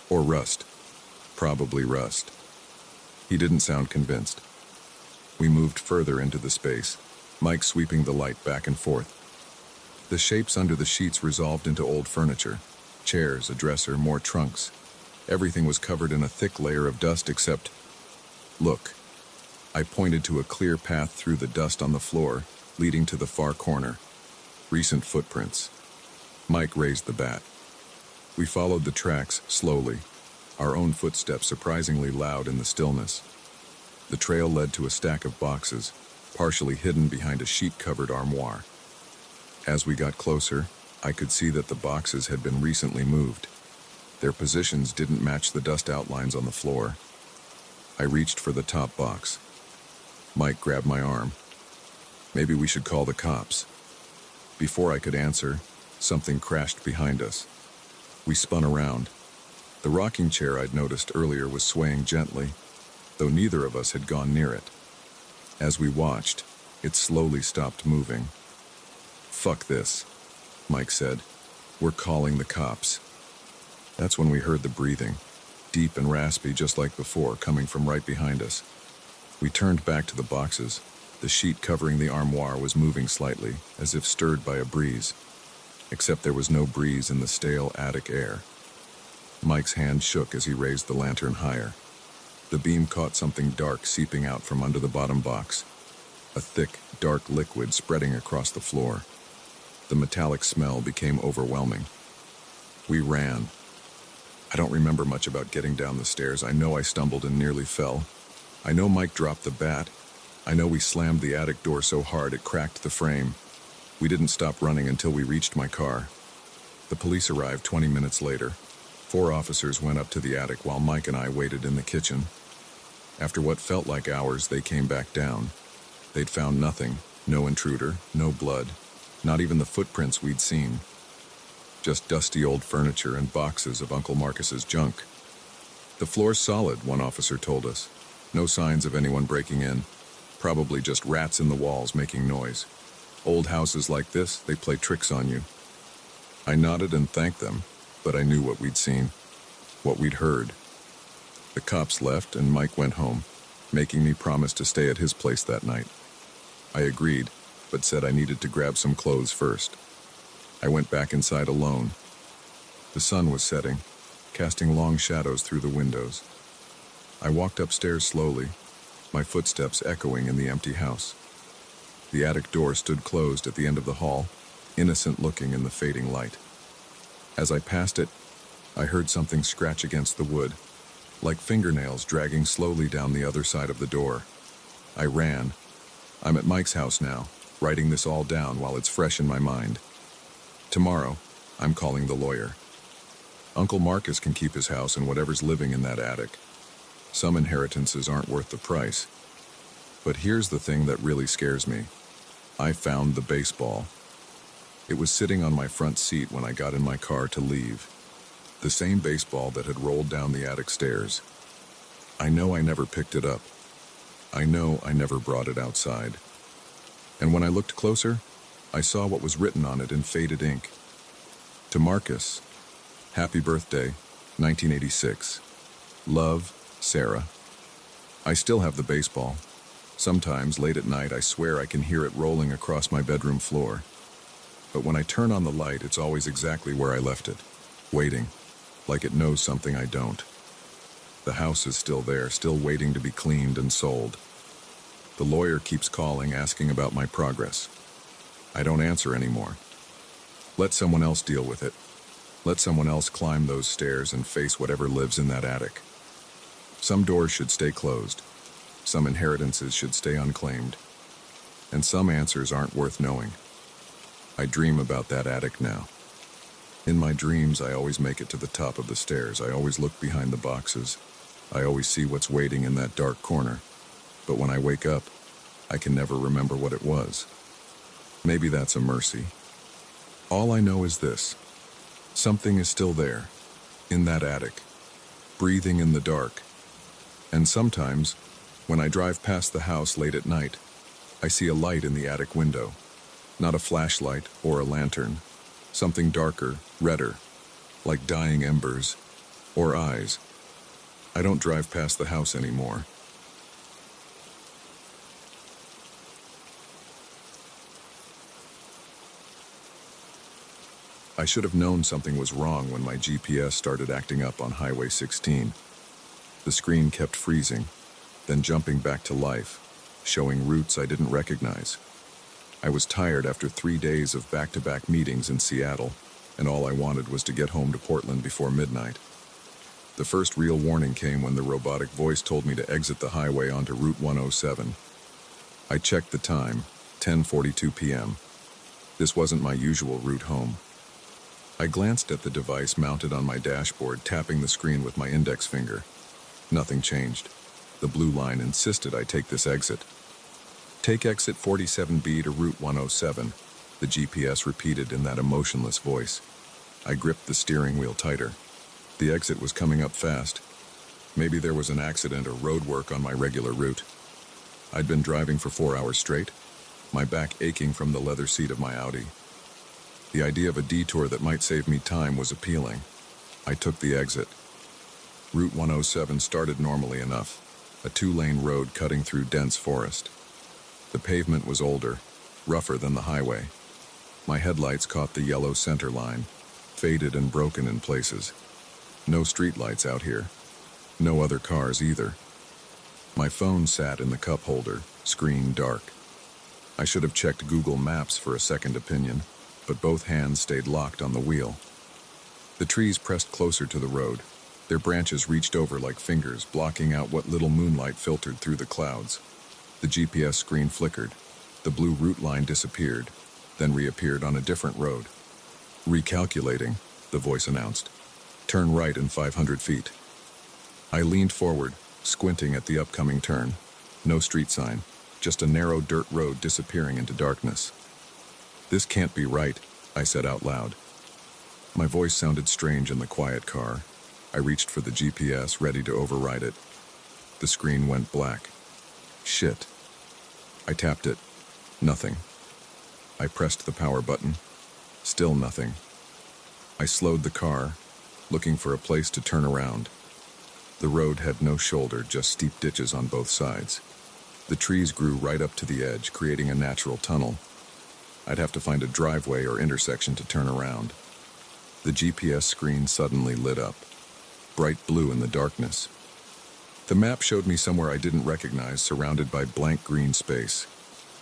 "Or rust. Probably rust." He didn't sound convinced. We moved further into the space, Mike sweeping the light back and forth. The shapes under the sheets resolved into old furniture. Chairs, a dresser, more trunks. Everything was covered in a thick layer of dust except... Look. I pointed to a clear path through the dust on the floor, leading to the far corner. Recent footprints. Mike raised the bat. We followed the tracks slowly, our own footsteps surprisingly loud in the stillness. The trail led to a stack of boxes, partially hidden behind a sheet-covered armoire. As we got closer, I could see that the boxes had been recently moved. Their positions didn't match the dust outlines on the floor. I reached for the top box. Mike grabbed my arm. "Maybe we should call the cops." Before I could answer, something crashed behind us. We spun around. The rocking chair I'd noticed earlier was swaying gently, though neither of us had gone near it. As we watched, it slowly stopped moving. "Fuck this," Mike said. "We're calling the cops." That's when we heard the breathing, deep and raspy just like before, coming from right behind us. We turned back to the boxes. The sheet covering the armoire was moving slightly, as if stirred by a breeze. Except there was no breeze in the stale attic air. Mike's hand shook as he raised the lantern higher. The beam caught something dark seeping out from under the bottom box. a thick, dark liquid spreading across the floor. The metallic smell became overwhelming. We ran. I don't remember much about getting down the stairs. I know I stumbled and nearly fell. I know Mike dropped the bat. I know we slammed the attic door so hard it cracked the frame. We didn't stop running until we reached my car. The police arrived 20 minutes later. 4 officers went up to the attic while Mike and I waited in the kitchen. After what felt like hours, they came back down. They'd found nothing. No intruder, no blood, not even the footprints we'd seen. Just dusty old furniture and boxes of Uncle Marcus's junk. The floor's solid, one officer told us. No signs of anyone breaking in. Probably just rats in the walls making noise. Old houses like this, they play tricks on you. I nodded and thanked them, but I knew what we'd seen, what we'd heard. The cops left and Mike went home, making me promise to stay at his place that night. I agreed, but said I needed to grab some clothes first. I went back inside alone. The sun was setting, casting long shadows through the windows. I walked upstairs slowly, my footsteps echoing in the empty house. The attic door stood closed at the end of the hall, innocent looking in the fading light. As I passed it, I heard something scratch against the wood, like fingernails dragging slowly down the other side of the door. I ran. I'm at Mike's house now, writing this all down while it's fresh in my mind. Tomorrow, I'm calling the lawyer. Uncle Marcus can keep his house and whatever's living in that attic. Some inheritances aren't worth the price. But here's the thing that really scares me. I found the baseball. It was sitting on my front seat when I got in my car to leave. The same baseball that had rolled down the attic stairs. I know I never picked it up. I know I never brought it outside. And when I looked closer, I saw what was written on it in faded ink. To Marcus, happy birthday, 1986. Love, Sarah. I still have the baseball. Sometimes, late at night, I swear I can hear it rolling across my bedroom floor. But when I turn on the light, it's always exactly where I left it, waiting, like it knows something I don't. The house is still there, still waiting to be cleaned and sold. The lawyer keeps calling, asking about my progress. I don't answer anymore. Let someone else deal with it. Let someone else climb those stairs and face whatever lives in that attic. Some doors should stay closed. Some inheritances should stay unclaimed. And some answers aren't worth knowing. I dream about that attic now. In my dreams, I always make it to the top of the stairs. I always look behind the boxes. I always see what's waiting in that dark corner. But when I wake up, I can never remember what it was. Maybe that's a mercy. All I know is this. Something is still there, in that attic, breathing in the dark. And sometimes, when I drive past the house late at night, I see a light in the attic window. Not a flashlight or a lantern. Something darker, redder, like dying embers, or eyes. I don't drive past the house anymore. I should have known something was wrong when my GPS started acting up on Highway 16. The screen kept freezing, then jumping back to life, showing routes I didn't recognize. I was tired after 3 days of back-to-back meetings in Seattle, and all I wanted was to get home to Portland before midnight. The first real warning came when the robotic voice told me to exit the highway onto Route 107. I checked the time, 10:42 p.m. This wasn't my usual route home. I glanced at the device mounted on my dashboard, tapping the screen with my index finger. Nothing changed. The blue line insisted I take this exit. Take exit 47B to Route 107, the GPS repeated in that emotionless voice. I gripped the steering wheel tighter. The exit was coming up fast. Maybe there was an accident or road work on my regular route. I'd been driving for 4 hours straight, my back aching from the leather seat of my Audi. The idea of a detour that might save me time was appealing. I took the exit. Route 107 started normally enough, a 2-lane road cutting through dense forest. The pavement was older, rougher than the highway. My headlights caught the yellow center line, faded and broken in places. No streetlights out here. No other cars either. My phone sat in the cup holder, screen dark. I should have checked Google Maps for a second opinion, but both hands stayed locked on the wheel. The trees pressed closer to the road. Their branches reached over like fingers, blocking out what little moonlight filtered through the clouds. The GPS screen flickered. The blue route line disappeared, then reappeared on a different road. "Recalculating," the voice announced. "Turn right in 500 feet." I leaned forward, squinting at the upcoming turn. No street sign, just a narrow dirt road disappearing into darkness. "This can't be right," I said out loud. My voice sounded strange in the quiet car. I reached for the GPS, ready to override it. The screen went black. Shit. I tapped it. Nothing. I pressed the power button. Still nothing. I slowed the car, looking for a place to turn around. The road had no shoulder, just steep ditches on both sides. The trees grew right up to the edge, creating a natural tunnel. I'd have to find a driveway or intersection to turn around. The GPS screen suddenly lit up, bright blue in the darkness. The map showed me somewhere I didn't recognize, surrounded by blank green space.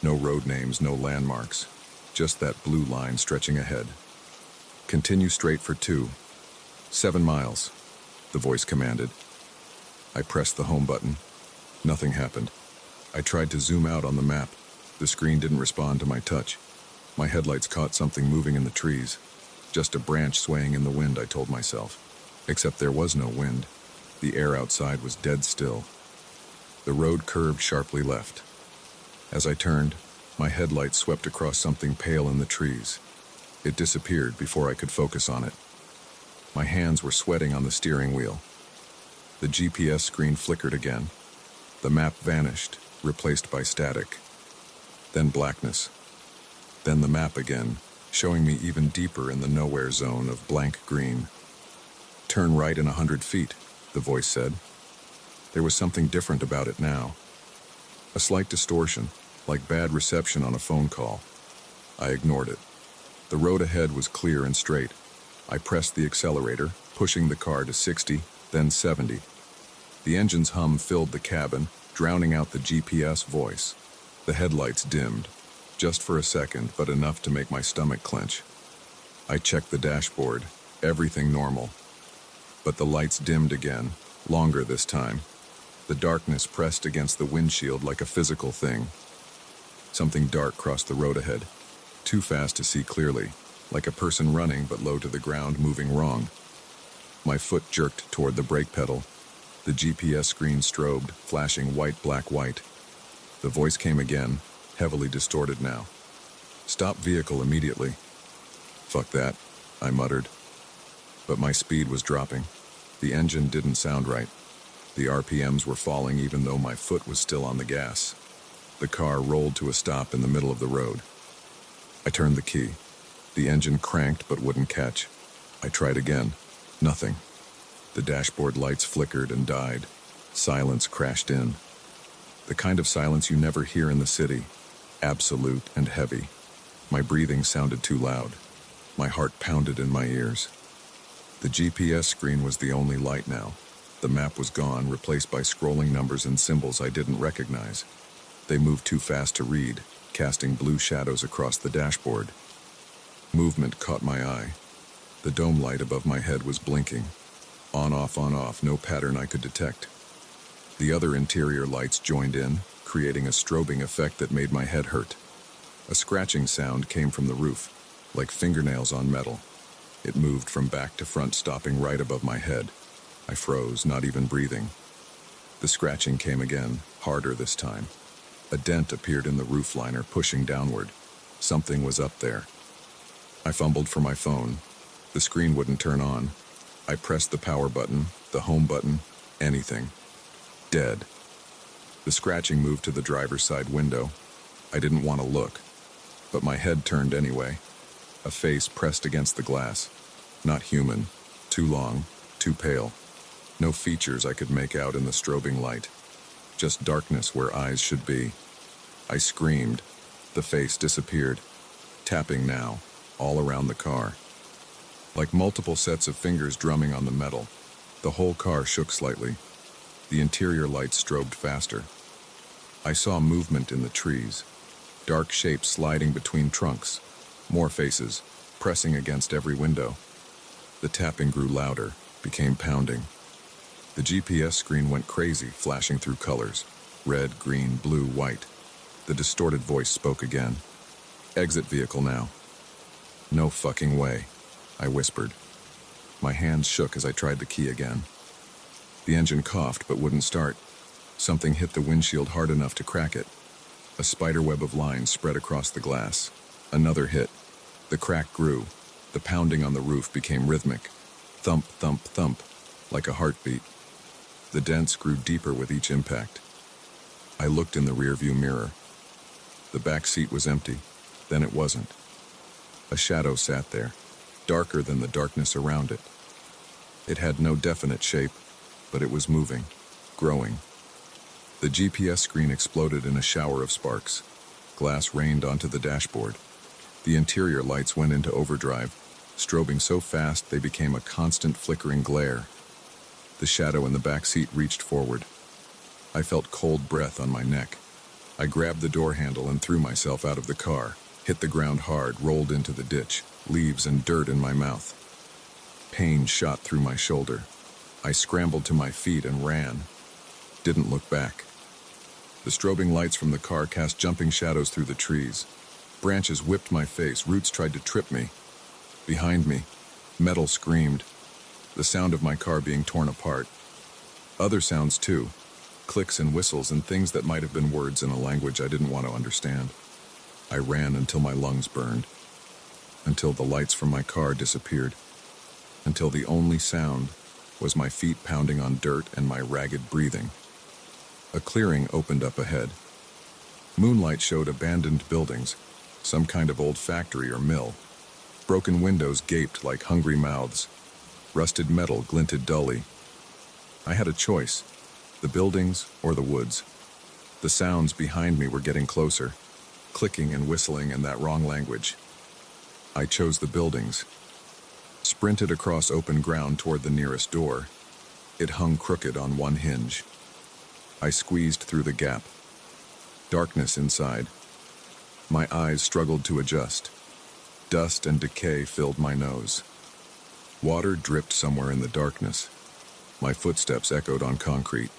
No road names, no landmarks, just that blue line stretching ahead. "Continue straight for 7 miles, the voice commanded. I pressed the home button. Nothing happened. I tried to zoom out on the map. The screen didn't respond to my touch. My headlights caught something moving in the trees. Just a branch swaying in the wind, I told myself. Except there was no wind. The air outside was dead still. The road curved sharply left. As I turned, my headlights swept across something pale in the trees. It disappeared before I could focus on it. My hands were sweating on the steering wheel. The GPS screen flickered again. The map vanished, replaced by static. Then blackness. Then the map again, showing me even deeper in the nowhere zone of blank green. "Turn right in 100 feet, the voice said. There was something different about it now. A slight distortion, like bad reception on a phone call. I ignored it. The road ahead was clear and straight. I pressed the accelerator, pushing the car to 60, then 70. The engine's hum filled the cabin, drowning out the GPS voice. The headlights dimmed, just for a second, but enough to make my stomach clench. I checked the dashboard, everything normal. But the lights dimmed again, longer this time. The darkness pressed against the windshield like a physical thing. Something dark crossed the road ahead, too fast to see clearly, like a person running but low to the ground, moving wrong. My foot jerked toward the brake pedal. The GPS screen strobed, flashing white, black, white. The voice came again, heavily distorted now. "Stop vehicle immediately." "Fuck that," I muttered. But my speed was dropping. The engine didn't sound right. The RPMs were falling even though my foot was still on the gas. The car rolled to a stop in the middle of the road. I turned the key. The engine cranked but wouldn't catch. I tried again. Nothing. The dashboard lights flickered and died. Silence crashed in. The kind of silence you never hear in the city. Absolute and heavy. My breathing sounded too loud. My heart pounded in my ears. The GPS screen was the only light now. The map was gone, replaced by scrolling numbers and symbols I didn't recognize. They moved too fast to read, casting blue shadows across the dashboard. Movement caught my eye. The dome light above my head was blinking. On, off, no pattern I could detect. The other interior lights joined in, creating a strobing effect that made my head hurt. A scratching sound came from the roof, like fingernails on metal. It moved from back to front, stopping right above my head. I froze, not even breathing. The scratching came again, harder this time. A dent appeared in the roof liner, pushing downward. Something was up there. I fumbled for my phone. The screen wouldn't turn on. I pressed the power button, the home button, anything. Dead. The scratching moved to the driver's side window. I didn't want to look, but my head turned anyway. A face pressed against the glass. Not human. Too long, too pale. No features I could make out in the strobing light. Just darkness where eyes should be. I screamed. The face disappeared. Tapping now, all around the car. Like multiple sets of fingers drumming on the metal. The whole car shook slightly. The interior lights strobed faster. I saw movement in the trees. dark shapes sliding between trunks, more faces, pressing against every window. The tapping grew louder, became pounding. The GPS screen went crazy, flashing through colors: red, green, blue, white. The distorted voice spoke again. "Exit vehicle now." "No fucking way," I whispered. My hands shook as I tried the key again. The engine coughed but wouldn't start. Something hit the windshield hard enough to crack it. A spiderweb of lines spread across the glass. Another hit. The crack grew. The pounding on the roof became rhythmic. Thump, thump, thump, like a heartbeat. The dents grew deeper with each impact. I looked in the rearview mirror. The back seat was empty. Then it wasn't. A shadow sat there, darker than the darkness around it. It had no definite shape, but it was moving, growing. The GPS screen exploded in a shower of sparks. Glass rained onto the dashboard. The interior lights went into overdrive, strobing so fast they became a constant flickering glare. The shadow in the back seat reached forward. I felt cold breath on my neck. I grabbed the door handle and threw myself out of the car, hit the ground hard, rolled into the ditch, leaves and dirt in my mouth. Pain shot through my shoulder. I scrambled to my feet and ran. Didn't look back. The strobing lights from the car cast jumping shadows through the trees. Branches whipped my face, roots tried to trip me. Behind me, metal screamed. The sound of my car being torn apart. Other sounds too. Clicks and whistles and things that might have been words in a language I didn't want to understand. I ran until my lungs burned. Until the lights from my car disappeared. Until the only sound was my feet pounding on dirt and my ragged breathing. A clearing opened up ahead. Moonlight showed abandoned buildings, some kind of old factory or mill. Broken windows gaped like hungry mouths. Rusted metal glinted dully. I had a choice, the buildings or the woods. The sounds behind me were getting closer, clicking and whistling in that wrong language. I chose the buildings. Sprinted across open ground toward the nearest door. It hung crooked on one hinge. I squeezed through the gap. Darkness inside. My eyes struggled to adjust. Dust and decay filled my nose. Water dripped somewhere in the darkness. My footsteps echoed on concrete.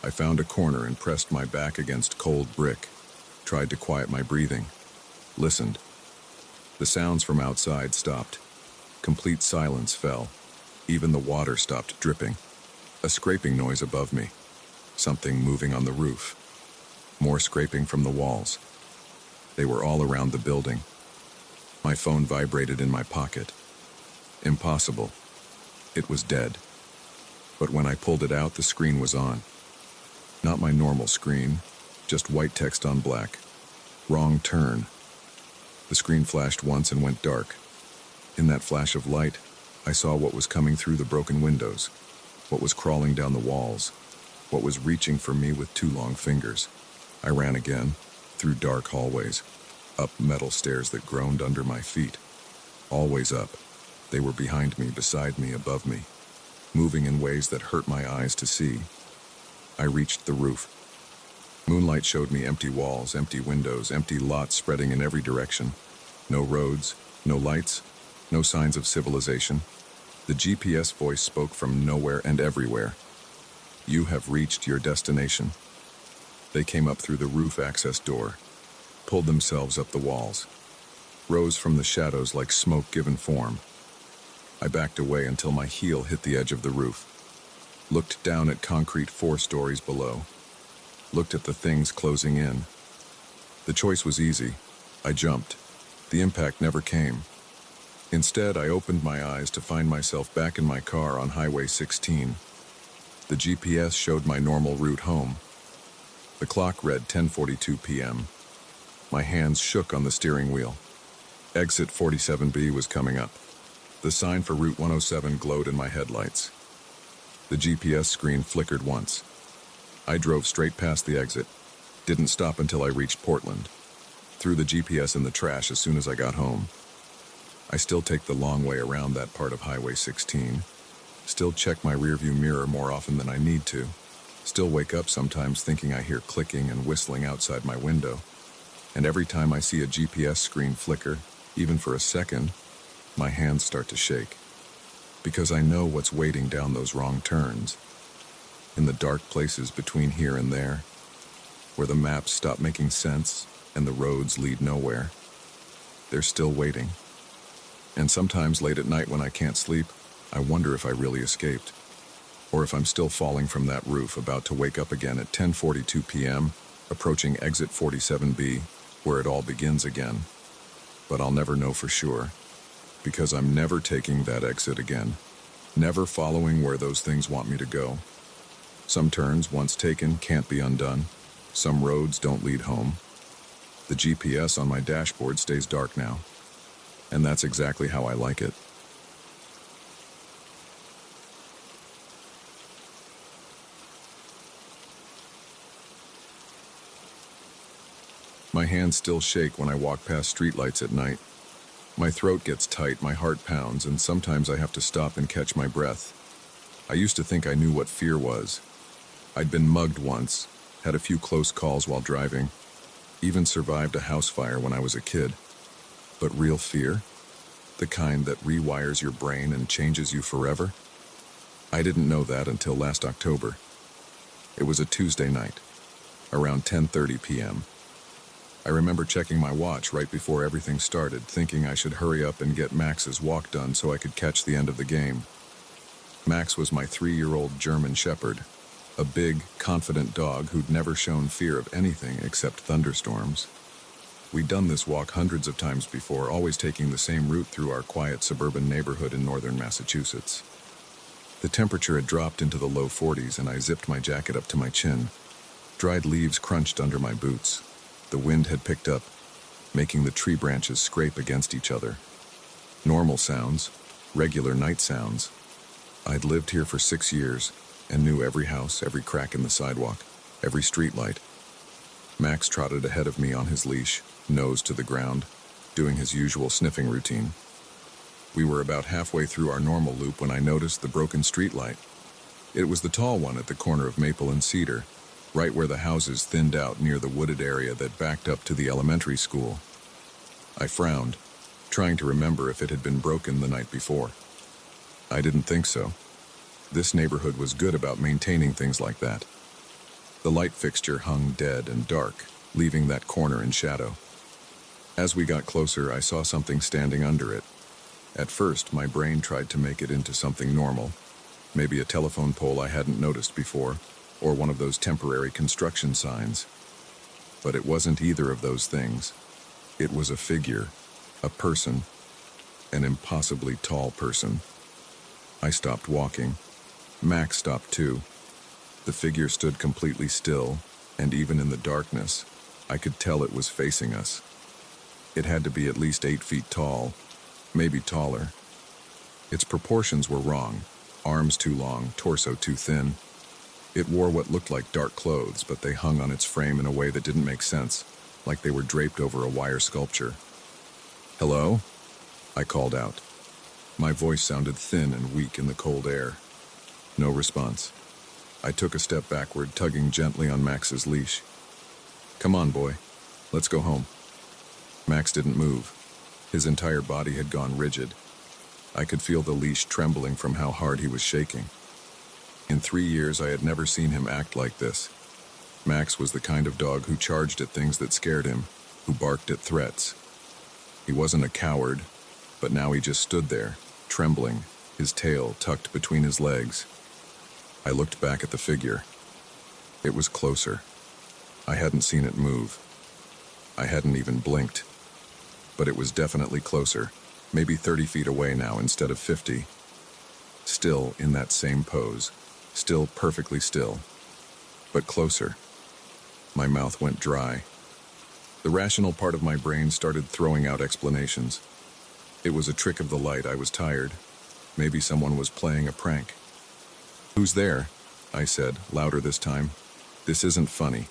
I found a corner and pressed my back against cold brick. Tried to quiet my breathing. Listened. The sounds from outside stopped. Complete silence fell. Even the water stopped dripping. A scraping noise above me. Something moving on the roof. More scraping from the walls. They were all around the building. My phone vibrated in my pocket. Impossible. It was dead. But when I pulled it out, the screen was on. Not my normal screen, just white text on black. Wrong turn. The screen flashed once and went dark. In that flash of light, I saw what was coming through the broken windows, what was crawling down the walls, what was reaching for me with two long fingers. I ran again, through dark hallways, up metal stairs that groaned under my feet. Always up. They were behind me, beside me, above me, moving in ways that hurt my eyes to see. I reached the roof. Moonlight showed me empty walls, empty windows, empty lots spreading in every direction. No roads, no lights, no signs of civilization. The GPS voice spoke from nowhere and everywhere. "You have reached your destination." They came up through the roof access door, pulled themselves up the walls, rose from the shadows like smoke given form. I backed away until my heel hit the edge of the roof, looked down at concrete 4 stories below, looked at the things closing in. The choice was easy. I jumped. The impact never came. Instead, I opened my eyes to find myself back in my car on Highway 16. The GPS showed my normal route home. The clock read 10:42 p.m. My hands shook on the steering wheel. Exit 47B was coming up. The sign for Route 107 glowed in my headlights. The GPS screen flickered once. I drove straight past the exit. Didn't stop until I reached Portland. Threw the GPS in the trash as soon as I got home. I still take the long way around that part of Highway 16. Still check my rearview mirror more often than I need to. Still wake up sometimes thinking I hear clicking and whistling outside my window. And every time I see a GPS screen flicker, even for a second, my hands start to shake. Because I know what's waiting down those wrong turns. In the dark places between here and there, where the maps stop making sense and the roads lead nowhere. They're still waiting. And sometimes late at night when I can't sleep, I wonder if I really escaped. Or if I'm still falling from that roof, about to wake up again at 10:42 p.m., approaching exit 47B, where it all begins again. But I'll never know for sure, because I'm never taking that exit again. Never following where those things want me to go. Some turns, once taken, can't be undone. Some roads don't lead home. The GPS on my dashboard stays dark now. And that's exactly how I like it. My hands still shake when I walk past streetlights at night. My throat gets tight, my heart pounds, and sometimes I have to stop and catch my breath. I used to think I knew what fear was. I'd been mugged once, had a few close calls while driving, even survived a house fire when I was a kid. But real fear? The kind that rewires your brain and changes you forever? I didn't know that until last October. It was a Tuesday night, around 10:30 p.m. I remember checking my watch right before everything started, thinking I should hurry up and get Max's walk done so I could catch the end of the game. Max was my 3-year-old German Shepherd, a big, confident dog who'd never shown fear of anything except thunderstorms. We'd done this walk hundreds of times before, always taking the same route through our quiet suburban neighborhood in northern Massachusetts. The temperature had dropped into the low 40s and I zipped my jacket up to my chin. Dried leaves crunched under my boots. The wind had picked up, making the tree branches scrape against each other. Normal sounds, regular night sounds. I'd lived here for 6 years and knew every house, every crack in the sidewalk, every street light. Max trotted ahead of me on his leash, nose to the ground, doing his usual sniffing routine. We were about halfway through our normal loop when I noticed the broken street light. It was the tall one at the corner of Maple and Cedar, right where the houses thinned out near the wooded area that backed up to the elementary school. I frowned, trying to remember if it had been broken the night before. I didn't think so. This neighborhood was good about maintaining things like that. The light fixture hung dead and dark, leaving that corner in shadow. As we got closer, I saw something standing under it. At first, my brain tried to make it into something normal, maybe a telephone pole I hadn't noticed before, or one of those temporary construction signs. But it wasn't either of those things. It was a figure, a person, an impossibly tall person. I stopped walking. Max stopped too. The figure stood completely still, and even in the darkness, I could tell it was facing us. It had to be at least 8 feet tall, maybe taller. Its proportions were wrong. Arms too long, torso too thin. It wore what looked like dark clothes, but they hung on its frame in a way that didn't make sense, like they were draped over a wire sculpture. "Hello?" I called out. My voice sounded thin and weak in the cold air. No response. I took a step backward, tugging gently on Max's leash. "Come on, boy. Let's go home." Max didn't move. His entire body had gone rigid. I could feel the leash trembling from how hard he was shaking. In 3 years, I had never seen him act like this. Max was the kind of dog who charged at things that scared him, who barked at threats. He wasn't a coward, but now he just stood there, trembling, his tail tucked between his legs. I looked back at the figure. It was closer. I hadn't seen it move. I hadn't even blinked. But it was definitely closer, maybe 30 feet away now instead of 50. Still in that same pose. Still perfectly still, but closer. My mouth went dry. The rational part of my brain started throwing out explanations. It was a trick of the light. I was tired. Maybe someone was playing a prank. "Who's there?" I said, louder this time. "This isn't funny."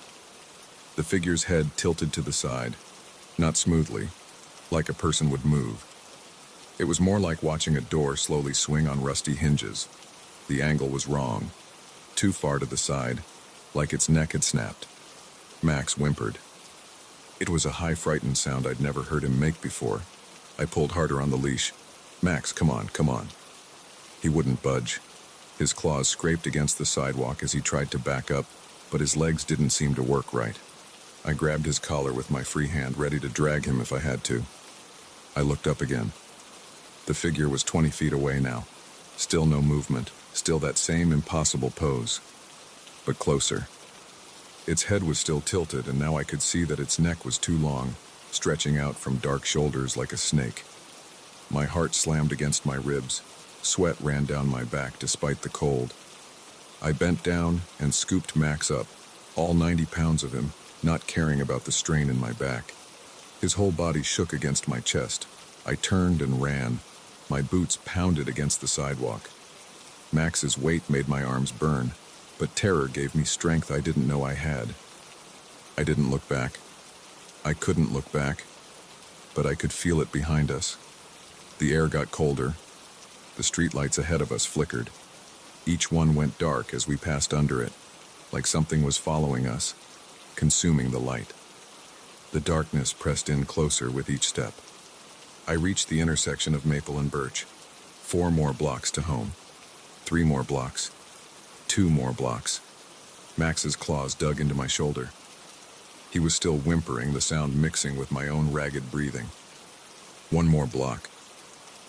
The figure's head tilted to the side, not smoothly, like a person would move. It was more like watching a door slowly swing on rusty hinges. The angle was wrong, too far to the side, like its neck had snapped. Max whimpered. It was a high, frightened sound I'd never heard him make before. I pulled harder on the leash. "Max, come on, come on." He wouldn't budge. His claws scraped against the sidewalk as he tried to back up, but his legs didn't seem to work right. I grabbed his collar with my free hand, ready to drag him if I had to. I looked up again. The figure was 20 feet away now. Still no movement, still that same impossible pose. But closer. Its head was still tilted, and now I could see that its neck was too long, stretching out from dark shoulders like a snake. My heart slammed against my ribs. Sweat ran down my back despite the cold. I bent down and scooped Max up, all 90 pounds of him, not caring about the strain in my back. His whole body shook against my chest. I turned and ran. My boots pounded against the sidewalk. Max's weight made my arms burn, but terror gave me strength I didn't know I had. I didn't look back. I couldn't look back, but I could feel it behind us. The air got colder. The streetlights ahead of us flickered. Each one went dark as we passed under it, like something was following us, consuming the light. The darkness pressed in closer with each step. I reached the intersection of Maple and Birch. 4 more blocks to home. 3 more blocks. 2 more blocks. Max's claws dug into my shoulder. He was still whimpering, the sound mixing with my own ragged breathing. 1 more block.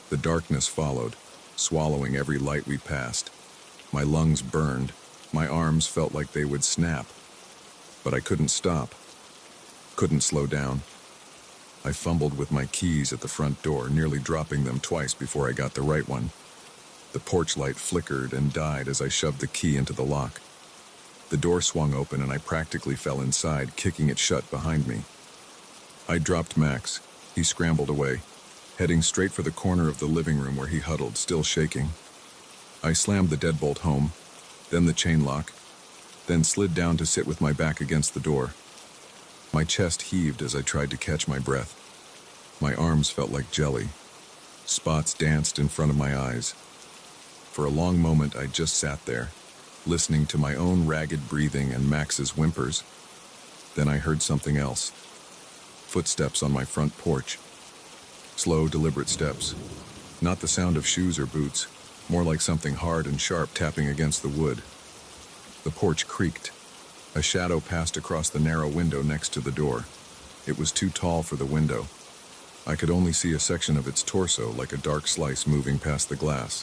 The darkness followed, swallowing every light we passed. My lungs burned. My arms felt like they would snap. But I couldn't stop. Couldn't slow down. I fumbled with my keys at the front door, nearly dropping them twice before I got the right one. The porch light flickered and died as I shoved the key into the lock. The door swung open and I practically fell inside, kicking it shut behind me. I dropped Max. He scrambled away, heading straight for the corner of the living room where he huddled, still shaking. I slammed the deadbolt home, then the chain lock, then slid down to sit with my back against the door. My chest heaved as I tried to catch my breath. My arms felt like jelly. Spots danced in front of my eyes. For a long moment, I just sat there, listening to my own ragged breathing and Max's whimpers. Then I heard something else. Footsteps on my front porch. Slow, deliberate steps. Not the sound of shoes or boots, more like something hard and sharp tapping against the wood. The porch creaked. A shadow passed across the narrow window next to the door. It was too tall for the window. I could only see a section of its torso, like a dark slice moving past the glass.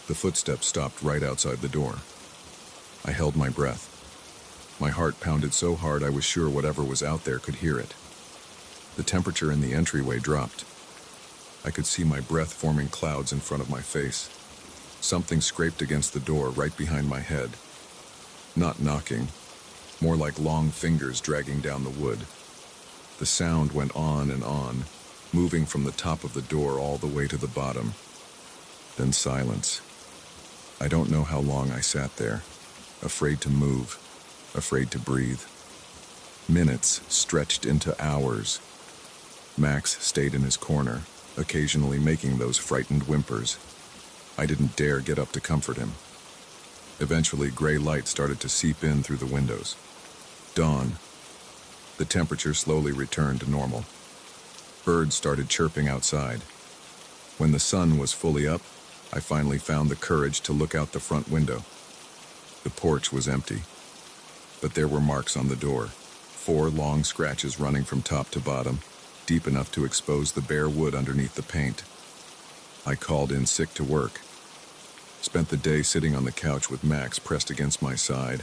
The footsteps stopped right outside the door. I held my breath. My heart pounded so hard I was sure whatever was out there could hear it. The temperature in the entryway dropped. I could see my breath forming clouds in front of my face. Something scraped against the door right behind my head. Not knocking, more like long fingers dragging down the wood. The sound went on and on, moving from the top of the door all the way to the bottom. Then silence. I don't know how long I sat there, afraid to move, afraid to breathe. Minutes stretched into hours. Max stayed in his corner, occasionally making those frightened whimpers. I didn't dare get up to comfort him. Eventually, gray light started to seep in through the windows. Dawn. The temperature slowly returned to normal. Birds started chirping outside. When the sun was fully up, I finally found the courage to look out the front window. The porch was empty, but there were marks on the door, 4 long scratches running from top to bottom, deep enough to expose the bare wood underneath the paint. I called in sick to work. Spent the day sitting on the couch with Max pressed against my side,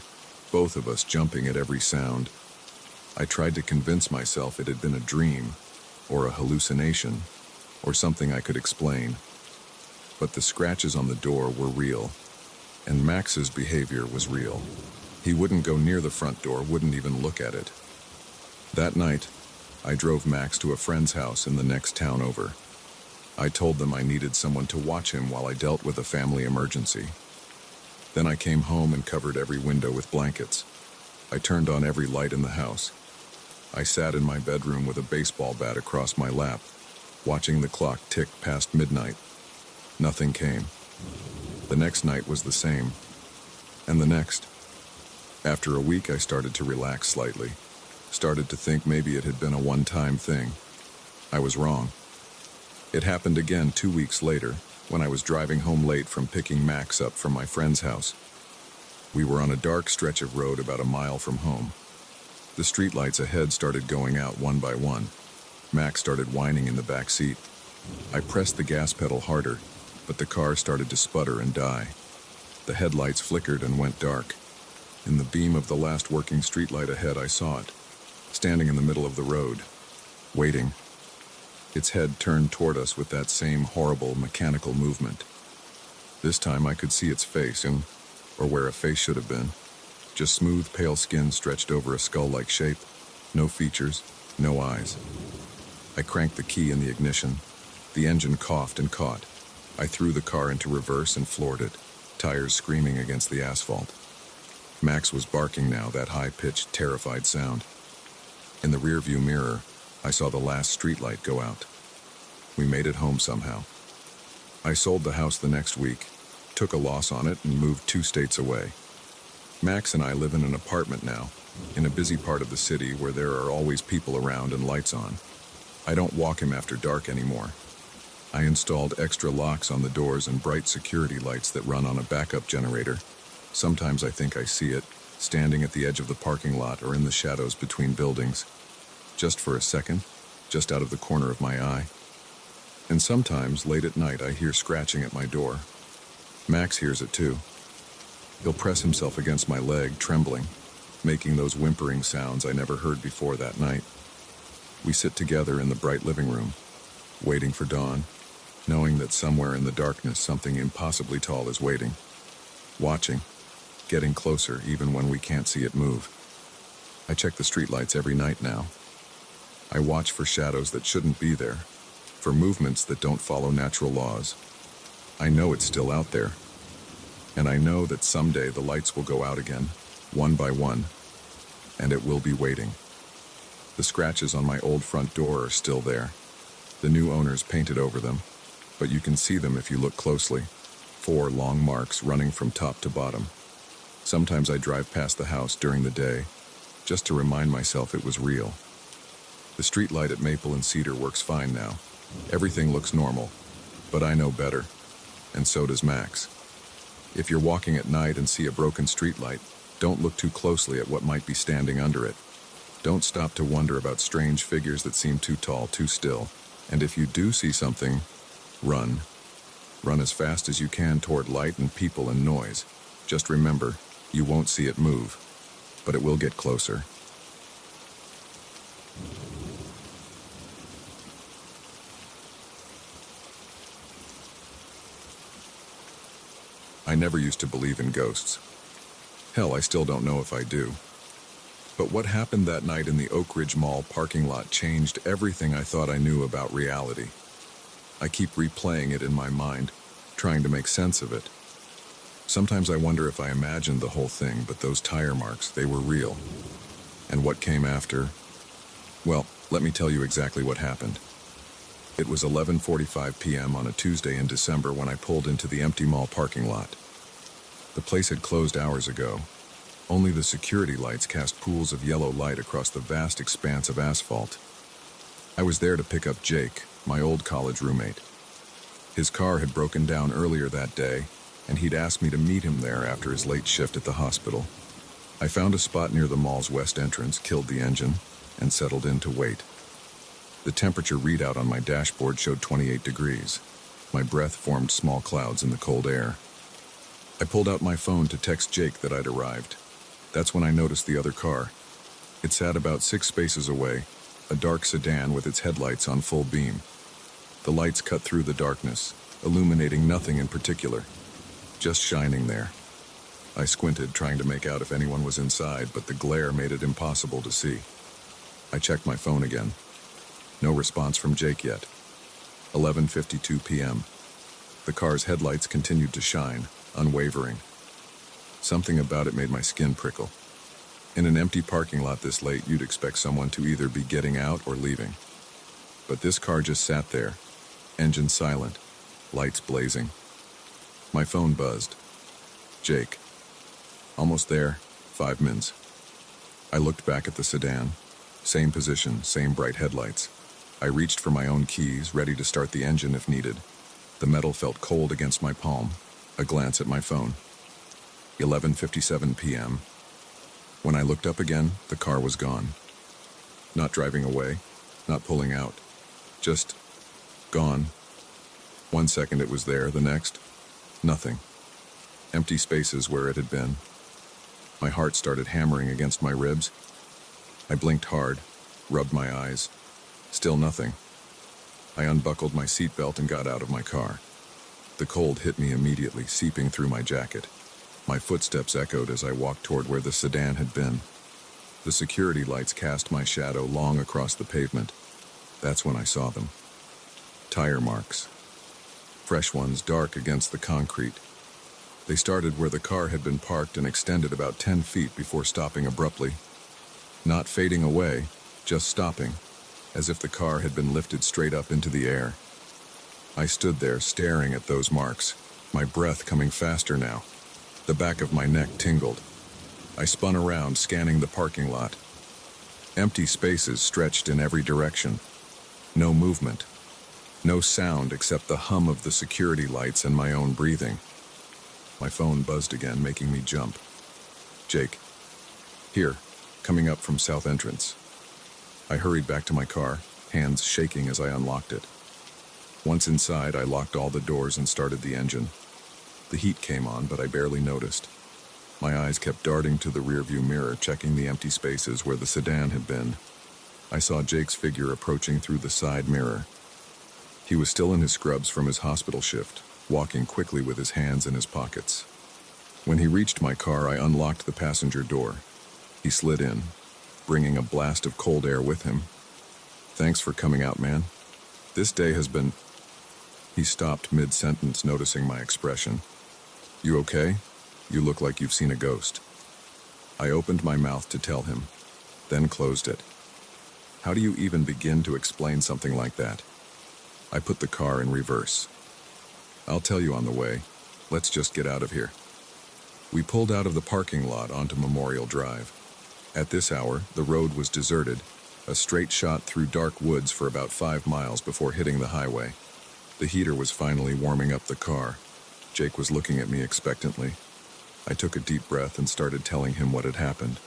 both of us jumping at every sound. I tried to convince myself it had been a dream, or a hallucination, or something I could explain. But the scratches on the door were real, and Max's behavior was real. He wouldn't go near the front door, wouldn't even look at it. That night, I drove Max to a friend's house in the next town over. I told them I needed someone to watch him while I dealt with a family emergency. Then I came home and covered every window with blankets. I turned on every light in the house. I sat in my bedroom with a baseball bat across my lap, watching the clock tick past midnight. Nothing came. The next night was the same, and the next. After a week, I started to relax slightly. Started to think maybe it had been a one-time thing. I was wrong. It happened again 2 weeks later, when I was driving home late from picking Max up from my friend's house. We were on a dark stretch of road about a mile from home. The streetlights ahead started going out one by one. Max started whining in the back seat. I pressed the gas pedal harder, but the car started to sputter and die. The headlights flickered and went dark. In the beam of the last working streetlight ahead, I saw it, standing in the middle of the road, waiting. Its head turned toward us with that same horrible mechanical movement. This time I could see its face, or where a face should have been. Just smooth, pale skin stretched over a skull-like shape. No features, no eyes. I cranked the key in the ignition. The engine coughed and caught. I threw the car into reverse and floored it, tires screaming against the asphalt. Max was barking now, that high-pitched, terrified sound. In the rearview mirror, I saw the last streetlight go out. We made it home somehow. I sold the house the next week, took a loss on it, and moved 2 states away. Max and I live in an apartment now, in a busy part of the city where there are always people around and lights on. I don't walk him after dark anymore. I installed extra locks on the doors and bright security lights that run on a backup generator. Sometimes I think I see it, standing at the edge of the parking lot or in the shadows between buildings. Just for a second, just out of the corner of my eye. And sometimes, late at night, I hear scratching at my door. Max hears it too. He'll press himself against my leg, trembling, making those whimpering sounds I never heard before that night. We sit together in the bright living room, waiting for dawn, knowing that somewhere in the darkness something impossibly tall is waiting, watching, getting closer even when we can't see it move. I check the streetlights every night now. I watch for shadows that shouldn't be there, for movements that don't follow natural laws. I know it's still out there, and I know that someday the lights will go out again, one by one, and it will be waiting. The scratches on my old front door are still there. The new owners painted over them, but you can see them if you look closely. 4 long marks running from top to bottom. Sometimes I drive past the house during the day, just to remind myself it was real. The street light at Maple and Cedar works fine now. Everything looks normal, but I know better, and so does Max. If you're walking at night and see a broken streetlight, don't look too closely at what might be standing under it. Don't stop to wonder about strange figures that seem too tall, too still. And if you do see something, run. Run as fast as you can toward light and people and noise. Just remember, you won't see it move, but it will get closer. I never used to believe in ghosts. Hell, I still don't know if I do. But what happened that night in the Oak Ridge Mall parking lot changed everything I thought I knew about reality. I keep replaying it in my mind, trying to make sense of it. Sometimes I wonder if I imagined the whole thing, but those tire marks, they were real. And what came after? Well, let me tell you exactly what happened. It was 11:45 p.m. on a Tuesday in December when I pulled into the empty mall parking lot. The place had closed hours ago. Only the security lights cast pools of yellow light across the vast expanse of asphalt. I was there to pick up Jake, my old college roommate. His car had broken down earlier that day, and he'd asked me to meet him there after his late shift at the hospital. I found a spot near the mall's west entrance, killed the engine, and settled in to wait. The temperature readout on my dashboard showed 28 degrees. My breath formed small clouds in the cold air. I pulled out my phone to text Jake that I'd arrived. That's when I noticed the other car. It sat about 6 spaces away, a dark sedan with its headlights on full beam. The lights cut through the darkness, illuminating nothing in particular, just shining there. I squinted, trying to make out if anyone was inside, but the glare made it impossible to see. I checked my phone again. No response from Jake yet. 11:52 p.m. The car's headlights continued to shine, unwavering. Something about it made my skin prickle. In an empty parking lot this late, you'd expect someone to either be getting out or leaving. But this car just sat there, engine silent, lights blazing. My phone buzzed. Jake. Almost there, 5 minutes. I looked back at the sedan. Same position, same bright headlights. I reached for my own keys, ready to start the engine if needed. The metal felt cold against my palm. A glance at my phone. 11:57 p.m. When I looked up again, the car was gone. Not driving away, not pulling out. Just gone. 1 second it was there, the next, nothing. Empty spaces where it had been. My heart started hammering against my ribs. I blinked hard, rubbed my eyes. Still nothing. I unbuckled my seatbelt and got out of my car. The cold hit me immediately, seeping through my jacket. My footsteps echoed as I walked toward where the sedan had been. The security lights cast my shadow long across the pavement. That's when I saw them. Tire marks. Fresh ones, dark against the concrete. They started where the car had been parked and extended about 10 feet before stopping abruptly. Not fading away, just stopping, as if the car had been lifted straight up into the air. I stood there staring at those marks, my breath coming faster now. The back of my neck tingled. I spun around, scanning the parking lot. Empty spaces stretched in every direction. No movement. No sound except the hum of the security lights and my own breathing. My phone buzzed again, making me jump. Jake. Here, coming up from south entrance. I hurried back to my car, hands shaking as I unlocked it. Once inside, I locked all the doors and started the engine. The heat came on, but I barely noticed. My eyes kept darting to the rearview mirror, checking the empty spaces where the sedan had been. I saw Jake's figure approaching through the side mirror. He was still in his scrubs from his hospital shift, walking quickly with his hands in his pockets. When he reached my car, I unlocked the passenger door. He slid in, bringing a blast of cold air with him. Thanks for coming out, man. This day has been... He stopped mid-sentence, noticing my expression. You okay? You look like you've seen a ghost. I opened my mouth to tell him, then closed it. How do you even begin to explain something like that? I put the car in reverse. I'll tell you on the way. Let's just get out of here. We pulled out of the parking lot onto Memorial Drive. At this hour, the road was deserted, a straight shot through dark woods for about 5 miles before hitting the highway. The heater was finally warming up the car. Jake was looking at me expectantly. I took a deep breath and started telling him what had happened.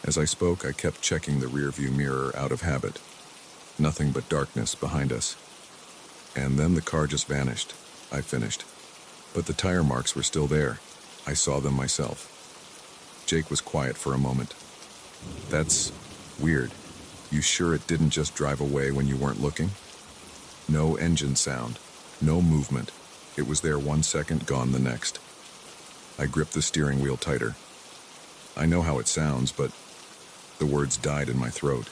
As I spoke, I kept checking the rearview mirror out of habit. Nothing but darkness behind us. And then the car just vanished. I finished. But the tire marks were still there. I saw them myself. Jake was quiet for a moment. That's weird. You sure it didn't just drive away when you weren't looking? No engine sound. No movement. It was there 1 second, gone the next. I gripped the steering wheel tighter. I know how it sounds, but the words died in my throat.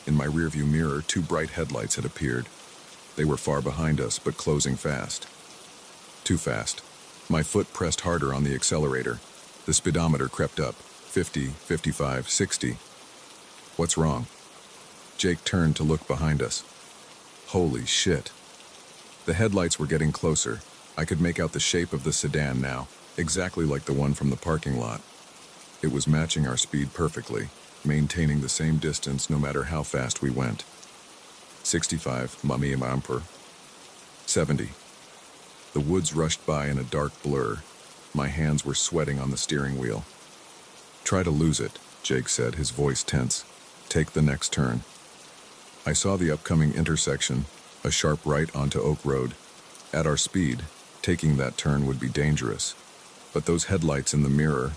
In my rearview mirror, 2 bright headlights had appeared. They were far behind us, but closing fast. Too fast. My foot pressed harder on the accelerator. The speedometer crept up. 50, 55, 60. What's wrong? Jake turned to look behind us. Holy shit. The headlights were getting closer. I could make out the shape of the sedan now, exactly like the one from the parking lot. It was matching our speed perfectly, maintaining the same distance no matter how fast we went. 65, mummy amper. 70. The woods rushed by in a dark blur. My hands were sweating on the steering wheel. Try to lose it, Jake said, his voice tense. Take the next turn. I saw the upcoming intersection, a sharp right onto Oak Road. At our speed, taking that turn would be dangerous. But those headlights in the mirror,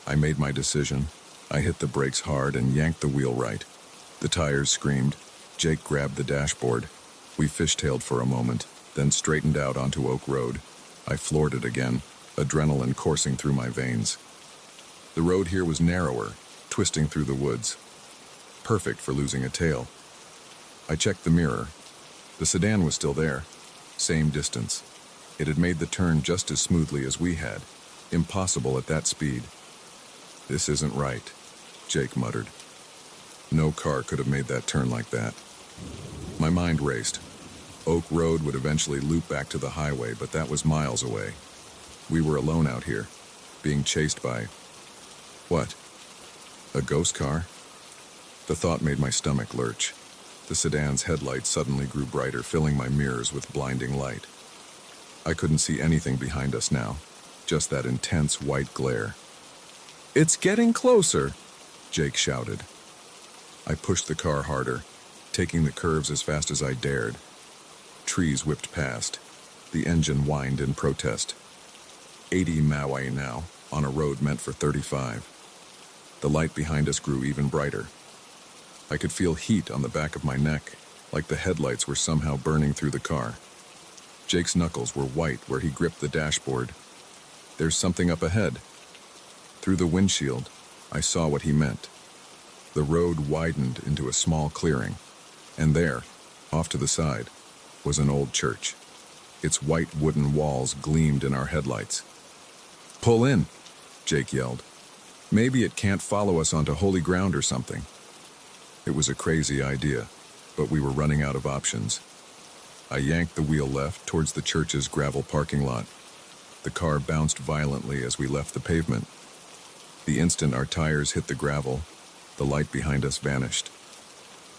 I made my decision. I hit the brakes hard and yanked the wheel right. The tires screamed. Jake grabbed the dashboard. We fishtailed for a moment, then straightened out onto Oak Road. I floored it again, adrenaline coursing through my veins. The road here was narrower, twisting through the woods. Perfect for losing a tail. I checked the mirror. The sedan was still there. Same distance. It had made the turn just as smoothly as we had. Impossible at that speed. This isn't right, Jake muttered. No car could have made that turn like that. My mind raced. Oak Road would eventually loop back to the highway, but that was miles away. We were alone out here, being chased by... What? A ghost car? The thought made my stomach lurch. The sedan's headlights suddenly grew brighter, filling my mirrors with blinding light. I couldn't see anything behind us now, just that intense white glare. "It's getting closer!" Jake shouted. I pushed the car harder, taking the curves as fast as I dared. Trees whipped past. The engine whined in protest. 80 Maui now, on a road meant for 35. The light behind us grew even brighter. I could feel heat on the back of my neck, like the headlights were somehow burning through the car. Jake's knuckles were white where he gripped the dashboard. "There's something up ahead." Through the windshield, I saw what he meant. The road widened into a small clearing, and there, off to the side, was an old church. Its white wooden walls gleamed in our headlights. "Pull in," Jake yelled. "Maybe it can't follow us onto holy ground or something." It was a crazy idea, but we were running out of options. I yanked the wheel left towards the church's gravel parking lot. The car bounced violently as we left the pavement. The instant our tires hit the gravel, the light behind us vanished.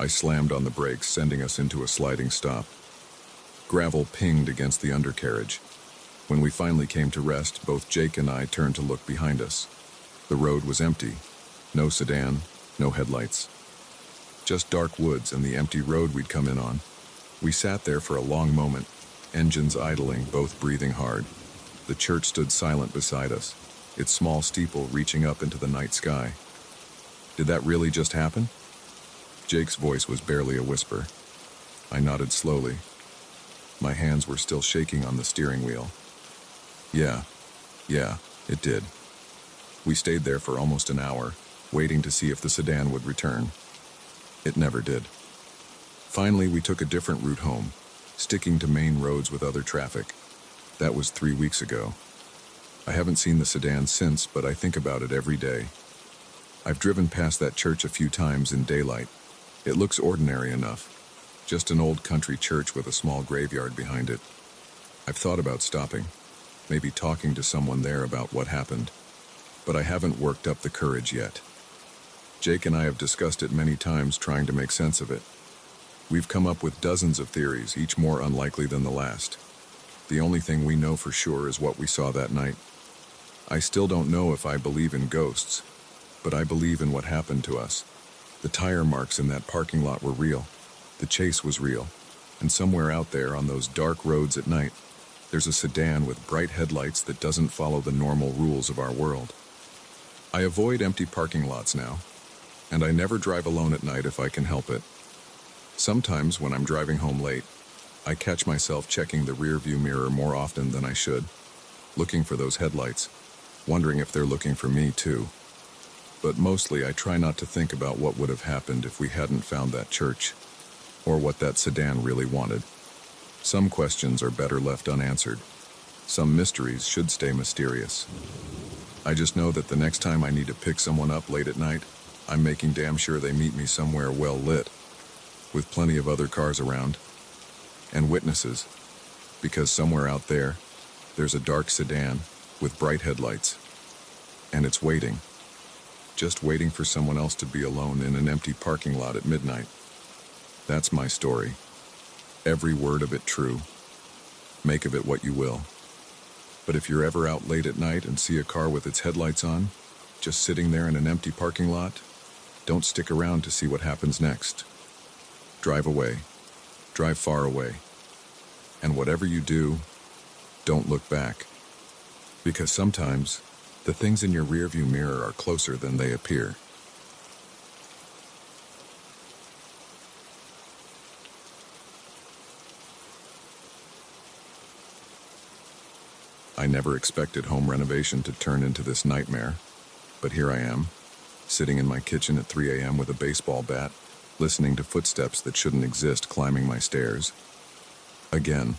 I slammed on the brakes, sending us into a sliding stop. Gravel pinged against the undercarriage. When we finally came to rest, both Jake and I turned to look behind us. The road was empty. No sedan, no headlights. Just dark woods and the empty road we'd come in on. We sat there for a long moment, engines idling, both breathing hard. The church stood silent beside us, its small steeple reaching up into the night sky. "Did that really just happen?" Jake's voice was barely a whisper. I nodded slowly. My hands were still shaking on the steering wheel. Yeah, it did. We stayed there for almost an hour, waiting to see if the sedan would return. It never did. Finally, we took a different route home, sticking to main roads with other traffic. That was 3 weeks ago. I haven't seen the sedan since, but I think about it every day. I've driven past that church a few times in daylight. It looks ordinary enough. Just an old country church with a small graveyard behind it. I've thought about stopping, maybe talking to someone there about what happened, but I haven't worked up the courage yet. Jake and I have discussed it many times, trying to make sense of it. We've come up with dozens of theories, each more unlikely than the last. The only thing we know for sure is what we saw that night. I still don't know if I believe in ghosts, but I believe in what happened to us. The tire marks in that parking lot were real. The chase was real. And somewhere out there on those dark roads at night, there's a sedan with bright headlights that doesn't follow the normal rules of our world. I avoid empty parking lots now, and I never drive alone at night if I can help it. Sometimes when I'm driving home late, I catch myself checking the rearview mirror more often than I should, looking for those headlights, wondering if they're looking for me too. But mostly I try not to think about what would have happened if we hadn't found that church, or what that sedan really wanted. Some questions are better left unanswered. Some mysteries should stay mysterious. I just know that the next time I need to pick someone up late at night, I'm making damn sure they meet me somewhere well lit, with plenty of other cars around, and witnesses, because somewhere out there, there's a dark sedan with bright headlights, and it's waiting, just waiting for someone else to be alone in an empty parking lot at midnight. That's my story. Every word of it true. Make of it what you will. But if you're ever out late at night and see a car with its headlights on, just sitting there in an empty parking lot, don't stick around to see what happens next. Drive away. Drive far away. And whatever you do, don't look back. Because sometimes, the things in your rearview mirror are closer than they appear. I never expected home renovation to turn into this nightmare, but here I am, sitting in my kitchen at 3 a.m. with a baseball bat, listening to footsteps that shouldn't exist climbing my stairs. Again.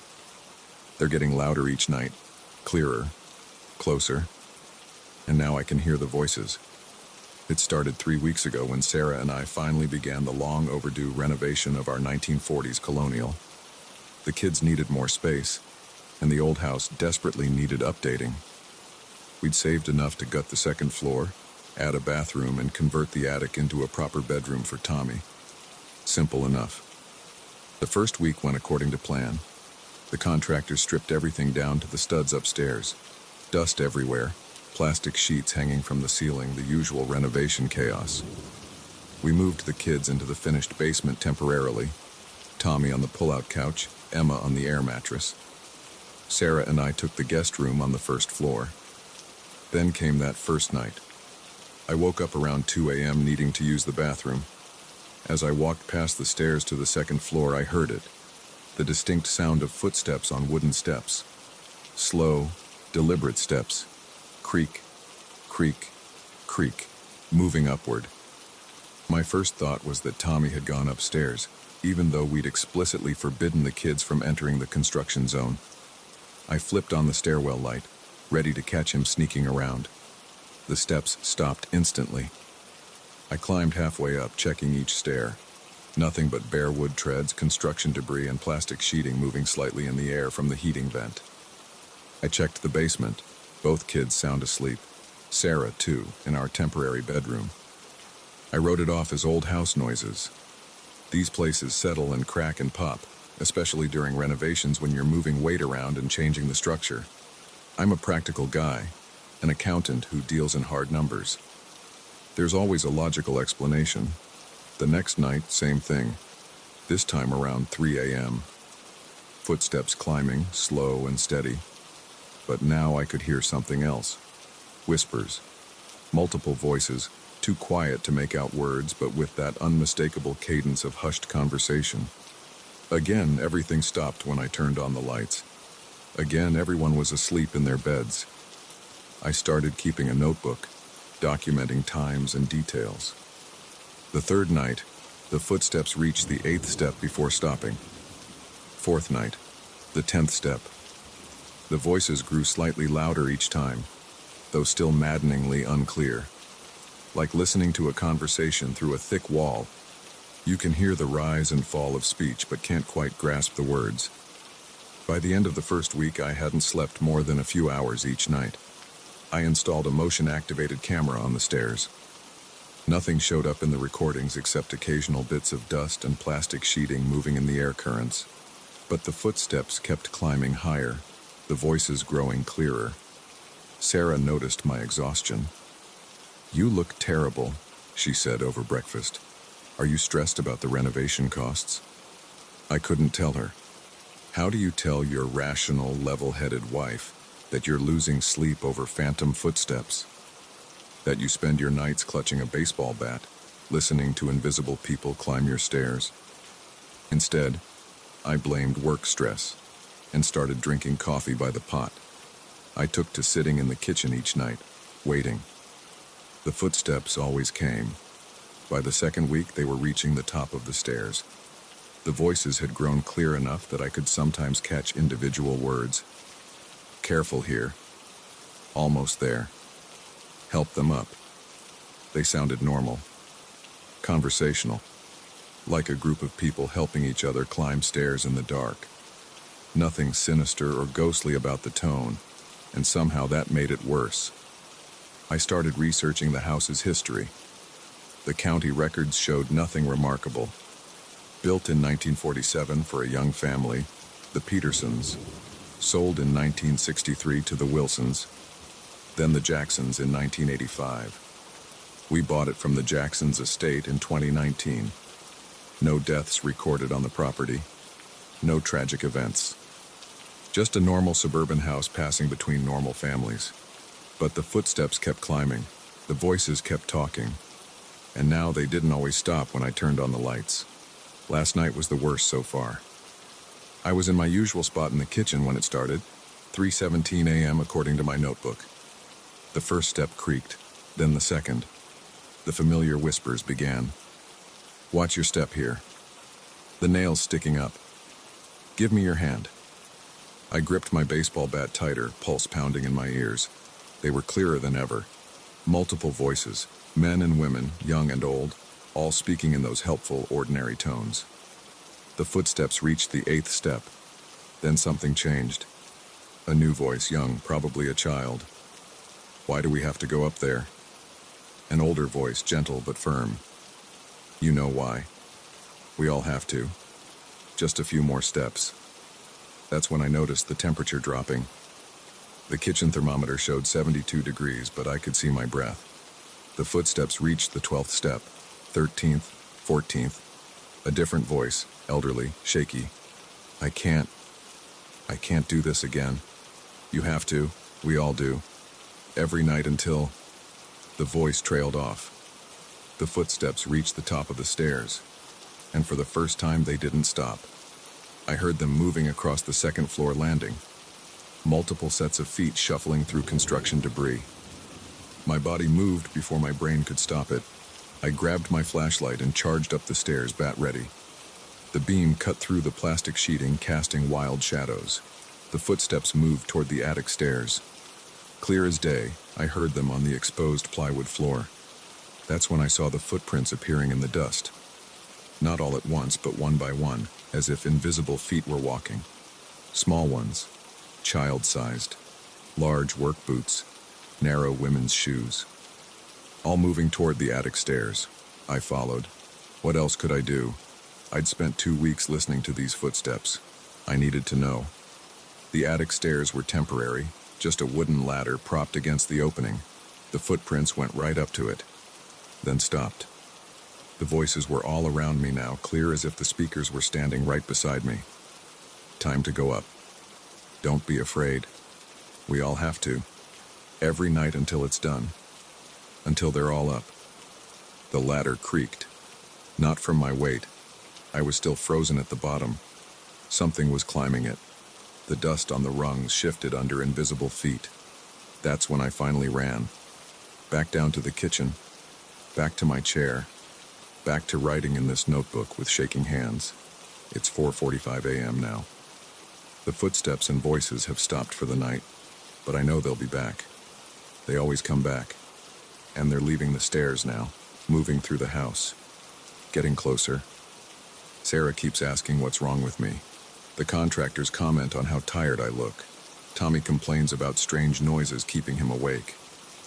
They're getting louder each night, clearer, closer, and now I can hear the voices. It started 3 weeks ago when Sarah and I finally began the long overdue renovation of our 1940s colonial. The kids needed more space, and the old house desperately needed updating. We'd saved enough to gut the second floor, add a bathroom, and convert the attic into a proper bedroom for Tommy. Simple enough. The first week went according to plan. The contractor stripped everything down to the studs upstairs. Dust everywhere, plastic sheets hanging from the ceiling, the usual renovation chaos. We moved the kids into the finished basement temporarily. Tommy on the pull-out couch, Emma on the air mattress. Sarah and I took the guest room on the first floor. Then came that first night. I woke up around 2 a.m. needing to use the bathroom. As I walked past the stairs to the second floor, I heard it. The distinct sound of footsteps on wooden steps. Slow, deliberate steps. Creak, creak, creak, moving upward. My first thought was that Tommy had gone upstairs, even though we'd explicitly forbidden the kids from entering the construction zone. I flipped on the stairwell light, ready to catch him sneaking around. The steps stopped instantly. I climbed halfway up, checking each stair. Nothing but bare wood treads, construction debris, and plastic sheeting moving slightly in the air from the heating vent. I checked the basement. Both kids sound asleep. Sarah, too, in our temporary bedroom. I wrote it off as old house noises. These places settle and crack and pop, especially during renovations when you're moving weight around and changing the structure. I'm a practical guy, an accountant who deals in hard numbers. There's always a logical explanation. The next night, same thing. This time around 3 a.m. Footsteps climbing, slow and steady. But now I could hear something else. Whispers. Multiple voices, too quiet to make out words, but with that unmistakable cadence of hushed conversation. Again, everything stopped when I turned on the lights. Again, everyone was asleep in their beds. I started keeping a notebook, documenting times and details. The third night, the footsteps reached the 8th step before stopping. Fourth night, the 10th step. The voices grew slightly louder each time, though still maddeningly unclear. Like listening to a conversation through a thick wall, you can hear the rise and fall of speech but can't quite grasp the words. By the end of the first week, I hadn't slept more than a few hours each night. I installed a motion-activated camera on the stairs. Nothing showed up in the recordings except occasional bits of dust and plastic sheeting moving in the air currents. But the footsteps kept climbing higher, the voices growing clearer. Sarah noticed my exhaustion. "You look terrible," she said over breakfast. "Are you stressed about the renovation costs?" I couldn't tell her. How do you tell your rational, level-headed wife that you're losing sleep over phantom footsteps? That you spend your nights clutching a baseball bat, listening to invisible people climb your stairs? Instead, I blamed work stress and started drinking coffee by the pot. I took to sitting in the kitchen each night, waiting. The footsteps always came. By the second week, they were reaching the top of the stairs. The voices had grown clear enough that I could sometimes catch individual words. "Careful here. Almost there. Help them up." They sounded normal. Conversational. Like a group of people helping each other climb stairs in the dark. Nothing sinister or ghostly about the tone, and somehow that made it worse. I started researching the house's history. The county records showed nothing remarkable. Built in 1947 for a young family, the Petersons. Sold in 1963 to the Wilsons. Then the Jacksons in 1985. We bought it from the Jacksons' estate in 2019. No deaths recorded on the property. No tragic events. Just a normal suburban house passing between normal families. But the footsteps kept climbing. The voices kept talking. And now they didn't always stop when I turned on the lights. Last night was the worst so far. I was in my usual spot in the kitchen when it started, 3:17 a.m. according to my notebook. The first step creaked, then the second. The familiar whispers began. "Watch your step here. The nail's sticking up. Give me your hand." I gripped my baseball bat tighter, pulse pounding in my ears. They were clearer than ever. Multiple voices, men and women, young and old, all speaking in those helpful, ordinary tones. The footsteps reached the 8th step. Then something changed. A new voice, young, probably a child. "Why do we have to go up there?" An older voice, gentle but firm. You know why. We all have to. Just a few more steps. That's when I noticed the temperature dropping. The kitchen thermometer showed 72 degrees, but I could see my breath. The footsteps reached the 12th step, 13th, 14th. A different voice, elderly, shaky. I can't do this again. You have to. We all do. Every night until... The voice trailed off. The footsteps reached the top of the stairs, and for the first time they didn't stop. I heard them moving across the second floor landing. Multiple sets of feet shuffling through construction debris. My body moved before my brain could stop it. I grabbed my flashlight and charged up the stairs, bat ready. The beam cut through the plastic sheeting, casting wild shadows. The footsteps moved toward the attic stairs. Clear as day, I heard them on the exposed plywood floor. That's when I saw the footprints appearing in the dust. Not all at once, but one by one, as if invisible feet were walking. Small ones, child-sized, large work boots, narrow women's shoes. All moving toward the attic stairs. I followed. What else could I do? I'd spent 2 weeks listening to these footsteps. I needed to know. The attic stairs were temporary, just a wooden ladder propped against the opening. The footprints went right up to it, then stopped. The voices were all around me now, clear as if the speakers were standing right beside me. Time to go up. Don't be afraid. We all have to. Every night until it's done. Until they're all up. The ladder creaked. Not from my weight. I was still frozen at the bottom. Something was climbing it. The dust on the rungs shifted under invisible feet. That's when I finally ran. Back down to the kitchen. Back to my chair. Back to writing in this notebook with shaking hands. It's 4:45 a.m. now. The footsteps and voices have stopped for the night, but I know they'll be back. They always come back. And they're leaving the stairs now, moving through the house. Getting closer. Sarah keeps asking what's wrong with me. The contractors comment on how tired I look. Tommy complains about strange noises keeping him awake.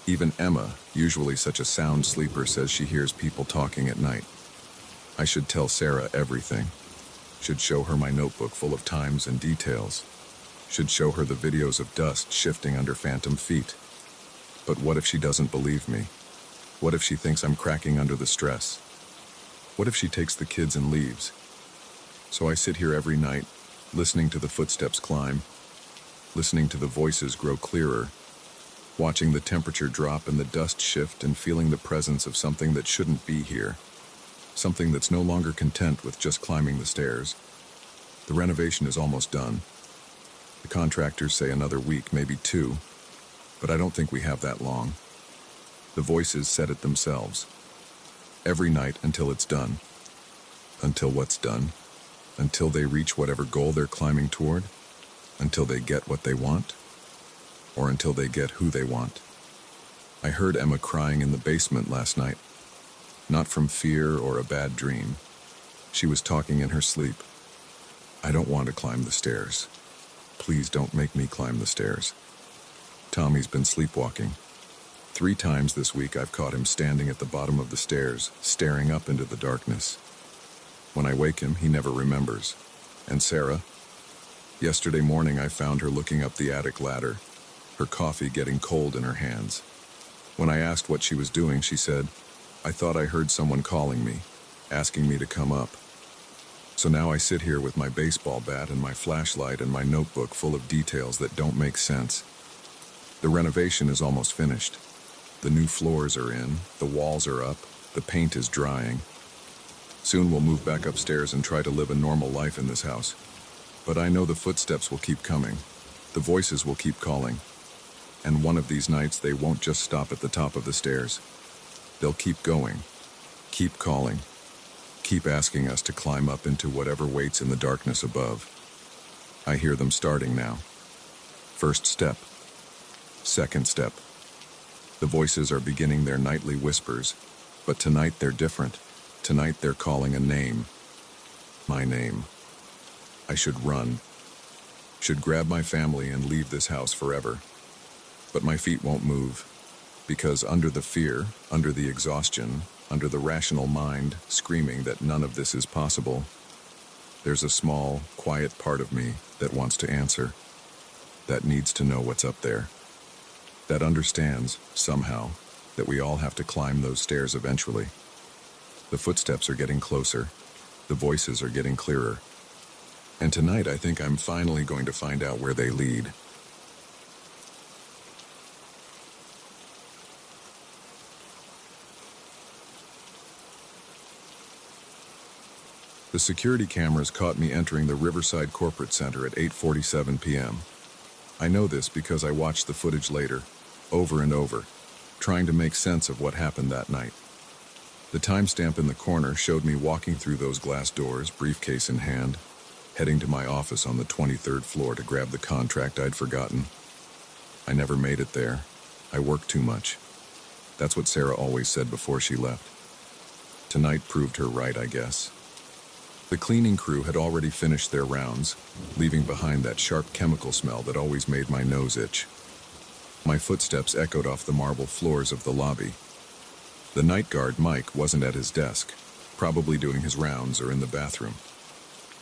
Even Emma, usually such a sound sleeper, says she hears people talking at night. I should tell Sarah everything. Should show her my notebook full of times and details. Should show her the videos of dust shifting under phantom feet. But what if she doesn't believe me? What if she thinks I'm cracking under the stress? What if she takes the kids and leaves? So I sit here every night, listening to the footsteps climb, listening to the voices grow clearer, watching the temperature drop and the dust shift and feeling the presence of something that shouldn't be here, something that's no longer content with just climbing the stairs. The renovation is almost done. The contractors say another week, maybe 2, but I don't think we have that long. The voices said it themselves. Every night until it's done. Until what's done? Until they reach whatever goal they're climbing toward? Until they get what they want? Or until they get who they want? I heard Emma crying in the basement last night. Not from fear or a bad dream. She was talking in her sleep. I don't want to climb the stairs. Please don't make me climb the stairs. Tommy's been sleepwalking. 3 times this week I've caught him standing at the bottom of the stairs, staring up into the darkness. When I wake him, he never remembers. And Sarah? Yesterday morning I found her looking up the attic ladder, her coffee getting cold in her hands. When I asked what she was doing, she said, I thought I heard someone calling me, asking me to come up. So now I sit here with my baseball bat and my flashlight and my notebook full of details that don't make sense. The renovation is almost finished. The new floors are in, the walls are up, the paint is drying. Soon we'll move back upstairs and try to live a normal life in this house. But I know the footsteps will keep coming. The voices will keep calling. And one of these nights they won't just stop at the top of the stairs. They'll keep going, keep calling, keep asking us to climb up into whatever waits in the darkness above. I hear them starting now. First step. Second step. The voices are beginning their nightly whispers, but tonight they're different. Tonight they're calling a name. My name. I should run. Should grab my family and leave this house forever. But my feet won't move. Because under the fear, under the exhaustion, under the rational mind screaming that none of this is possible, there's a small, quiet part of me that wants to answer, that needs to know what's up there, that understands, somehow, that we all have to climb those stairs eventually. The footsteps are getting closer, the voices are getting clearer, and tonight I think I'm finally going to find out where they lead. The security cameras caught me entering the Riverside Corporate Center at 8:47 p.m. I know this because I watched the footage later, over and over, trying to make sense of what happened that night. The timestamp in the corner showed me walking through those glass doors, briefcase in hand, heading to my office on the 23rd floor to grab the contract I'd forgotten. I never made it there. I worked too much. That's what Sarah always said before she left. Tonight proved her right, I guess. The cleaning crew had already finished their rounds, leaving behind that sharp chemical smell that always made my nose itch. My footsteps echoed off the marble floors of the lobby. The night guard, Mike, wasn't at his desk, probably doing his rounds or in the bathroom.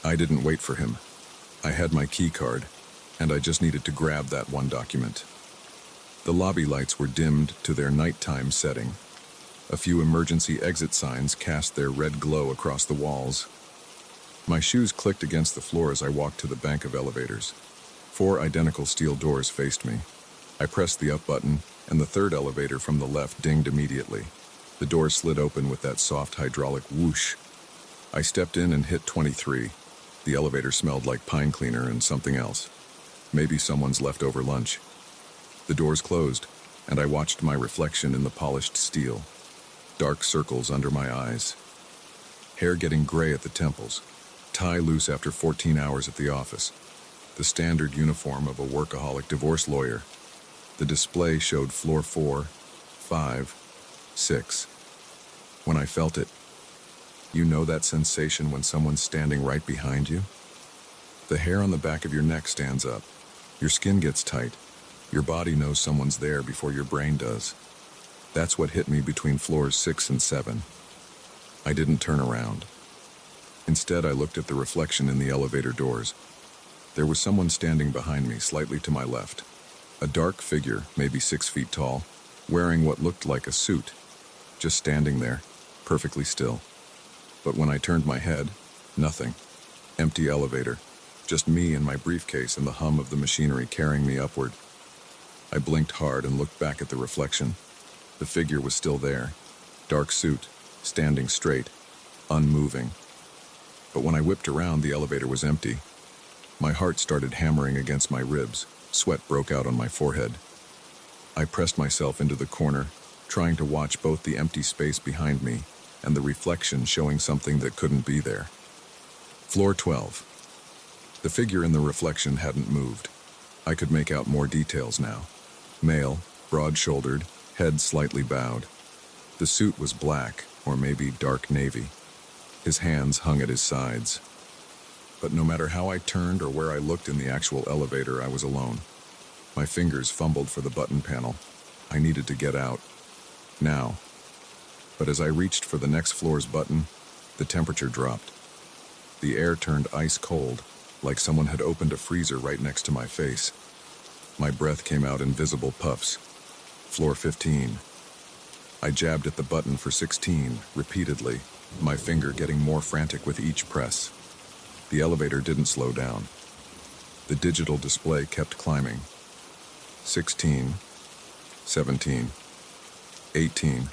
I didn't wait for him. I had my key card, and I just needed to grab that one document. The lobby lights were dimmed to their nighttime setting. A few emergency exit signs cast their red glow across the walls. My shoes clicked against the floor as I walked to the bank of elevators. 4 identical steel doors faced me. I pressed the up button, and the third elevator from the left dinged immediately. The door slid open with that soft hydraulic whoosh. I stepped in and hit 23. The elevator smelled like pine cleaner and something else. Maybe someone's leftover lunch. The doors closed, and I watched my reflection in the polished steel. Dark circles under my eyes. Hair getting gray at the temples. Tie loose after 14 hours at the office. The standard uniform of a workaholic divorce lawyer. The display showed floor 4, 5, 6. When I felt it, you know that sensation when someone's standing right behind you? The hair on the back of your neck stands up. Your skin gets tight. Your body knows someone's there before your brain does. That's what hit me between floors 6 and 7. I didn't turn around. Instead, I looked at the reflection in the elevator doors. There was someone standing behind me, slightly to my left. A dark figure, maybe 6 feet tall, wearing what looked like a suit. Just standing there, perfectly still. But when I turned my head, nothing. Empty elevator. Just me and my briefcase and the hum of the machinery carrying me upward. I blinked hard and looked back at the reflection. The figure was still there. Dark suit, standing straight, unmoving. But when I whipped around, the elevator was empty. My heart started hammering against my ribs. Sweat broke out on my forehead. I pressed myself into the corner, trying to watch both the empty space behind me and the reflection showing something that couldn't be there. Floor 12. The figure in the reflection hadn't moved. I could make out more details now. Male, broad-shouldered, head slightly bowed. The suit was black, or maybe dark navy. His hands hung at his sides. But no matter how I turned or where I looked in the actual elevator, I was alone. My fingers fumbled for the button panel. I needed to get out. Now. But as I reached for the next floor's button, the temperature dropped. The air turned ice cold, like someone had opened a freezer right next to my face. My breath came out in visible puffs. Floor 15. I jabbed at the button for 16, repeatedly, my finger getting more frantic with each press. The elevator didn't slow down. The digital display kept climbing. 16, 17, 18.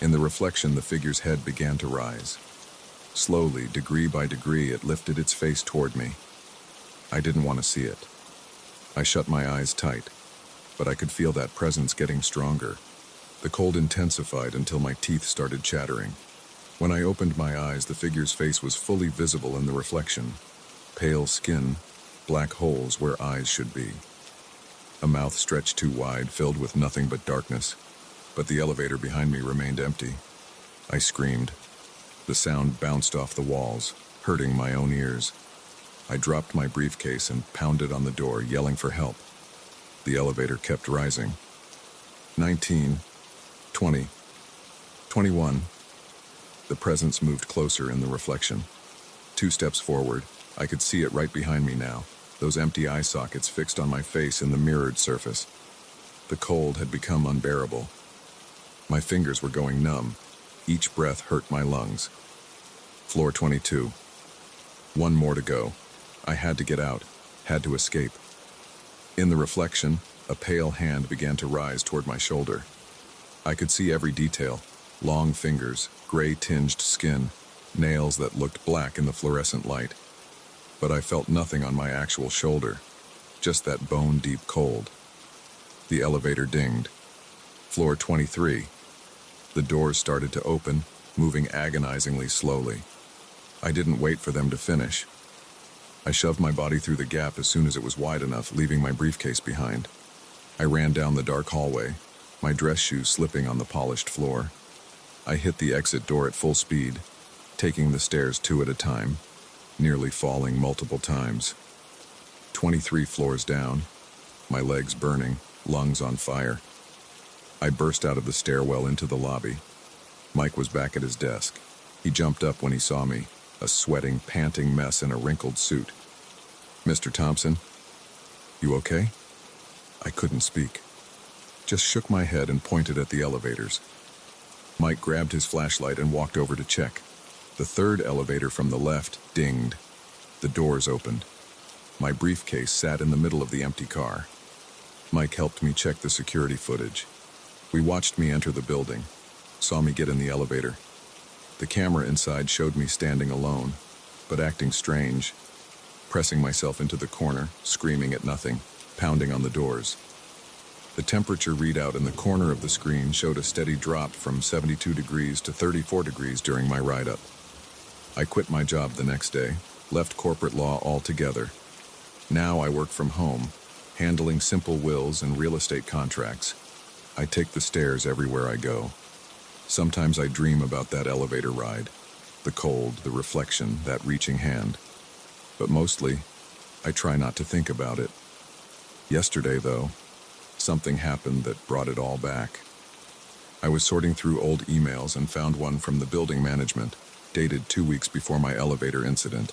In the reflection, the figure's head began to rise. Slowly, degree by degree, it lifted its face toward me. I didn't want to see it. I shut my eyes tight, but I could feel that presence getting stronger. The cold intensified until my teeth started chattering. When I opened my eyes, the figure's face was fully visible in the reflection. Pale skin, black holes where eyes should be. A mouth stretched too wide, filled with nothing but darkness. But the elevator behind me remained empty. I screamed. The sound bounced off the walls, hurting my own ears. I dropped my briefcase and pounded on the door, yelling for help. The elevator kept rising. 19, 20, 21. The presence moved closer in the reflection. 2 steps forward, I could see it right behind me now, those empty eye sockets fixed on my face in the mirrored surface. The cold had become unbearable. My fingers were going numb. Each breath hurt my lungs. Floor 22. 1 more to go. I had to get out, had to escape. In the reflection, a pale hand began to rise toward my shoulder. I could see every detail: long fingers, gray-tinged skin, nails that looked black in the fluorescent light. But I felt nothing on my actual shoulder, just that bone-deep cold. The elevator dinged. Floor 23. The doors started to open, moving agonizingly slowly. I didn't wait for them to finish. I shoved my body through the gap as soon as it was wide enough, leaving my briefcase behind. I ran down the dark hallway, my dress shoes slipping on the polished floor. I hit the exit door at full speed, taking the stairs 2 at a time, nearly falling multiple times. 23 floors down, my legs burning, lungs on fire. I burst out of the stairwell into the lobby. Mike was back at his desk. He jumped up when he saw me, a sweating, panting mess in a wrinkled suit. "Mr. Thompson, you okay?" I couldn't speak. Just shook my head and pointed at the elevators. Mike grabbed his flashlight and walked over to check. The 3rd elevator from the left dinged. The doors opened. My briefcase sat in the middle of the empty car. Mike helped me check the security footage. We watched me enter the building, saw me get in the elevator. The camera inside showed me standing alone, but acting strange, pressing myself into the corner, screaming at nothing, pounding on the doors. The temperature readout in the corner of the screen showed a steady drop from 72 degrees to 34 degrees during my ride-up. I quit my job the next day, left corporate law altogether. Now I work from home, handling simple wills and real estate contracts. I take the stairs everywhere I go. Sometimes I dream about that elevator ride, the cold, the reflection, that reaching hand. But mostly, I try not to think about it. Yesterday, though, something happened that brought it all back. I was sorting through old emails and found one from the building management, dated 2 weeks before my elevator incident.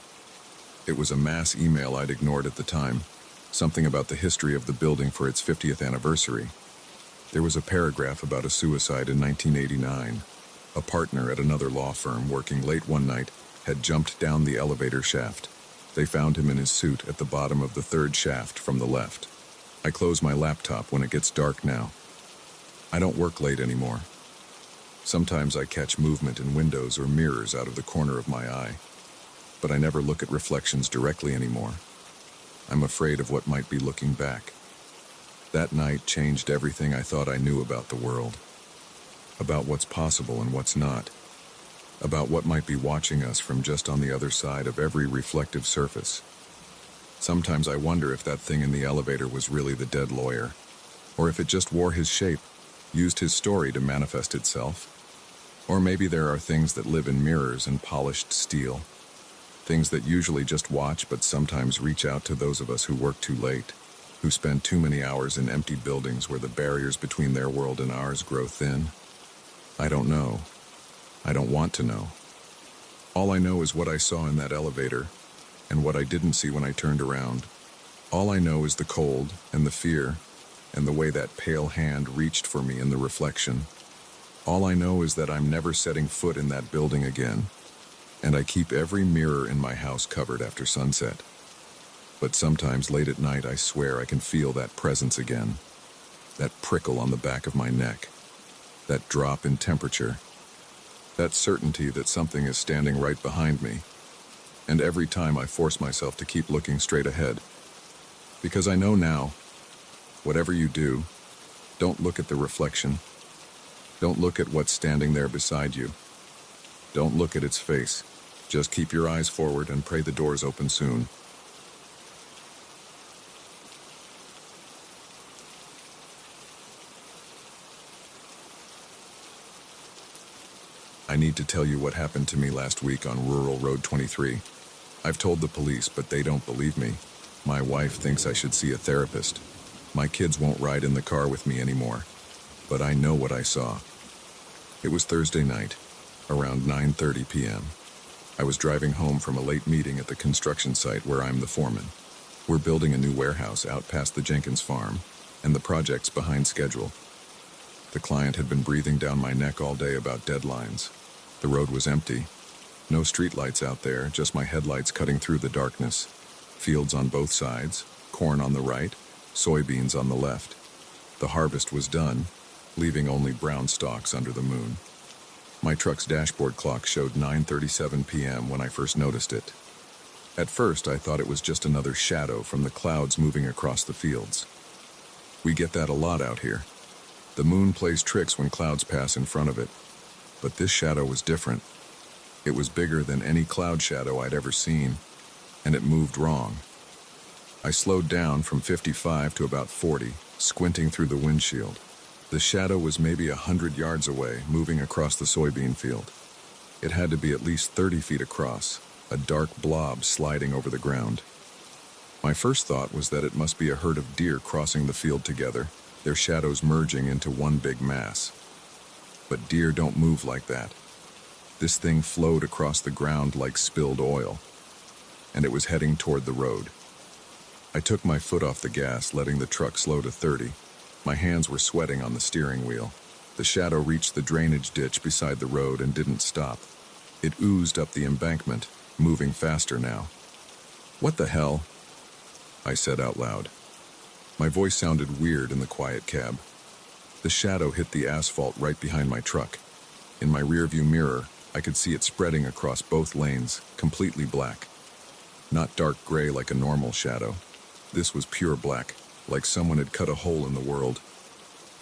It was a mass email I'd ignored at the time, something about the history of the building for its 50th anniversary. There was a paragraph about a suicide in 1989. A partner at another law firm working late one night had jumped down the elevator shaft. They found him in his suit at the bottom of the 3rd shaft from the left. I close my laptop when it gets dark now. I don't work late anymore. Sometimes I catch movement in windows or mirrors out of the corner of my eye, but I never look at reflections directly anymore. I'm afraid of what might be looking back. That night changed everything I thought I knew about the world, about what's possible and what's not, about what might be watching us from just on the other side of every reflective surface. Sometimes I wonder if that thing in the elevator was really the dead lawyer, or if it just wore his shape, used his story to manifest itself. Or maybe there are things that live in mirrors and polished steel, things that usually just watch but sometimes reach out to those of us who work too late, who spend too many hours in empty buildings where the barriers between their world and ours grow thin. I don't know. I don't want to know. All I know is what I saw in that elevator, and what I didn't see when I turned around. All I know is the cold and the fear and the way that pale hand reached for me in the reflection. All I know is that I'm never setting foot in that building again, and I keep every mirror in my house covered after sunset. But sometimes late at night I swear I can feel that presence again, that prickle on the back of my neck, that drop in temperature, that certainty that something is standing right behind me. And every time I force myself to keep looking straight ahead. Because I know now, whatever you do, don't look at the reflection. Don't look at what's standing there beside you. Don't look at its face. Just keep your eyes forward and pray the doors open soon. I need to tell you what happened to me last week on Rural Road 23. I've told the police, but they don't believe me. My wife thinks I should see a therapist. My kids won't ride in the car with me anymore. but I know what I saw. It was Thursday night, around 9:30 p.m. I was driving home from a late meeting at the construction site where I'm the foreman. We're building a new warehouse out past the Jenkins farm, and the project's behind schedule. The client had been breathing down my neck all day about deadlines. The road was empty. No streetlights out there, just my headlights cutting through the darkness. Fields on both sides, corn on the right, soybeans on the left. The harvest was done, leaving only brown stalks under the moon. My truck's dashboard clock showed 9:37 p.m. when I first noticed it. At first, I thought it was just another shadow from the clouds moving across the fields. We get that a lot out here. The moon plays tricks when clouds pass in front of it, but this shadow was different. It was bigger than any cloud shadow I'd ever seen, and it moved wrong. I slowed down from 55 to about 40, squinting through the windshield. The shadow was maybe 100 yards away, moving across the soybean field. It had to be at least 30 feet across, a dark blob sliding over the ground. My first thought was that it must be a herd of deer crossing the field together, their shadows merging into one big mass. But deer don't move like that. This thing flowed across the ground like spilled oil, and it was heading toward the road. I took my foot off the gas, letting the truck slow to 30. My hands were sweating on the steering wheel. The shadow reached the drainage ditch beside the road and didn't stop. It oozed up the embankment, moving faster now. "What the hell?" I said out loud. My voice sounded weird in the quiet cab. The shadow hit the asphalt right behind my truck. In my rearview mirror, I could see it spreading across both lanes, completely black. Not dark gray like a normal shadow. This was pure black, like someone had cut a hole in the world.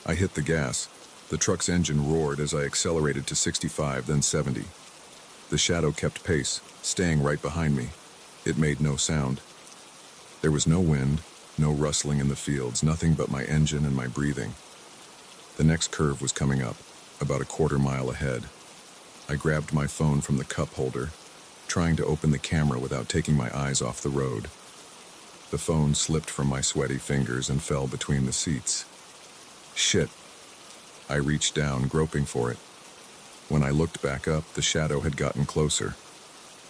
I hit the gas. The truck's engine roared as I accelerated to 65, then 70. The shadow kept pace, staying right behind me. It made no sound. There was no wind, no rustling in the fields, nothing but my engine and my breathing. The next curve was coming up, about a quarter mile ahead. I grabbed my phone from the cup holder, trying to open the camera without taking my eyes off the road. The phone slipped from my sweaty fingers and fell between the seats. Shit. I reached down, groping for it. When I looked back up, the shadow had gotten closer.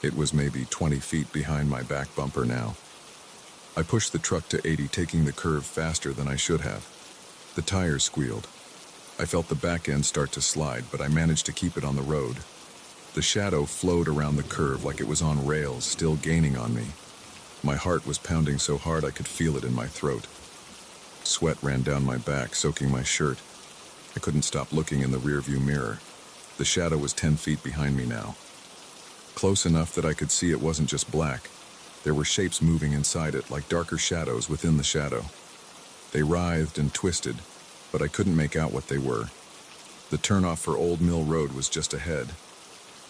It was maybe 20 feet behind my back bumper now. I pushed the truck to 80, taking the curve faster than I should have. The tires squealed. I felt the back end start to slide, but I managed to keep it on the road. The shadow flowed around the curve like it was on rails, still gaining on me. My heart was pounding so hard I could feel it in my throat. Sweat ran down my back, soaking my shirt. I couldn't stop looking in the rearview mirror. The shadow was 10 feet behind me now. Close enough that I could see it wasn't just black. There were shapes moving inside it, like darker shadows within the shadow. They writhed and twisted, but I couldn't make out what they were. The turnoff for Old Mill Road was just ahead.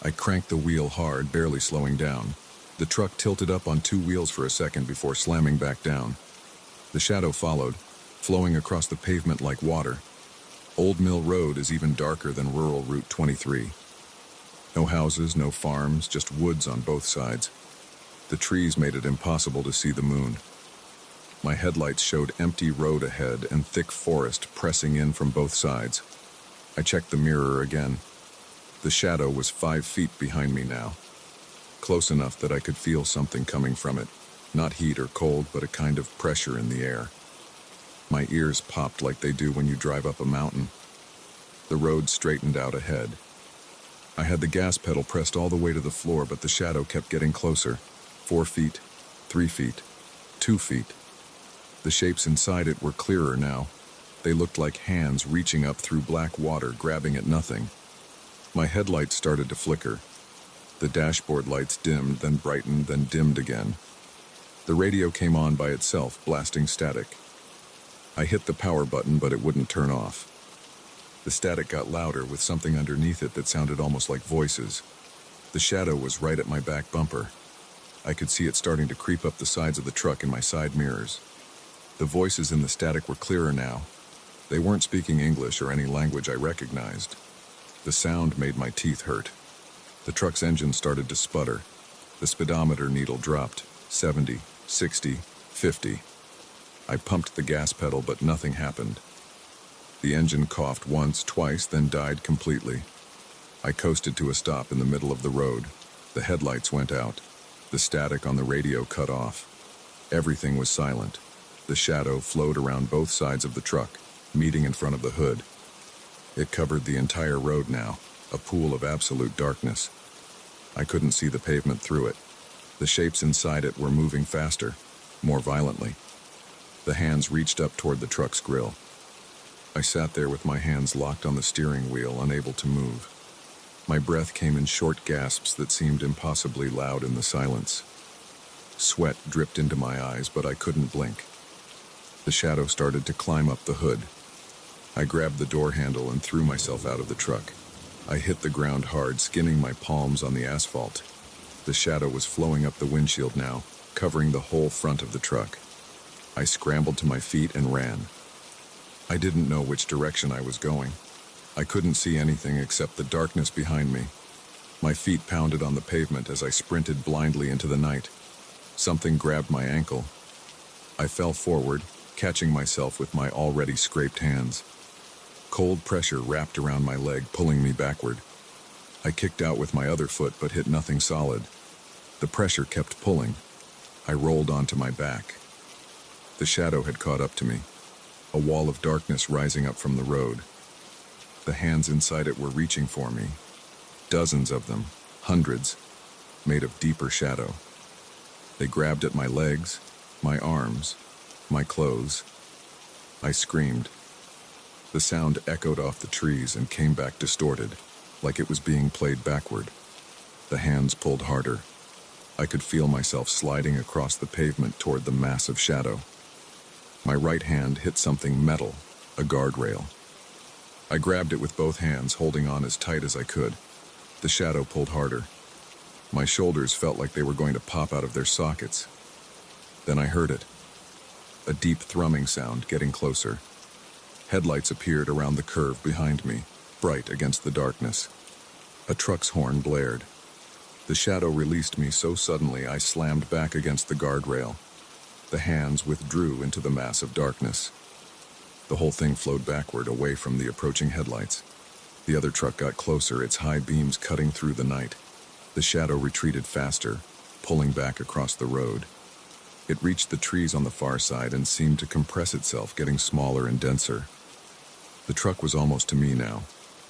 I cranked the wheel hard, barely slowing down. The truck tilted up on two wheels for a second before slamming back down. The shadow followed, flowing across the pavement like water. Old Mill Road is even darker than rural Route 23. No houses, no farms, just woods on both sides. The trees made it impossible to see the moon. My headlights showed empty road ahead and thick forest pressing in from both sides. I checked the mirror again. The shadow was 5 feet behind me now. Close enough that I could feel something coming from it. Not heat or cold, but a kind of pressure in the air. My ears popped like they do when you drive up a mountain. The road straightened out ahead. I had the gas pedal pressed all the way to the floor, but the shadow kept getting closer. 4 feet, 3 feet, 2 feet. The shapes inside it were clearer now. They looked like hands reaching up through black water, grabbing at nothing. My headlights started to flicker. The dashboard lights dimmed, then brightened, then dimmed again. The radio came on by itself, blasting static. I hit the power button, but it wouldn't turn off. The static got louder, with something underneath it that sounded almost like voices. The shadow was right at my back bumper. I could see it starting to creep up the sides of the truck in my side mirrors. The voices in the static were clearer now. They weren't speaking English or any language I recognized. The sound made my teeth hurt. The truck's engine started to sputter. The speedometer needle dropped. 70, 60, 50. I pumped the gas pedal, but nothing happened. The engine coughed once, twice, then died completely. I coasted to a stop in the middle of the road. The headlights went out. The static on the radio cut off. Everything was silent. The shadow flowed around both sides of the truck, meeting in front of the hood. It covered the entire road now, a pool of absolute darkness. I couldn't see the pavement through it. The shapes inside it were moving faster, more violently. The hands reached up toward the truck's grill. I sat there with my hands locked on the steering wheel, unable to move. My breath came in short gasps that seemed impossibly loud in the silence. Sweat dripped into my eyes, but I couldn't blink. The shadow started to climb up the hood. I grabbed the door handle and threw myself out of the truck. I hit the ground hard, skinning my palms on the asphalt. The shadow was flowing up the windshield now, covering the whole front of the truck. I scrambled to my feet and ran. I didn't know which direction I was going. I couldn't see anything except the darkness behind me. My feet pounded on the pavement as I sprinted blindly into the night. Something grabbed my ankle. I fell forward, catching myself with my already scraped hands. Cold pressure wrapped around my leg, pulling me backward. I kicked out with my other foot but hit nothing solid. The pressure kept pulling. I rolled onto my back. The shadow had caught up to me, a wall of darkness rising up from the road. The hands inside it were reaching for me. Dozens of them, hundreds, made of deeper shadow. They grabbed at my legs, my arms, my clothes. I screamed. The sound echoed off the trees and came back distorted, like it was being played backward. The hands pulled harder. I could feel myself sliding across the pavement toward the massive shadow. My right hand hit something metal, a guardrail. I grabbed it with both hands, holding on as tight as I could. The shadow pulled harder. My shoulders felt like they were going to pop out of their sockets. Then I heard it. A deep thrumming sound getting closer. Headlights appeared around the curve behind me, bright against the darkness. A truck's horn blared. The shadow released me so suddenly I slammed back against the guardrail. The hands withdrew into the mass of darkness. The whole thing flowed backward, away from the approaching headlights. The other truck got closer, its high beams cutting through the night. The shadow retreated faster, pulling back across the road. It reached the trees on the far side and seemed to compress itself, getting smaller and denser. The truck was almost to me now.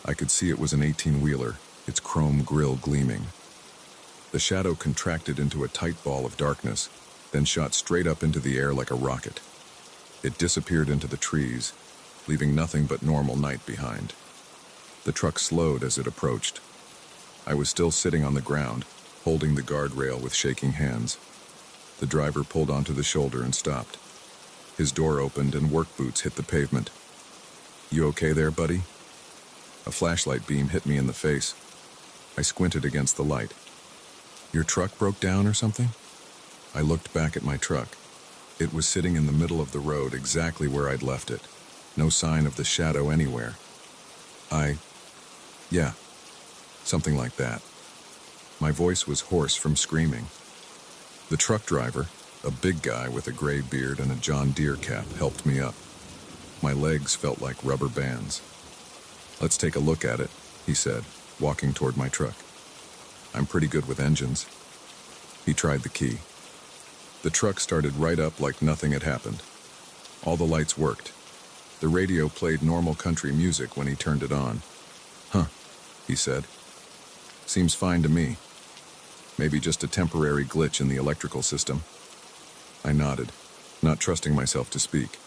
I could see it was an 18-wheeler, its chrome grille gleaming. The shadow contracted into a tight ball of darkness, then shot straight up into the air like a rocket. It disappeared into the trees, leaving nothing but normal night behind. The truck slowed as it approached. I was still sitting on the ground, holding the guardrail with shaking hands. The driver pulled onto the shoulder and stopped. His door opened and work boots hit the pavement. "You okay there, buddy?" A flashlight beam hit me in the face. I squinted against the light. "Your truck broke down or something?" I looked back at my truck. It was sitting in the middle of the road, exactly where I'd left it. No sign of the shadow anywhere. Yeah, something like that. My voice was hoarse from screaming. The truck driver, a big guy with a gray beard and a John Deere cap, helped me up. My legs felt like rubber bands. "Let's take a look at it," he said, walking toward my truck. "I'm pretty good with engines." He tried the key. The truck started right up like nothing had happened. All the lights worked. The radio played normal country music when he turned it on. "Huh," he said. "Seems fine to me. Maybe just a temporary glitch in the electrical system." I nodded, not trusting myself to speak.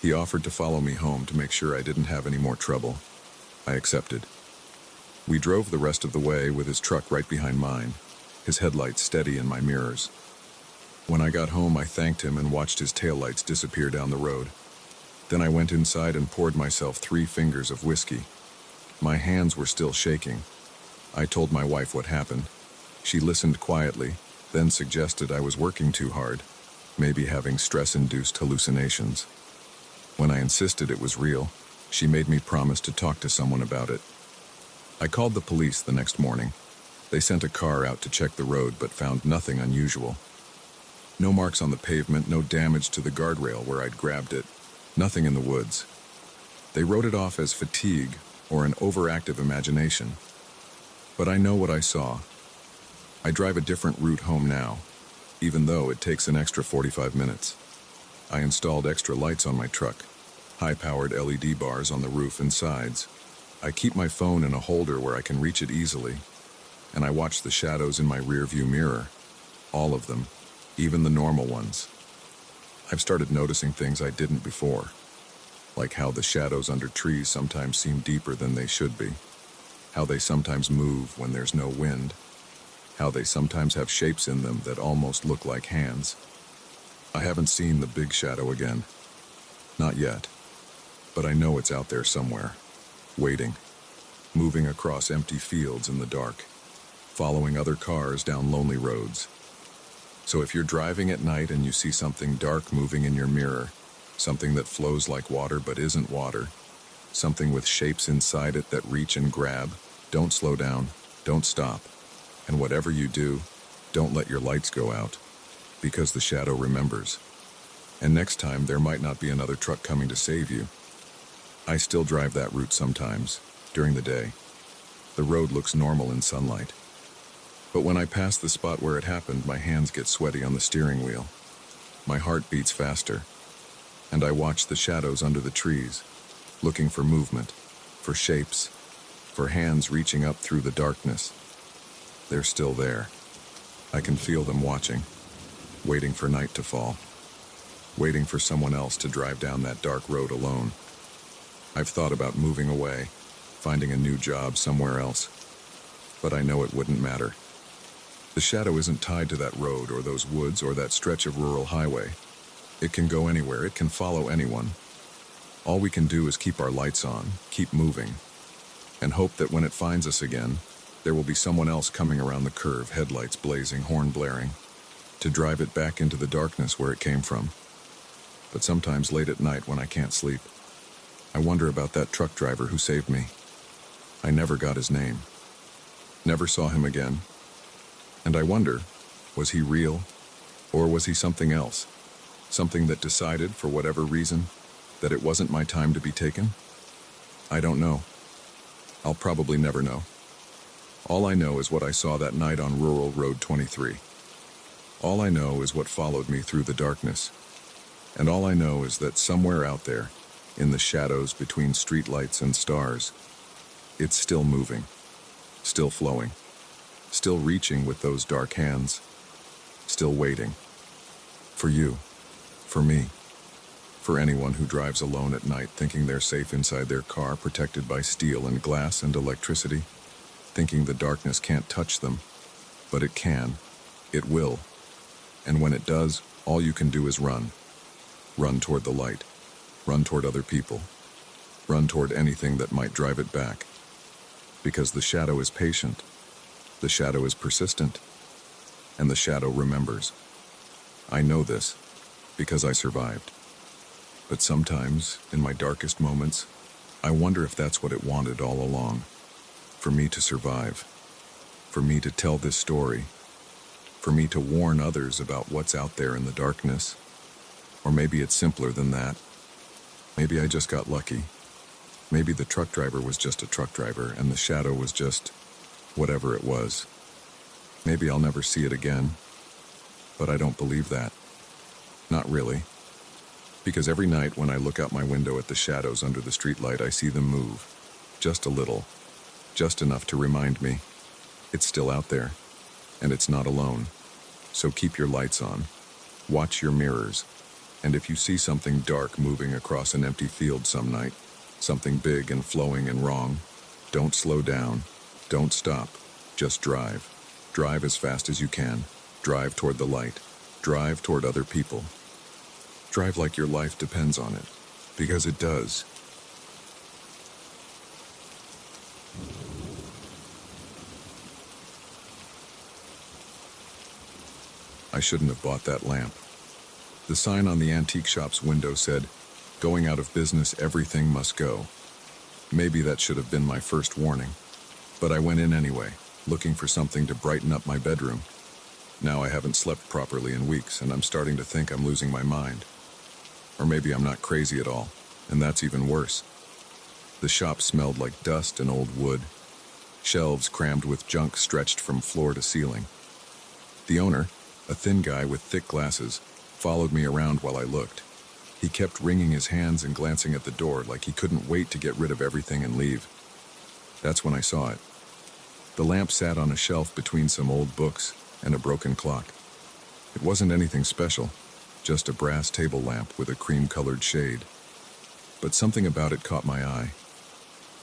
He offered to follow me home to make sure I didn't have any more trouble. I accepted. We drove the rest of the way with his truck right behind mine, his headlights steady in my mirrors. When I got home, I thanked him and watched his taillights disappear down the road. Then I went inside and poured myself 3 fingers of whiskey. My hands were still shaking. I told my wife what happened. She listened quietly, then suggested I was working too hard, maybe having stress-induced hallucinations. When I insisted it was real, she made me promise to talk to someone about it. I called the police the next morning. They sent a car out to check the road but found nothing unusual. No marks on the pavement, no damage to the guardrail where I'd grabbed it, nothing in the woods. They wrote it off as fatigue or an overactive imagination. But I know what I saw. I drive a different route home now, even though it takes an extra 45 minutes. I installed extra lights on my truck, high-powered LED bars on the roof and sides. I keep my phone in a holder where I can reach it easily, and I watch the shadows in my rearview mirror. All of them, even the normal ones. I've started noticing things I didn't before, like how the shadows under trees sometimes seem deeper than they should be, how they sometimes move when there's no wind, how they sometimes have shapes in them that almost look like hands. I haven't seen the big shadow again. Not yet. But I know it's out there somewhere, waiting, moving across empty fields in the dark, following other cars down lonely roads. So if you're driving at night and you see something dark moving in your mirror, something that flows like water but isn't water, something with shapes inside it that reach and grab, don't slow down, don't stop. And whatever you do, don't let your lights go out, because the shadow remembers. And next time, there might not be another truck coming to save you. I still drive that route sometimes, during the day. The road looks normal in sunlight. But when I pass the spot where it happened, my hands get sweaty on the steering wheel. My heart beats faster, and I watch the shadows under the trees, looking for movement, for shapes, for hands reaching up through the darkness. They're still there. I can feel them watching, waiting for night to fall, waiting for someone else to drive down that dark road alone. I've thought about moving away, finding a new job somewhere else, but I know it wouldn't matter. The shadow isn't tied to that road or those woods or that stretch of rural highway. It can go anywhere, it can follow anyone. All we can do is keep our lights on, keep moving, and hope that when it finds us again, there will be someone else coming around the curve, headlights blazing, horn blaring, to drive it back into the darkness where it came from. But sometimes late at night when I can't sleep, I wonder about that truck driver who saved me. I never got his name. Never saw him again. And I wonder, was he real? Or was he something else? Something that decided, for whatever reason, that it wasn't my time to be taken? I don't know. I'll probably never know. All I know is what I saw that night on Rural Road 23. All I know is what followed me through the darkness. And all I know is that somewhere out there, in the shadows between streetlights and stars, it's still moving, still flowing, still reaching with those dark hands, still waiting. For you, for me, for anyone who drives alone at night thinking they're safe inside their car protected by steel and glass and electricity, thinking the darkness can't touch them, but it can, it will. And when it does, all you can do is run. Run toward the light. Run toward other people. Run toward anything that might drive it back. Because the shadow is patient. The shadow is persistent. And the shadow remembers. I know this because I survived. But sometimes, in my darkest moments, I wonder if that's what it wanted all along. For me to survive. For me to tell this story. For me to warn others about what's out there in the darkness. Or maybe it's simpler than that. Maybe I just got lucky. Maybe the truck driver was just a truck driver and the shadow was just whatever it was. Maybe I'll never see it again. But I don't believe that. Not really. Because every night when I look out my window at the shadows under the streetlight, I see them move. Just a little. Just enough to remind me. It's still out there. And it's not alone. So keep your lights on. Watch your mirrors. And if you see something dark moving across an empty field some night, something big and flowing and wrong, don't slow down. Don't stop. Just drive. Drive as fast as you can. Drive toward the light. Drive toward other people. Drive like your life depends on it. Because it does. I shouldn't have bought that lamp. The sign on the antique shop's window said, "Going out of business, everything must go." Maybe that should have been my first warning. But I went in anyway, looking for something to brighten up my bedroom. Now I haven't slept properly in weeks, and I'm starting to think I'm losing my mind. Or maybe I'm not crazy at all, and that's even worse. The shop smelled like dust and old wood. Shelves crammed with junk stretched from floor to ceiling. The owner, a thin guy with thick glasses, followed me around while I looked. He kept wringing his hands and glancing at the door like he couldn't wait to get rid of everything and leave. That's when I saw it. The lamp sat on a shelf between some old books and a broken clock. It wasn't anything special, just a brass table lamp with a cream-colored shade. But something about it caught my eye.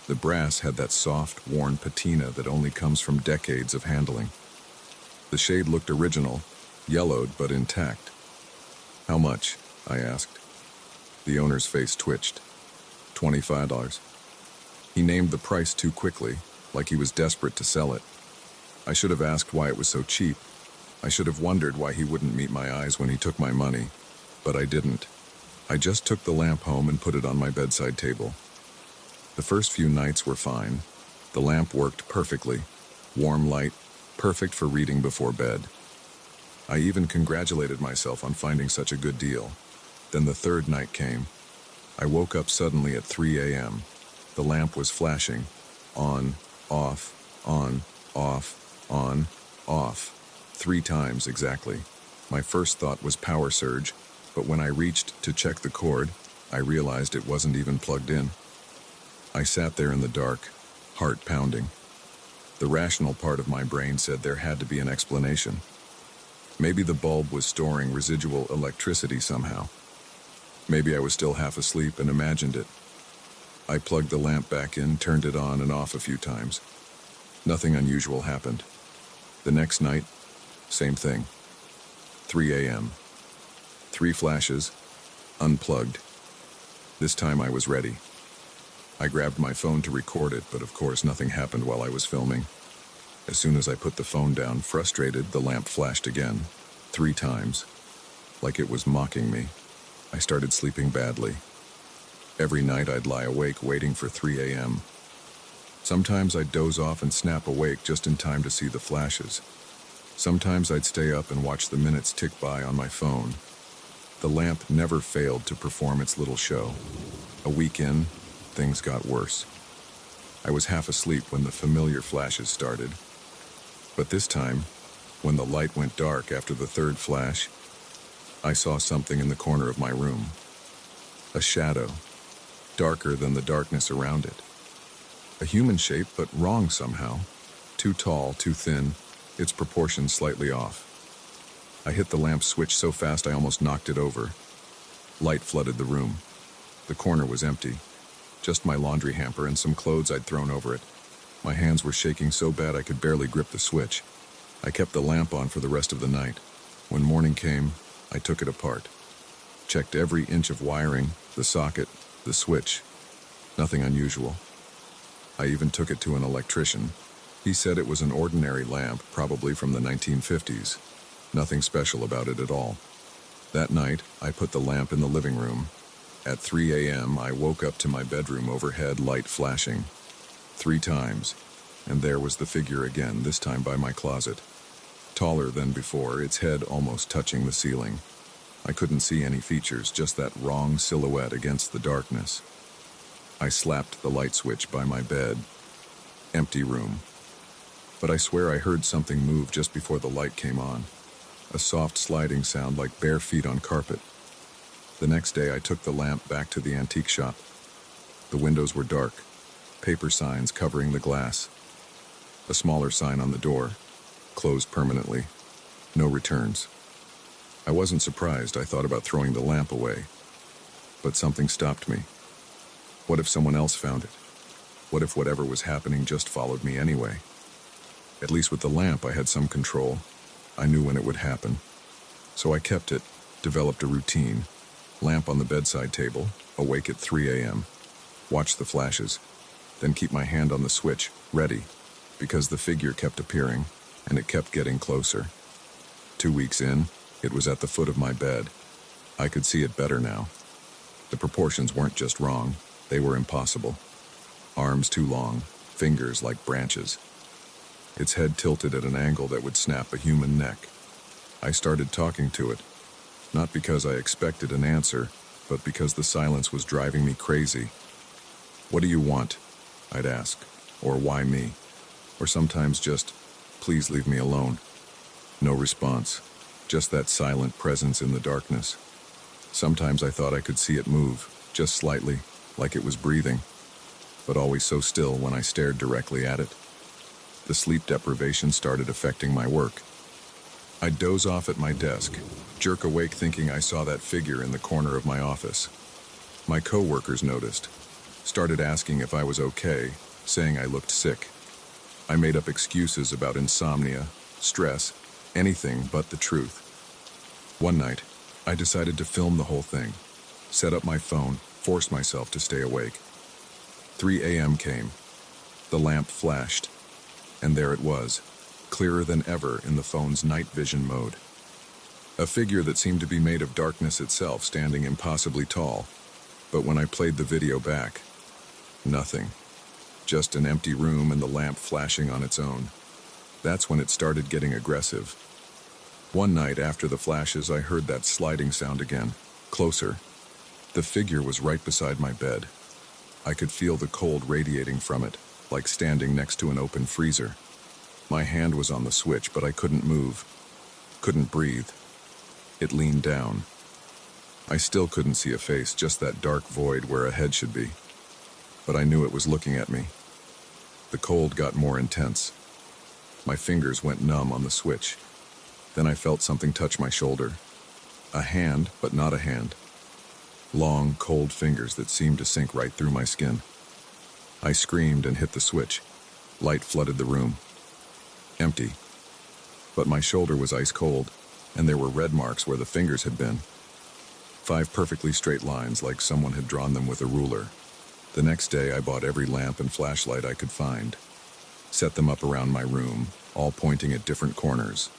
The brass had that soft, worn patina that only comes from decades of handling. The shade looked original, yellowed but intact. "How much?" I asked. The owner's face twitched. $25. He named the price too quickly, like he was desperate to sell it. I should have asked why it was so cheap. I should have wondered why he wouldn't meet my eyes when he took my money, but I didn't. I just took the lamp home and put it on my bedside table. The first few nights were fine. The lamp worked perfectly. Warm light, perfect for reading before bed. I even congratulated myself on finding such a good deal. Then the third night came. I woke up suddenly at 3 a.m. The lamp was flashing. On, off, on, off, on, off. 3 times exactly. My first thought was power surge, but when I reached to check the cord, I realized it wasn't even plugged in. I sat there in the dark, heart pounding. The rational part of my brain said there had to be an explanation. Maybe the bulb was storing residual electricity somehow. Maybe I was still half asleep and imagined it. I plugged the lamp back in, turned it on and off a few times. Nothing unusual happened. The next night, same thing. 3 a.m. 3 flashes, unplugged. This time I was ready. I grabbed my phone to record it, but of course nothing happened while I was filming. As soon as I put the phone down, frustrated, the lamp flashed again, 3 times, like it was mocking me. I started sleeping badly. Every night I'd lie awake waiting for 3 a.m. Sometimes I'd doze off and snap awake just in time to see the flashes. Sometimes I'd stay up and watch the minutes tick by on my phone. The lamp never failed to perform its little show. A week in, things got worse. I was half asleep when the familiar flashes started. But this time, when the light went dark after the third flash, I saw something in the corner of my room. A shadow, darker than the darkness around it. A human shape, but wrong somehow. Too tall, too thin, its proportions slightly off. I hit the lamp switch so fast I almost knocked it over. Light flooded the room. The corner was empty. Just my laundry hamper and some clothes I'd thrown over it. My hands were shaking so bad I could barely grip the switch. I kept the lamp on for the rest of the night. When morning came, I took it apart. Checked every inch of wiring, the socket, the switch. Nothing unusual. I even took it to an electrician. He said it was an ordinary lamp, probably from the 1950s. Nothing special about it at all. That night, I put the lamp in the living room. At 3 a.m., I woke up to my bedroom overhead light flashing. 3 times, and there was the figure again, this time by my closet. Taller than before, its head almost touching the ceiling. I couldn't see any features, just that wrong silhouette against the darkness. I slapped the light switch by my bed. Empty room. But I swear I heard something move just before the light came on. A soft sliding sound like bare feet on carpet. The next day I took the lamp back to the antique shop. The windows were dark, paper signs covering the glass. A smaller sign on the door, closed permanently. No returns. I wasn't surprised. I thought about throwing the lamp away. But something stopped me. What if someone else found it? What if whatever was happening just followed me anyway? At least with the lamp I had some control. I knew when it would happen. So I kept it, developed a routine. Lamp on the bedside table, awake at 3 a.m. Watch the flashes, then keep my hand on the switch, ready, because the figure kept appearing, and it kept getting closer. 2 weeks in, it was at the foot of my bed. I could see it better now. The proportions weren't just wrong, they were impossible. Arms too long, fingers like branches. Its head tilted at an angle that would snap a human neck. I started talking to it, not because I expected an answer, but because the silence was driving me crazy. "What do you want?" I'd ask. Or why me? Or sometimes just, "Please leave me alone." No response. Just that silent presence in the darkness. Sometimes I thought I could see it move, just slightly, like it was breathing, but always so still when I stared directly at it. The sleep deprivation started affecting my work. I'd doze off at my desk, jerk awake thinking I saw that figure in the corner of my office. My coworkers noticed, started asking if I was okay, saying I looked sick. I made up excuses about insomnia, stress, anything but the truth. One night, I decided to film the whole thing, set up my phone, force myself to stay awake. 3 a.m. came. The lamp flashed, and there it was, clearer than ever in the phone's night vision mode. A figure that seemed to be made of darkness itself, standing impossibly tall. But when I played the video back, nothing. Just an empty room and the lamp flashing on its own. That's when it started getting aggressive. One night after the flashes, I heard that sliding sound again, closer. The figure was right beside my bed. I could feel the cold radiating from it, like standing next to an open freezer. My hand was on the switch, but I couldn't move, couldn't breathe. It leaned down. I still couldn't see a face, just that dark void where a head should be. But I knew it was looking at me. The cold got more intense. My fingers went numb on the switch. Then I felt something touch my shoulder. A hand, but not a hand. Long, cold fingers that seemed to sink right through my skin. I screamed and hit the switch. Light flooded the room. Empty. But my shoulder was ice cold, and there were red marks where the fingers had been. 5 perfectly straight lines, like someone had drawn them with a ruler. The next day, I bought every lamp and flashlight I could find. Set them up around my room, all pointing at different corners.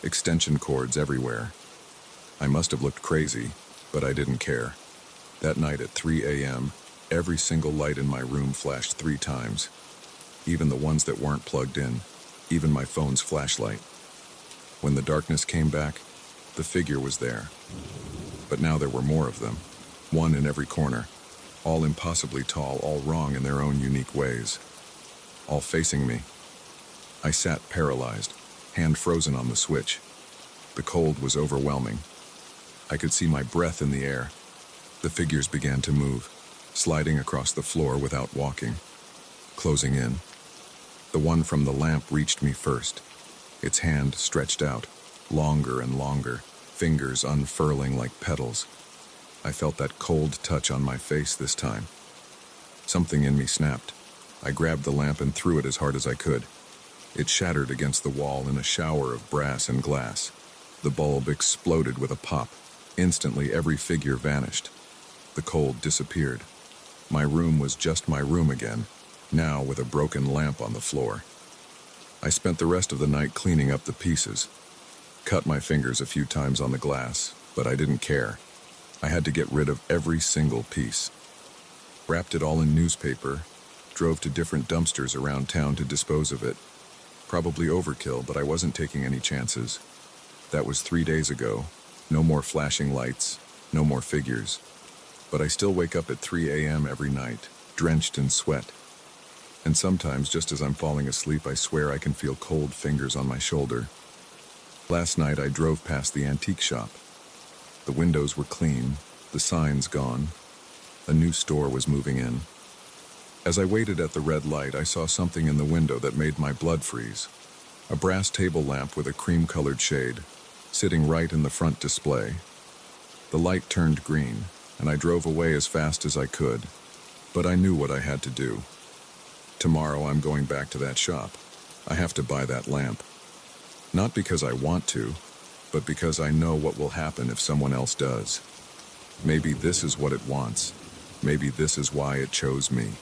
Extension cords everywhere. I must have looked crazy, but I didn't care. That night at 3 a.m., every single light in my room flashed 3 times. Even the ones that weren't plugged in, even my phone's flashlight. When the darkness came back, the figure was there. But now there were more of them, one in every corner, all impossibly tall, all wrong in their own unique ways. All facing me. I sat paralyzed, hand frozen on the switch. The cold was overwhelming. I could see my breath in the air. The figures began to move, sliding across the floor without walking, closing in. The one from the lamp reached me first. Its hand stretched out, longer and longer, fingers unfurling like petals. I felt that cold touch on my face this time. Something in me snapped. I grabbed the lamp and threw it as hard as I could. It shattered against the wall in a shower of brass and glass. The bulb exploded with a pop. Instantly, every figure vanished. The cold disappeared. My room was just my room again, now with a broken lamp on the floor. I spent the rest of the night cleaning up the pieces. Cut my fingers a few times on the glass, but I didn't care. I had to get rid of every single piece. Wrapped it all in newspaper, drove to different dumpsters around town to dispose of it. Probably overkill, but I wasn't taking any chances. That was 3 days ago. No more flashing lights, no more figures. But I still wake up at 3 a.m. every night, drenched in sweat. And sometimes, just as I'm falling asleep, I swear I can feel cold fingers on my shoulder. Last night, I drove past the antique shop. The windows were clean, the signs gone. A new store was moving in. As I waited at the red light, I saw something in the window that made my blood freeze. A brass table lamp with a cream-colored shade, sitting right in the front display. The light turned green, and I drove away as fast as I could. But I knew what I had to do. Tomorrow I'm going back to that shop. I have to buy that lamp. Not because I want to, but because I know what will happen if someone else does. Maybe this is what it wants. Maybe this is why it chose me.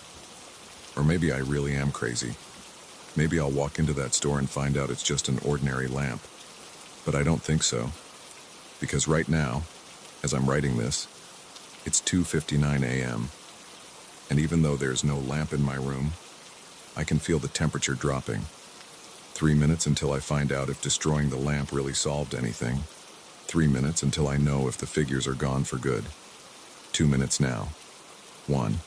Or maybe I really am crazy. Maybe I'll walk into that store and find out it's just an ordinary lamp. But I don't think so. Because right now, as I'm writing this, it's 2:59 a.m. And even though there's no lamp in my room, I can feel the temperature dropping. 3 minutes until I find out if destroying the lamp really solved anything. 3 minutes until I know if the figures are gone for good. 2 minutes now. 1.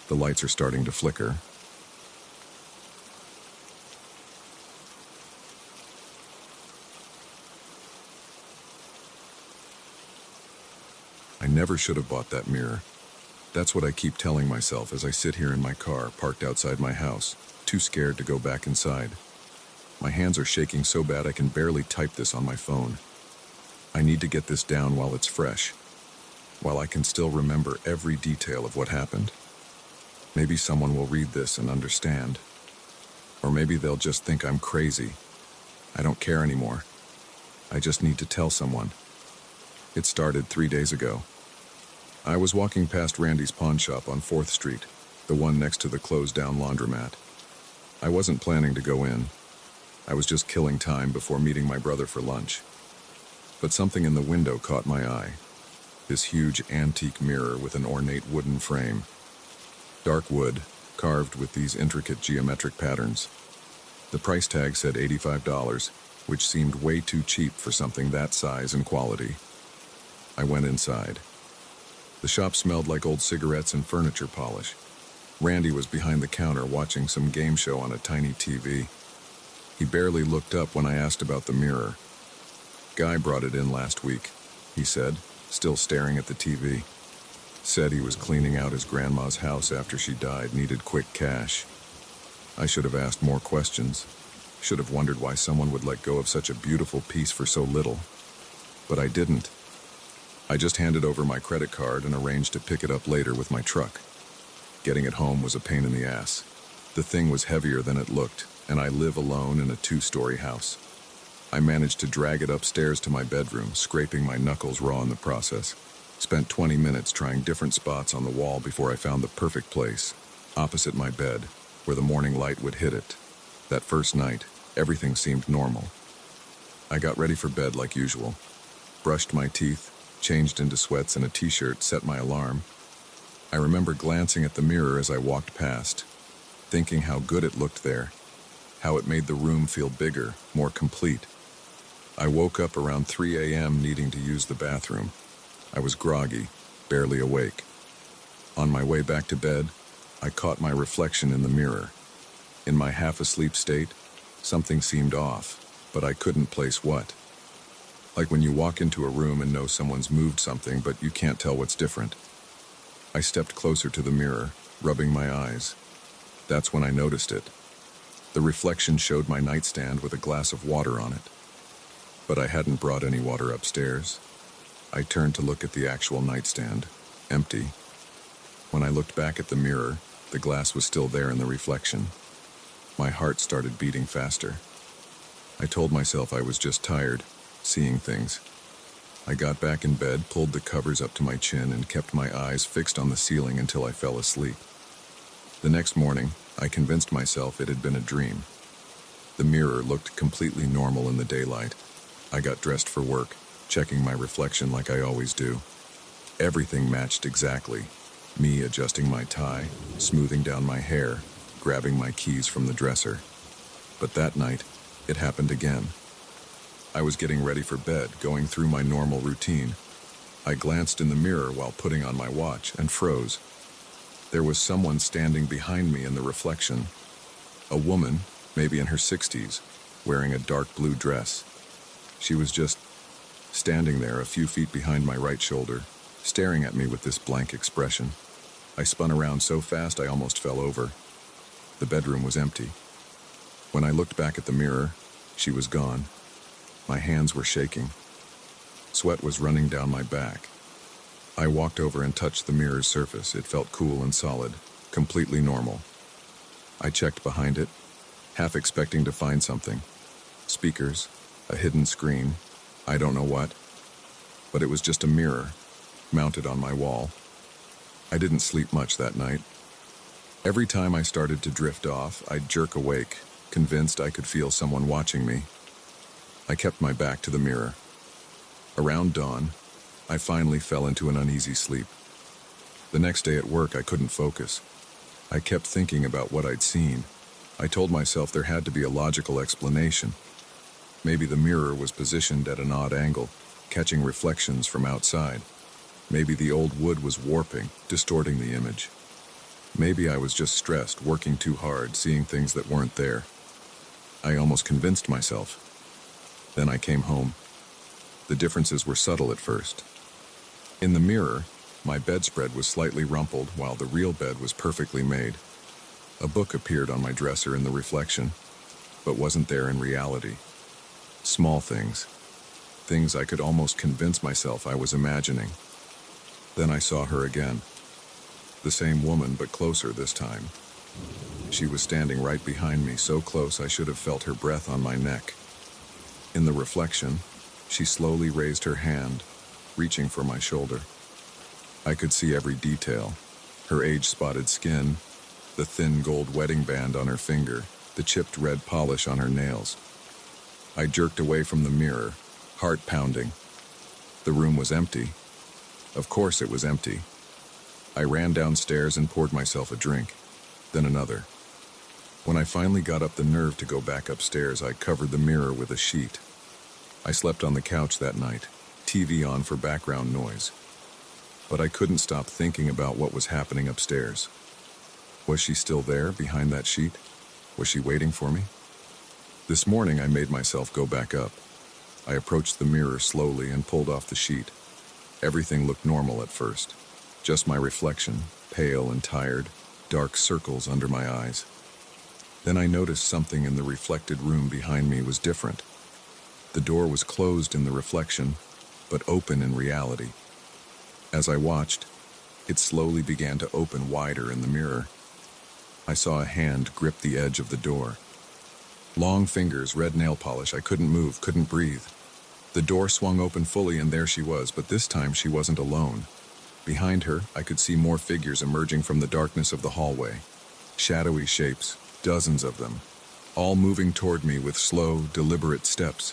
The lights are starting to flicker. I never should have bought that mirror. That's what I keep telling myself as I sit here in my car, parked outside my house, too scared to go back inside. My hands are shaking so bad I can barely type this on my phone. I need to get this down while it's fresh, while I can still remember every detail of what happened. Maybe someone will read this and understand. Or maybe they'll just think I'm crazy. I don't care anymore. I just need to tell someone. It started 3 days ago. I was walking past Randy's pawn shop on 4th Street, the one next to the closed-down laundromat. I wasn't planning to go in. I was just killing time before meeting my brother for lunch. But something in the window caught my eye. This huge antique mirror with an ornate wooden frame. Dark wood, carved with these intricate geometric patterns. The price tag said $85, which seemed way too cheap for something that size and quality. I went inside. The shop smelled like old cigarettes and furniture polish. Randy was behind the counter watching some game show on a tiny TV. He barely looked up when I asked about the mirror. Guy brought it in last week, he said, still staring at the TV. Said he was cleaning out his grandma's house after she died, needed quick cash. I should have asked more questions. Should have wondered why someone would let go of such a beautiful piece for so little. But I didn't. I just handed over my credit card and arranged to pick it up later with my truck. Getting it home was a pain in the ass. The thing was heavier than it looked, and I live alone in a 2-story house. I managed to drag it upstairs to my bedroom, scraping my knuckles raw in the process. Spent 20 minutes trying different spots on the wall before I found the perfect place, opposite my bed, where the morning light would hit it. That first night, everything seemed normal. I got ready for bed like usual, brushed my teeth, changed into sweats and a t-shirt, set my alarm. I remember glancing at the mirror as I walked past, thinking how good it looked there, how it made the room feel bigger, more complete. I woke up around 3 a.m. needing to use the bathroom. I was groggy, barely awake. On my way back to bed, I caught my reflection in the mirror. In my half-asleep state, something seemed off, but I couldn't place what. Like when you walk into a room and know someone's moved something, but you can't tell what's different. I stepped closer to the mirror, rubbing my eyes. That's when I noticed it. The reflection showed my nightstand with a glass of water on it. But I hadn't brought any water upstairs. I turned to look at the actual nightstand, empty. When I looked back at the mirror, the glass was still there in the reflection. My heart started beating faster. I told myself I was just tired, seeing things. I got back in bed, pulled the covers up to my chin, and kept my eyes fixed on the ceiling until I fell asleep. The next morning, I convinced myself it had been a dream. The mirror looked completely normal in the daylight. I got dressed for work, checking my reflection like I always do. Everything matched exactly. Me adjusting my tie, smoothing down my hair, grabbing my keys from the dresser. But that night, it happened again. I was getting ready for bed, going through my normal routine. I glanced in the mirror while putting on my watch and froze. There was someone standing behind me in the reflection. A woman, maybe in her 60s, wearing a dark blue dress. She was just standing there a few feet behind my right shoulder, staring at me with this blank expression. I spun around so fast I almost fell over. The bedroom was empty. When I looked back at the mirror, she was gone. My hands were shaking. Sweat was running down my back. I walked over and touched the mirror's surface. It felt cool and solid, completely normal. I checked behind it, half expecting to find something. Speakers, a hidden screen, I don't know what. But it was just a mirror, mounted on my wall. I didn't sleep much that night. Every time I started to drift off, I'd jerk awake, convinced I could feel someone watching me. I kept my back to the mirror. Around dawn, I finally fell into an uneasy sleep. The next day at work, I couldn't focus. I kept thinking about what I'd seen. I told myself there had to be a logical explanation. Maybe the mirror was positioned at an odd angle, catching reflections from outside. Maybe the old wood was warping, distorting the image. Maybe I was just stressed, working too hard, seeing things that weren't there. I almost convinced myself. Then I came home. The differences were subtle at first. In the mirror, my bedspread was slightly rumpled while the real bed was perfectly made. A book appeared on my dresser in the reflection, but wasn't there in reality. Small things. Things I could almost convince myself I was imagining. Then I saw her again. The same woman, but closer this time. She was standing right behind me, so close I should have felt her breath on my neck. In the reflection, she slowly raised her hand, reaching for my shoulder. I could see every detail. Her age-spotted skin, the thin gold wedding band on her finger, the chipped red polish on her nails. I jerked away from the mirror, heart pounding. The room was empty. Of course it was empty. I ran downstairs and poured myself a drink, then another. When I finally got up the nerve to go back upstairs, I covered the mirror with a sheet. I slept on the couch that night, TV on for background noise. But I couldn't stop thinking about what was happening upstairs. Was she still there, behind that sheet? Was she waiting for me? This morning I made myself go back up. I approached the mirror slowly and pulled off the sheet. Everything looked normal at first. Just my reflection, pale and tired, dark circles under my eyes. Then I noticed something in the reflected room behind me was different. The door was closed in the reflection, but open in reality. As I watched, it slowly began to open wider in the mirror. I saw a hand grip the edge of the door. Long fingers, red nail polish. I couldn't move, couldn't breathe. The door swung open fully and there she was, but this time she wasn't alone. Behind her, I could see more figures emerging from the darkness of the hallway. Shadowy shapes, dozens of them, all moving toward me with slow, deliberate steps.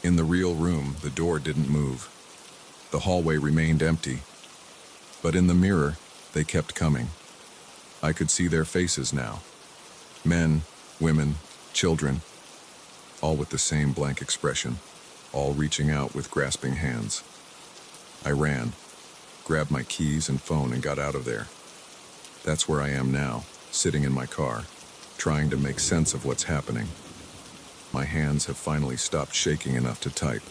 In the real room, the door didn't move. The hallway remained empty. But in the mirror, they kept coming. I could see their faces now. Men, women, children, all with the same blank expression, all reaching out with grasping hands. I ran, grabbed my keys and phone and got out of there. That's where I am now, sitting in my car, trying to make sense of what's happening. My hands have finally stopped shaking enough to type.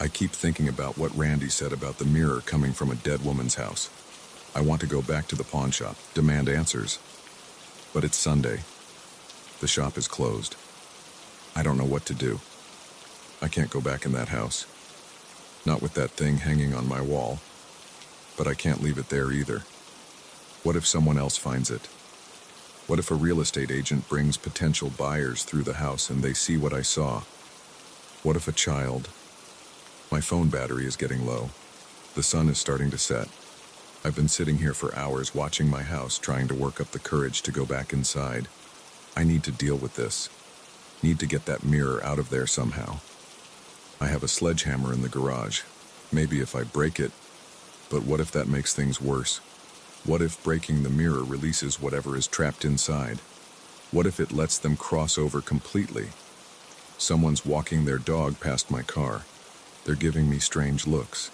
I keep thinking about what Randy said about the mirror coming from a dead woman's house. I want to go back to the pawn shop, demand answers. But it's Sunday. The shop is closed. I don't know what to do. I can't go back in that house. Not with that thing hanging on my wall. But I can't leave it there either. What if someone else finds it? What if a real estate agent brings potential buyers through the house and they see what I saw? What if a child? My phone battery is getting low. The sun is starting to set. I've been sitting here for hours watching my house, trying to work up the courage to go back inside. I need to deal with this. Need to get that mirror out of there somehow. I have a sledgehammer in the garage. Maybe if I break it. But what if that makes things worse? What if breaking the mirror releases whatever is trapped inside? What if it lets them cross over completely? Someone's walking their dog past my car. They're giving me strange looks.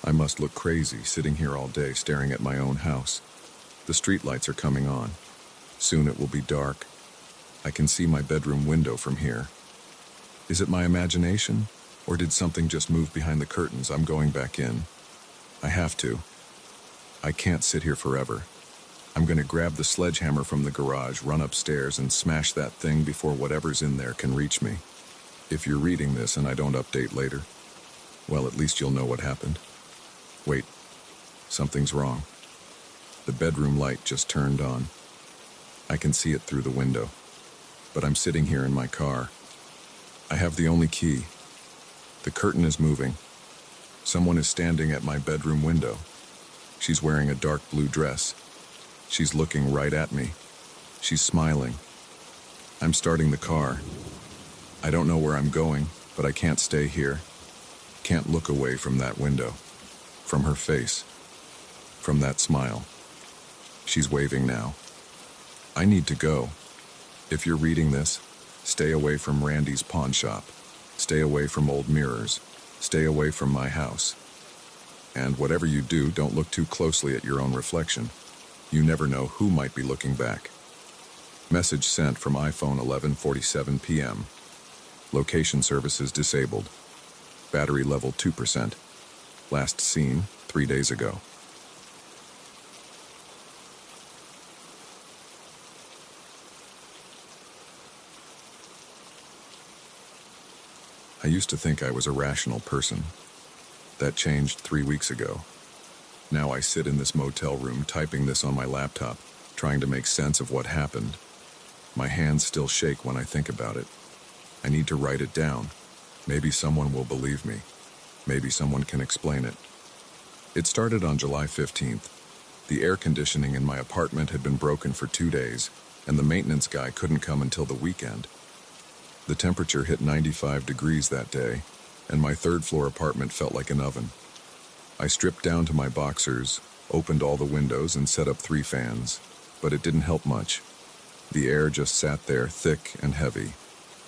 I must look crazy sitting here all day staring at my own house. The streetlights are coming on. Soon it will be dark. I can see my bedroom window from here. Is it my imagination? Or did something just move behind the curtains? I'm going back in. I have to. I can't sit here forever. I'm going to grab the sledgehammer from the garage, run upstairs, and smash that thing before whatever's in there can reach me. If you're reading this and I don't update later, well, at least you'll know what happened. Wait, something's wrong. The bedroom light just turned on. I can see it through the window, but I'm sitting here in my car. I have the only key. The curtain is moving. Someone is standing at my bedroom window. She's wearing a dark blue dress. She's looking right at me. She's smiling. I'm starting the car. I don't know where I'm going, but I can't stay here. Can't look away from that window. From her face. From that smile. She's waving now. I need to go. If you're reading this, stay away from Randy's pawn shop. Stay away from old mirrors. Stay away from my house. And whatever you do, don't look too closely at your own reflection. You never know who might be looking back. Message sent from iPhone 11:47 p.m. Location services disabled. Battery level 2%. Last seen 3 days ago. I used to think I was a rational person. That changed 3 weeks ago. Now I sit in this motel room typing this on my laptop, trying to make sense of what happened. My hands still shake when I think about it. I need to write it down. Maybe someone will believe me. Maybe someone can explain it. It started on July 15th. The air conditioning in my apartment had been broken for 2 days, and the maintenance guy couldn't come until the weekend. The temperature hit 95 degrees that day, and my third-floor apartment felt like an oven. I stripped down to my boxers, opened all the windows, and set up 3 fans, but it didn't help much. The air just sat there, thick and heavy.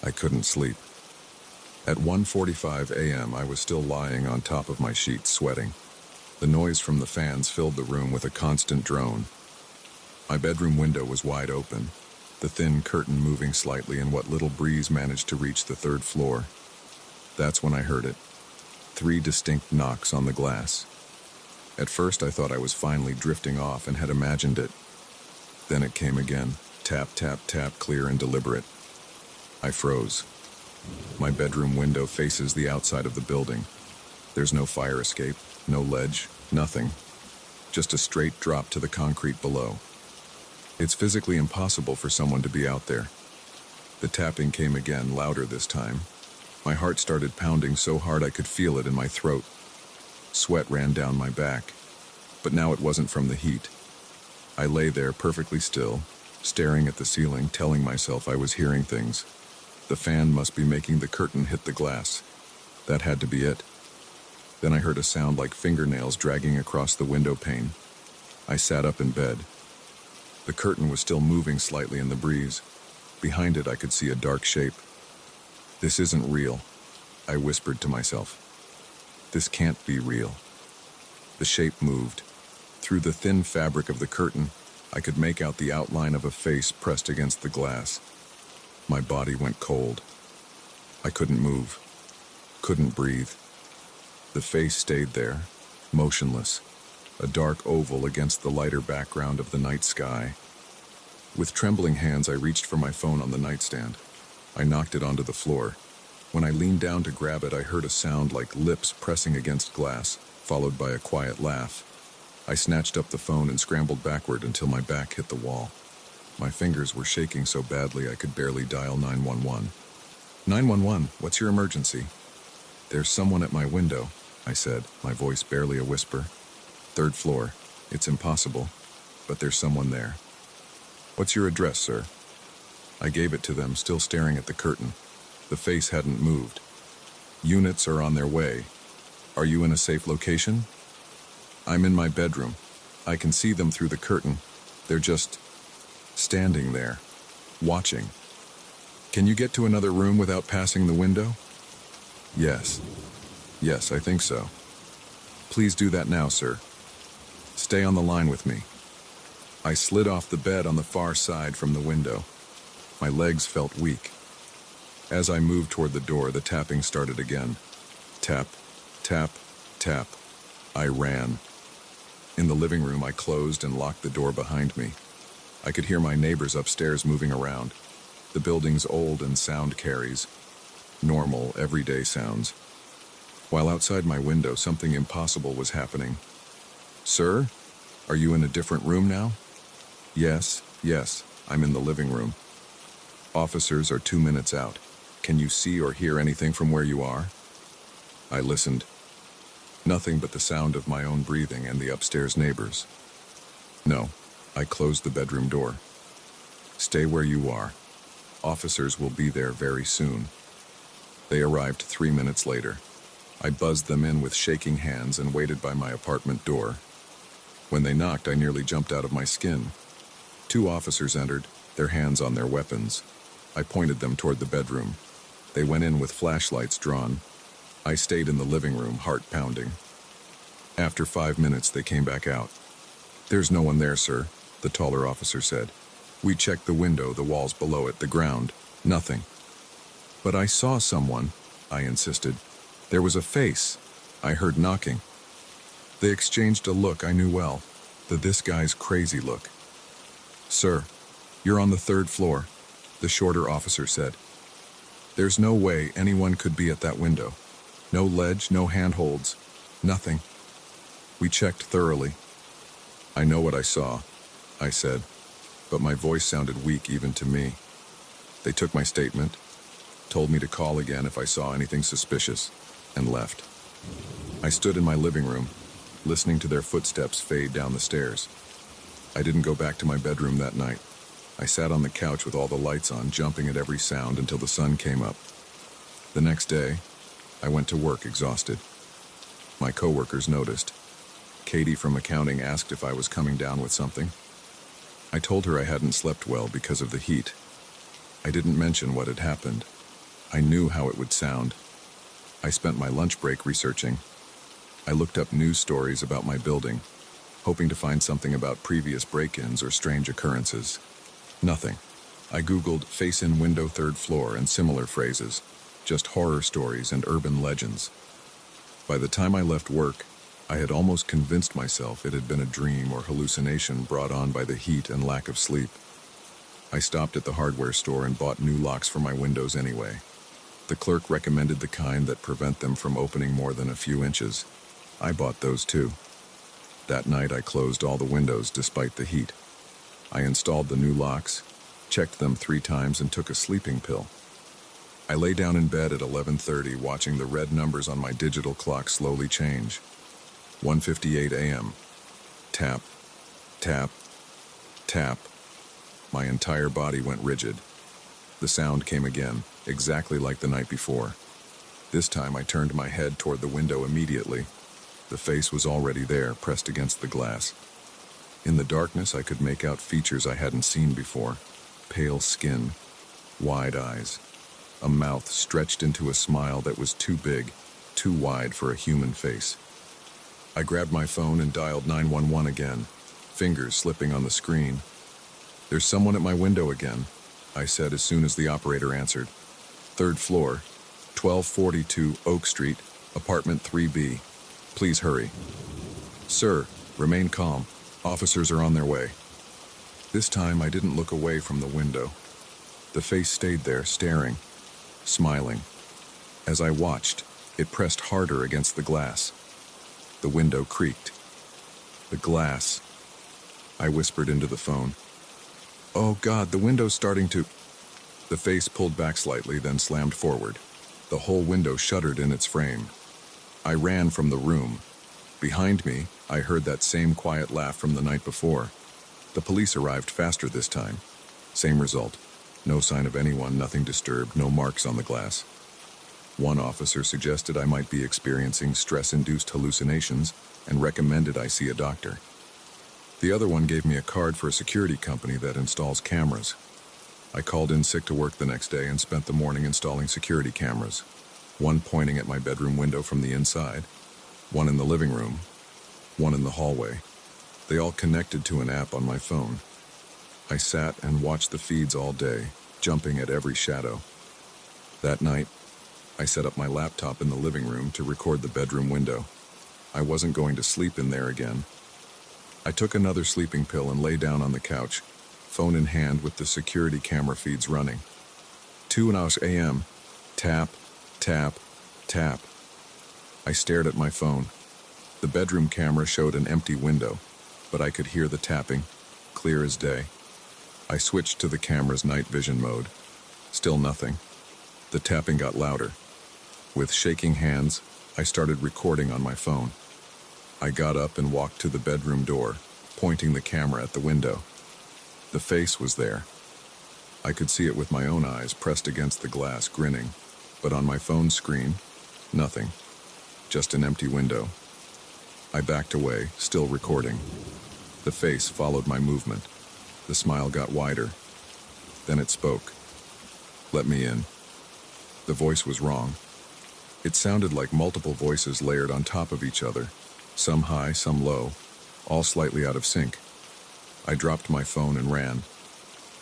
I couldn't sleep. At 1:45 a.m., I was still lying on top of my sheets, sweating. The noise from the fans filled the room with a constant drone. My bedroom window was wide open, the thin curtain moving slightly in what little breeze managed to reach the 3rd floor. That's when I heard it. 3 distinct knocks on the glass. At first, I thought I was finally drifting off and had imagined it. Then it came again. Tap, tap, tap, clear and deliberate. I froze. My bedroom window faces the outside of the building. There's no fire escape, no ledge, nothing. Just a straight drop to the concrete below. It's physically impossible for someone to be out there. The tapping came again, louder this time. My heart started pounding so hard I could feel it in my throat. Sweat ran down my back, but now it wasn't from the heat. I lay there perfectly still, staring at the ceiling, telling myself I was hearing things. The fan must be making the curtain hit the glass. That had to be it. Then I heard a sound like fingernails dragging across the window pane. I sat up in bed. The curtain was still moving slightly in the breeze. Behind it I could see a dark shape. This isn't real, I whispered to myself. This can't be real. The shape moved. Through the thin fabric of the curtain, I could make out the outline of a face pressed against the glass. My body went cold. I couldn't move, couldn't breathe. The face stayed there, motionless, a dark oval against the lighter background of the night sky. With trembling hands, I reached for my phone on the nightstand. I knocked it onto the floor. When I leaned down to grab it, I heard a sound like lips pressing against glass, followed by a quiet laugh. I snatched up the phone and scrambled backward until my back hit the wall. My fingers were shaking so badly I could barely dial 911. 911, what's your emergency? There's someone at my window, I said, my voice barely a whisper. 3rd floor. It's impossible, but there's someone there. What's your address, sir? I gave it to them, still staring at the curtain. The face hadn't moved. Units are on their way. Are you in a safe location? I'm in my bedroom. I can see them through the curtain. They're just standing there, watching. Can you get to another room without passing the window? Yes. Yes, I think so. Please do that now, sir. Stay on the line with me. I slid off the bed on the far side from the window. My legs felt weak. As I moved toward the door, the tapping started again. Tap, tap, tap. I ran. In the living room, I closed and locked the door behind me. I could hear my neighbors upstairs moving around. The building's old and sound carries. Normal, everyday sounds. While outside my window, something impossible was happening. Sir, are you in a different room now? Yes, I'm in the living room. Officers are 2 minutes out. Can you see or hear anything from where you are? I listened. Nothing but the sound of my own breathing and the upstairs neighbors. No, I closed the bedroom door. Stay where you are. Officers will be there very soon. They arrived 3 minutes later. I buzzed them in with shaking hands and waited by my apartment door. When they knocked, I nearly jumped out of my skin. 2 officers entered, their hands on their weapons. I pointed them toward the bedroom. They went in with flashlights drawn. I stayed in the living room, heart pounding. After 5 minutes, they came back out. There's no one there, sir. the taller officer said. We checked the window, the walls below it, the ground. Nothing. But I saw someone, I insisted. There was a face. I heard knocking. They exchanged a look I knew well, the "this guy's crazy" look. Sir, you're on the 3rd floor, the shorter officer said. There's no way anyone could be at that window. No ledge, no handholds, nothing. We checked thoroughly. I know what I saw, I said, but my voice sounded weak even to me. They took my statement, told me to call again if I saw anything suspicious, and left. I stood in my living room, listening to their footsteps fade down the stairs. I didn't go back to my bedroom that night. I sat on the couch with all the lights on, jumping at every sound until the sun came up. The next day, I went to work exhausted. My coworkers noticed. Katie from accounting asked if I was coming down with something. I told her I hadn't slept well because of the heat. I didn't mention what had happened. I knew how it would sound. I spent my lunch break researching. I looked up news stories about my building, hoping to find something about previous break-ins or strange occurrences. Nothing. I Googled "face-in window 3rd floor" and similar phrases, just horror stories and urban legends. By the time I left work, I had almost convinced myself it had been a dream or hallucination brought on by the heat and lack of sleep. I stopped at the hardware store and bought new locks for my windows anyway. The clerk recommended the kind that prevent them from opening more than a few inches. I bought those too. That night I closed all the windows despite the heat. I installed the new locks, checked them 3 times, and took a sleeping pill. I lay down in bed at 11:30, watching the red numbers on my digital clock slowly change. 1:58 a.m. Tap, tap, tap. My entire body went rigid. The sound came again, exactly like the night before. This time I turned my head toward the window immediately. The face was already there, pressed against the glass. In the darkness, I could make out features I hadn't seen before. Pale skin, wide eyes, a mouth stretched into a smile that was too big, too wide for a human face. I grabbed my phone and dialed 911 again, fingers slipping on the screen. There's someone at my window again, I said as soon as the operator answered. 3rd floor, 1242 Oak Street, apartment 3B. Please hurry. Sir, remain calm. Officers are on their way. This time I didn't look away from the window. The face stayed there, staring, smiling. As I watched, it pressed harder against the glass. The window creaked. The glass. I whispered into the phone. Oh God, the window's starting to... The face pulled back slightly, then slammed forward. The whole window shuddered in its frame. I ran from the room. Behind me, I heard that same quiet laugh from the night before. The police arrived faster this time. Same result. No sign of anyone, nothing disturbed, no marks on the glass. One officer suggested I might be experiencing stress-induced hallucinations and recommended I see a doctor. The other one gave me a card for a security company that installs cameras. I called in sick to work the next day and spent the morning installing security cameras. One pointing at my bedroom window from the inside, one in the living room, one in the hallway. They all connected to an app on my phone. I sat and watched the feeds all day, jumping at every shadow. That night, I set up my laptop in the living room to record the bedroom window. I wasn't going to sleep in there again. I took another sleeping pill and lay down on the couch, phone in hand with the security camera feeds running. 2:00 a.m. Tap, tap, tap. I stared at my phone. The bedroom camera showed an empty window, but I could hear the tapping, clear as day. I switched to the camera's night vision mode. Still nothing. The tapping got louder. With shaking hands, I started recording on my phone. I got up and walked to the bedroom door, pointing the camera at the window. The face was there. I could see it with my own eyes pressed against the glass, grinning, but on my phone screen, nothing. Just an empty window. I backed away, still recording. The face followed my movement. The smile got wider. Then it spoke. Let me in. The voice was wrong. It sounded like multiple voices layered on top of each other, some high, some low, all slightly out of sync. I dropped my phone and ran.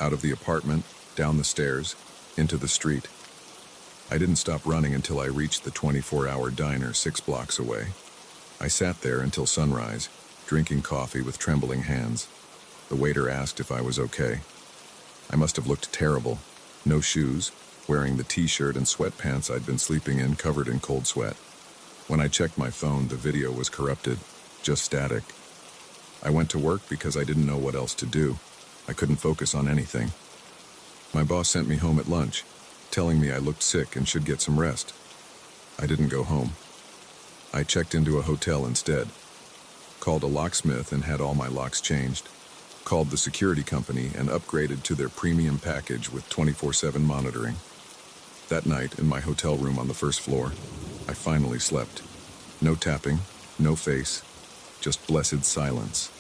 Out of the apartment, down the stairs, into the street. I didn't stop running until I reached the 24-hour diner 6 blocks away. I sat there until sunrise, drinking coffee with trembling hands. The waiter asked if I was okay. I must have looked terrible. No shoes, wearing the t-shirt and sweatpants I'd been sleeping in covered in cold sweat. When I checked my phone, the video was corrupted, just static. I went to work because I didn't know what else to do. I couldn't focus on anything. My boss sent me home at lunch, telling me I looked sick and should get some rest. I didn't go home. I checked into a hotel instead. Called a locksmith and had all my locks changed. Called the security company and upgraded to their premium package with 24/7 monitoring. That night, in my hotel room on the first floor, I finally slept. No tapping, no face, just blessed silence.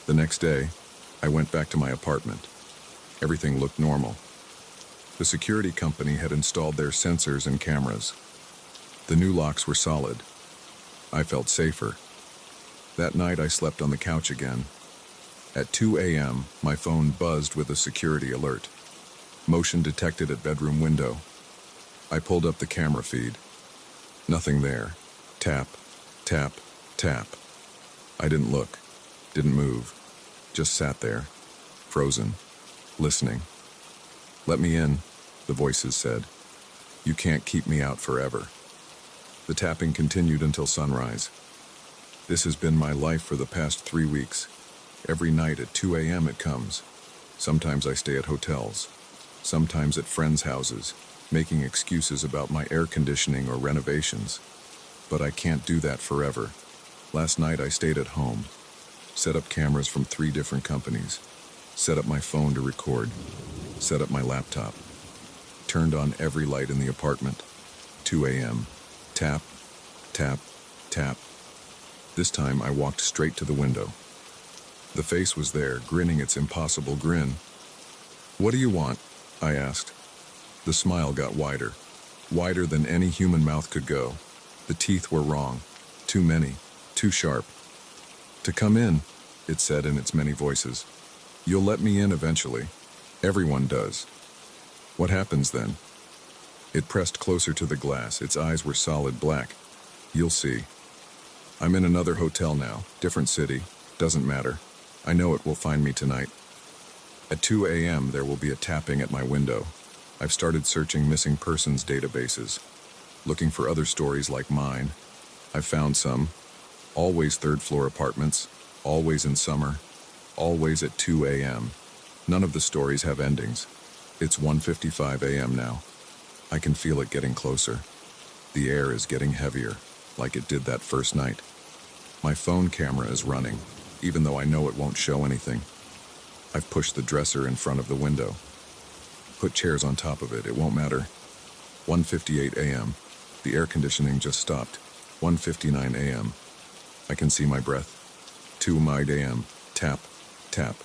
The next day, I went back to my apartment. Everything looked normal. The security company had installed their sensors and cameras. The new locks were solid. I felt safer. That night, I slept on the couch again. At 2 a.m., my phone buzzed with a security alert. Motion detected at bedroom window. I pulled up the camera feed. Nothing there. Tap, tap, tap. I didn't look, didn't move, just sat there, frozen, listening. "Let me in," the voices said. "You can't keep me out forever." The tapping continued until sunrise. This has been my life for the past 3 weeks. Every night at 2 a.m. it comes. Sometimes I stay at hotels, sometimes at friends' houses, making excuses about my air conditioning or renovations. But I can't do that forever. Last night I stayed at home, set up cameras from 3 different companies, set up my phone to record, set up my laptop, turned on every light in the apartment. 2 a.m. Tap, tap, tap. This time I walked straight to the window. The face was there, grinning its impossible grin. "What do you want?" I asked. The smile got wider, wider than any human mouth could go. The teeth were wrong, too many, too sharp. "To come in," it said in its many voices. "You'll let me in eventually. Everyone does." "What happens then?" It pressed closer to the glass. Its eyes were solid black. "You'll see. I'm in another hotel now, different city, doesn't matter. I know it will find me tonight. At 2 a.m. there will be a tapping at my window. I've started searching missing persons databases, looking for other stories like mine. I've found some. Always third-floor apartments, always in summer, always at 2 a.m. None of the stories have endings. It's 1:55 a.m. now. I can feel it getting closer. The air is getting heavier, like it did that first night. My phone camera is running, even though I know it won't show anything. I've pushed the dresser in front of the window. Put chairs on top of it, it won't matter. 1:58 a.m. The air conditioning just stopped. 1:59 a.m. I can see my breath. 2 a.m. Tap, tap.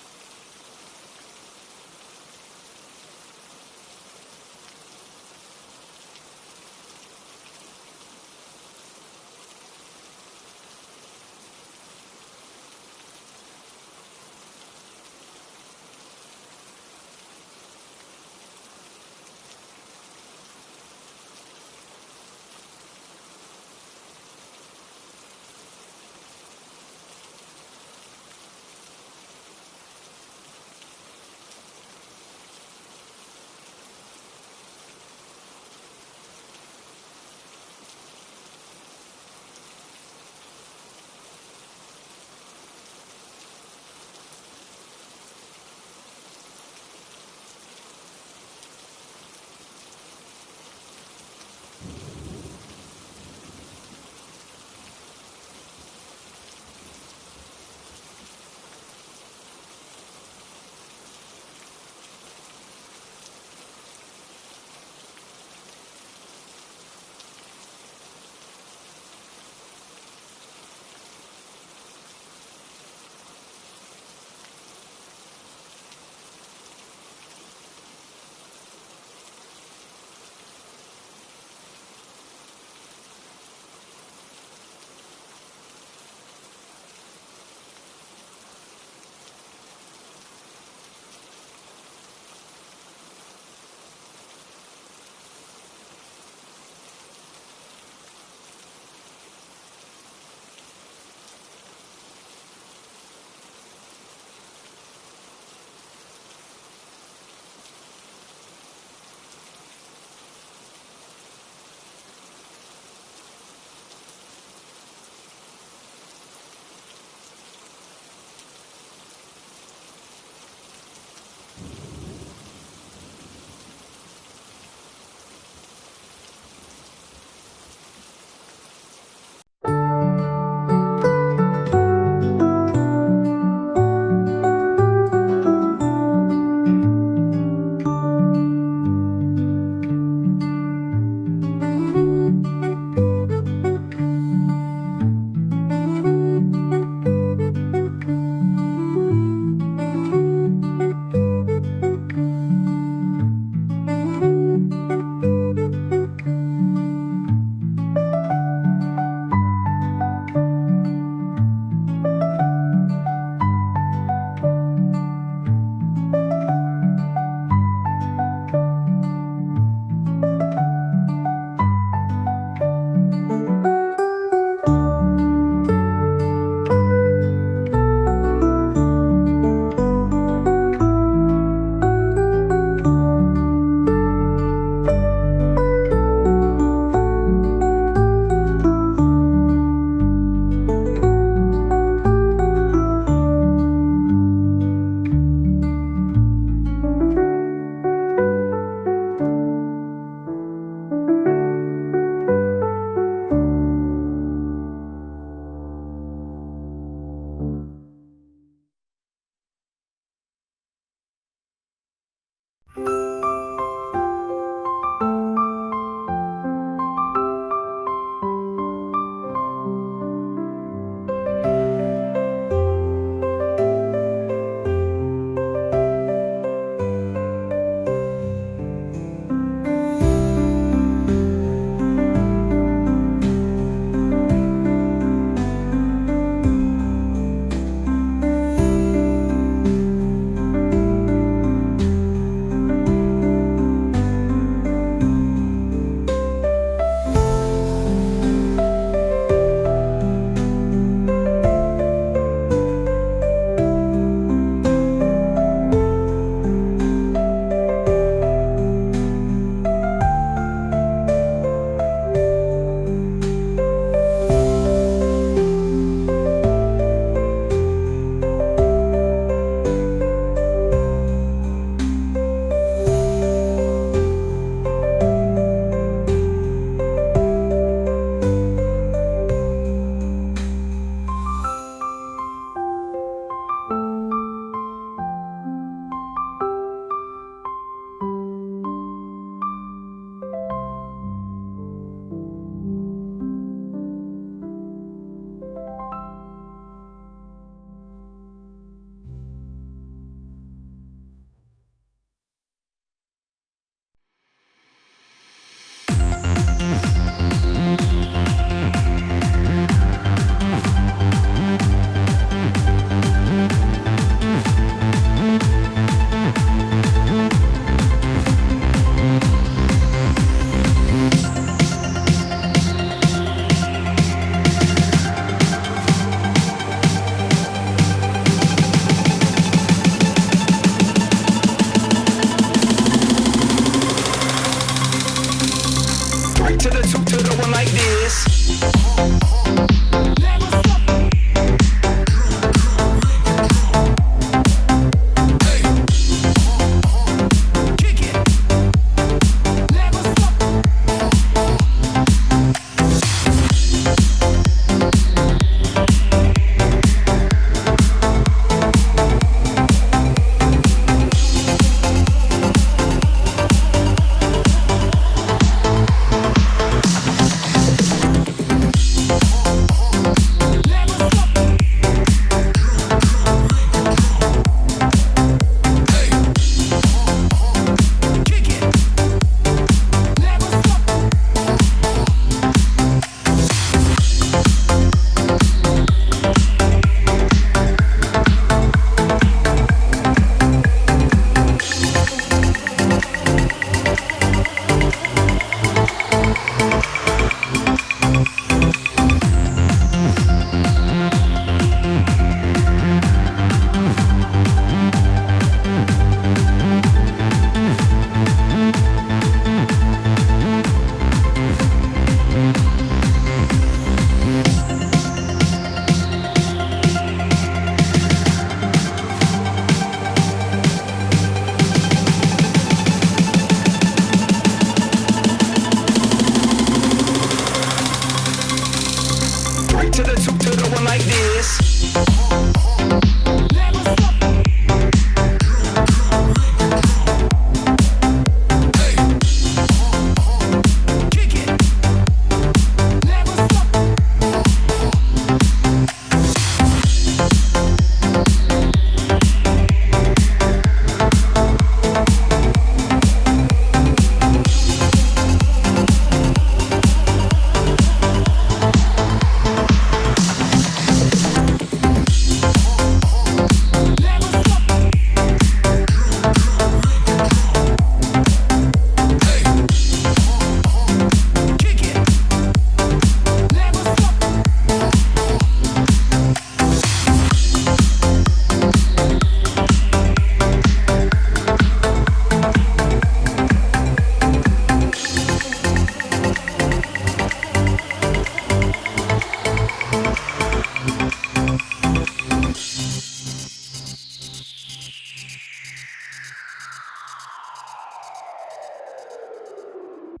To the two, to the one like this.